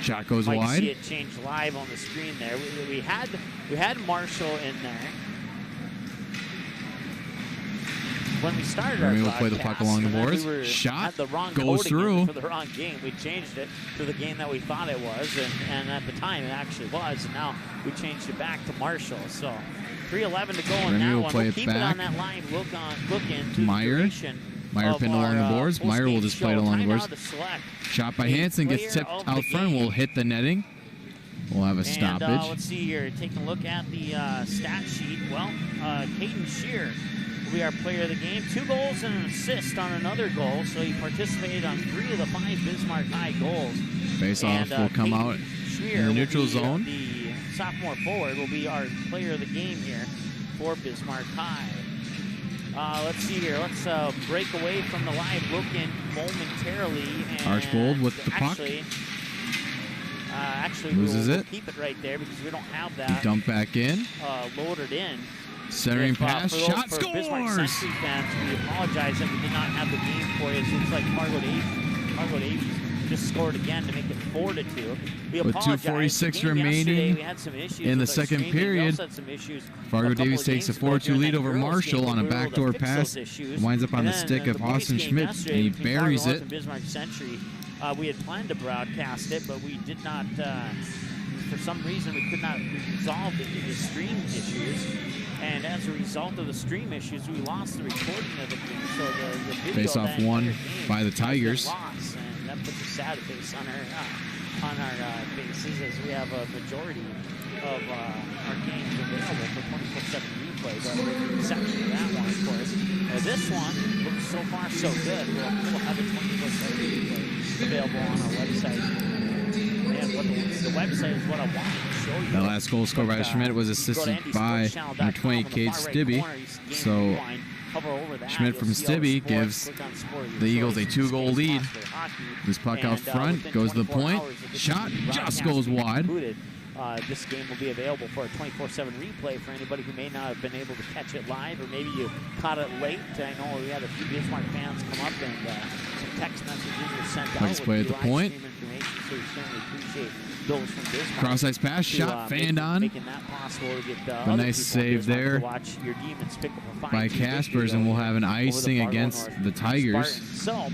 S4: Shot goes
S2: Might
S4: wide.
S2: see it change live on the screen there. We had Marshall in there. When we started our
S4: Remy will play the puck
S2: broadcast,
S4: along the
S2: and then
S4: boards.
S2: we were
S4: Shot
S2: had the wrong
S4: goes
S2: coding
S4: through.
S2: in for the wrong game. We changed it to the game that we thought it was, and at the time it actually was. And now we changed it back to Marshall. So 3:11 to go in
S4: Remy
S2: that
S4: will
S2: one.
S4: play
S2: We'll
S4: it
S2: keep it
S4: back.
S2: on that line. Look into
S4: Meyer.
S2: the duration
S4: Meyer
S2: of
S4: pinned along
S2: our,
S4: the boards. Meyer will
S2: postgame
S4: just play it
S2: show.
S4: along the
S2: Timeout
S4: boards.
S2: to select
S4: Shot by
S2: a
S4: Hansen gets
S2: player
S4: tipped
S2: of
S4: out
S2: the
S4: front.
S2: game.
S4: Will hit the netting. We'll have a stoppage.
S2: And let's see here, taking a look at the stat sheet. Well, Caden Shear will be our player of the game. 2 goals and an assist on another goal, so he participated on 3 of the 5 Bismarck High goals.
S4: Face-off will come out in the neutral zone.
S2: The sophomore forward will be our player of the game here for Bismarck High. Let's see here. Let's break away from the live look-in momentarily. And
S4: Archbold with the puck.
S2: Actually,
S4: loses
S2: we'll
S4: it.
S2: keep it right there because we don't have that
S4: Dump back in.
S2: loaded in.
S4: Centering pass. Shot
S2: for Bismarck
S4: scores!
S2: Century fans, we apologize that we did not have the game for you. It looks like Fargo Davies just scored again to make it 4-2. We
S4: With
S2: apologize.
S4: 2:46 remaining
S2: we had some issues
S4: in the
S2: with our
S4: second
S2: streaming. We
S4: period,
S2: also had some issues
S4: Fargo
S2: a couple
S4: Davies
S2: of
S4: takes a
S2: games ago
S4: 4-2
S2: during
S4: lead
S2: that
S4: over
S2: girls'
S4: Marshall
S2: game.
S4: on a
S2: We were able to
S4: backdoor
S2: fix
S4: pass.
S2: those issues.
S4: Winds up on
S2: And
S4: the
S2: then
S4: stick
S2: the
S4: of
S2: boys'
S4: Austin
S2: game
S4: Schmidt,
S2: yesterday
S4: and he
S2: between Fargo
S4: buries
S2: North
S4: it.
S2: and Bismarck Century. We had planned to broadcast it, but we did not. For some reason, we could not resolve the stream issues. And as a result of the stream issues, we lost the recording of the game. So the video
S4: Face-off
S2: of that
S4: won
S2: entire game
S4: by the
S2: has been
S4: Tigers.
S2: lost, and that puts a sad face on our faces as we have a majority of our games available for 24/7 replay. But with the exception of that one, of course. This one looks so far so good. We'll have a 24/7 replay available on our website. And what the website is what I want to show you.
S4: The last goal scored by Schmidt was assisted by number 20, Cade Stibbe. So Schmidt from Stibbe gives the Eagles a 2-goal lead. This puck out front goes to the point. Shot just goes wide.
S2: This game will be available for a 24/7 replay for anybody who may not have been able to catch it live, or maybe you caught it late. I know we had a few Bismarck fans come up and some text messages were sent out.
S4: Puck's played at the point.
S2: So we certainly appreciate those from Bismarck.
S4: Cross-ice pass, shot fanned on.
S2: Making that possible to get
S4: A nice save there
S2: watch your Demons pick up a
S4: by Caspers, and we'll have an icing against the Tigers.
S2: So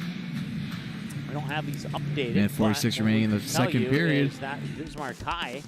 S2: we don't have these updated.
S4: And 46 remaining in the second period.
S2: That Bismarck High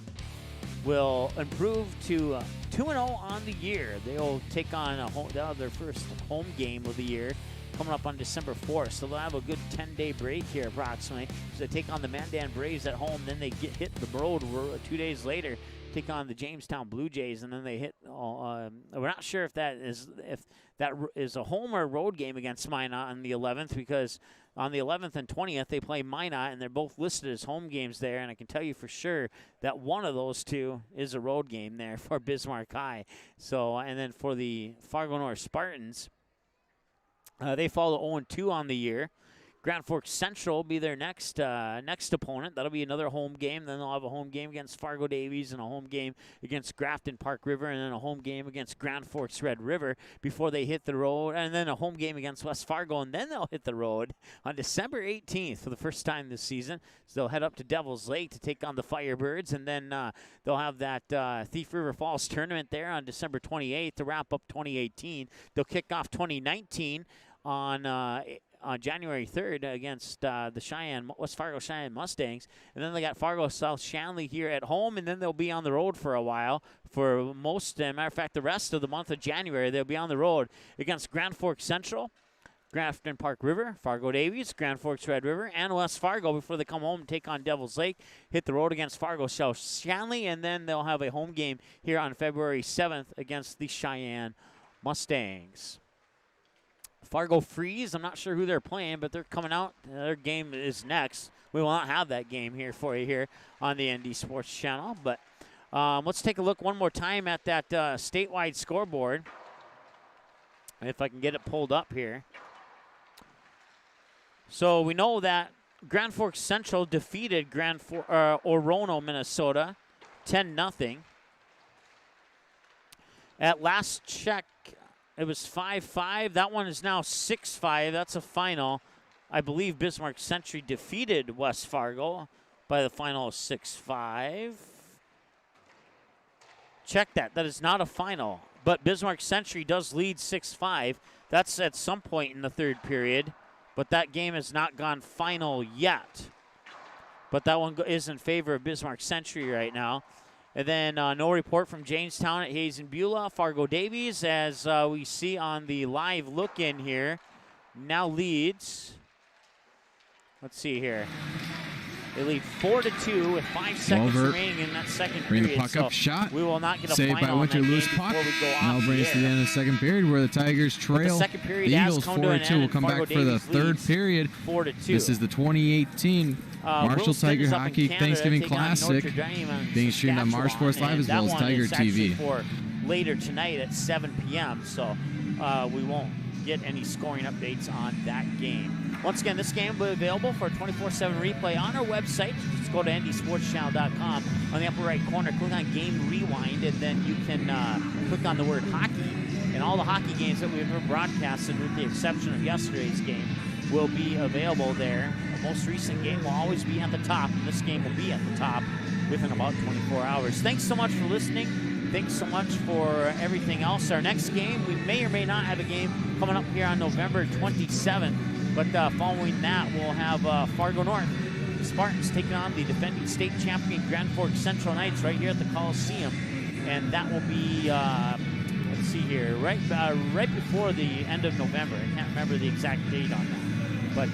S2: will improve to 2-0 on the year. They'll take on they'll have their first home game of the year coming up on December 4th. So they'll have a good 10-day break here approximately. So they take on the Mandan Braves at home, then they hit the road 2 days later, take on the Jamestown Blue Jays, and then they hit. We're not sure if that is a home or a road game against Minot on the 11th, because on the 11th and 20th they play Minot, and they're both listed as home games there. And I can tell you for sure that one of those two is a road game there for Bismarck High. So, and then for the Fargo North Spartans, they fall to 0-2 on the year. Grand Forks Central will be their next opponent. That'll be another home game. Then they'll have a home game against Fargo Davies and a home game against Grafton Park River, and then a home game against Grand Forks Red River before they hit the road, and then a home game against West Fargo, and then they'll hit the road on December 18th for the first time this season. So they'll head up to Devil's Lake to take on the Firebirds, and then they'll have that Thief River Falls tournament there on December 28th to wrap up 2018. They'll kick off 2019 on January 3rd against the West Fargo Cheyenne Mustangs. And then they got Fargo South Shanley here at home, and then they'll be on the road for a while. For matter of fact, the rest of the month of January, they'll be on the road against Grand Forks Central, Grafton Park River, Fargo Davies, Grand Forks Red River, and West Fargo before they come home and take on Devil's Lake, hit the road against Fargo South Shanley, and then they'll have a home game here on February 7th against the Cheyenne Mustangs. Fargo Freeze, I'm not sure who they're playing, but they're coming out. Their game is next. We will not have that game here for you here on the ND Sports Channel. But let's take a look one more time at that statewide scoreboard, if I can get it pulled up here. So we know that Grand Forks Central defeated Orono, Minnesota, 10-0. At last check, it was 5-5. That one is now 6-5. That's a final. I believe Bismarck Century defeated West Fargo by the final of 6-5. Check that. That is not a final. But Bismarck Century does lead 6-5. That's at some point in the third period. But that game has not gone final yet. But that one is in favor of Bismarck Century right now. And then no report from Jamestown at Hayes and Beulah. Fargo Davies, as we see on the live look-in here, now leads. Let's see here. They lead 4-2 with 5 seconds remaining in that second
S4: Bring
S2: period.
S4: the puck up, shot.
S2: We will not get a
S4: Saved by
S2: final on
S4: Winter,
S2: that
S4: loose
S2: game
S4: puck.
S2: before we go off
S4: Now brings
S2: the
S4: to the
S2: air.
S4: end of the second period where the Tigers trail.
S2: second period
S4: The
S2: has
S4: Eagles
S2: come to an
S4: 4-2
S2: end,
S4: will come
S2: Fargo
S4: back for the
S2: Davies
S4: third
S2: leads
S4: period.
S2: 4-2.
S4: This is the 2018 Marshall
S2: Wilston
S4: Tiger
S2: is up in
S4: Hockey
S2: Canada,
S4: Thanksgiving
S2: taking on
S4: Classic,
S2: Notre Dame on
S4: being streamed on Marsh Sports
S2: Saskatchewan,
S4: Live as
S2: and
S4: well as
S2: that one
S4: Tiger
S2: is actually
S4: TV.
S2: for later tonight at 7 p.m. So we won't get any scoring updates on that game. Once again, this game will be available for a 24/7 replay on our website. Just go to ndsportschannel.com. On the upper right corner, click on Game Rewind, and then you can click on the word hockey. And all the hockey games that we've ever broadcasted, with the exception of yesterday's game, will be available there. The most recent game will always be at the top, and this game will be at the top within about 24 hours. Thanks so much for listening. Thanks so much for everything else. Our next game, we may or may not have a game coming up here on November 27th. But following that, we'll have Fargo North Spartans taking on the defending state champion Grand Forks Central Knights right here at the Coliseum. And that will be, let's see here, right before the end of November. I can't remember the exact date on that. But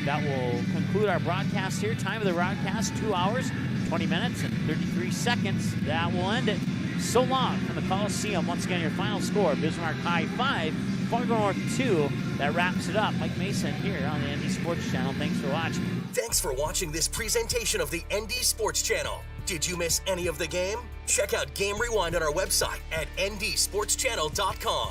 S2: that will conclude our broadcast here. Time of the broadcast, 2 hours, 20 minutes, and 33 seconds. That will end it. So long from the Coliseum. Once again, your final score, Bismarck High 5, Fargo North 2. That wraps it up. Mike Mason here on the ND Sports Channel. Thanks for watching.
S1: Thanks for watching this presentation of the ND Sports Channel. Did you miss any of the game? Check out Game Rewind on our website at ndsportschannel.com.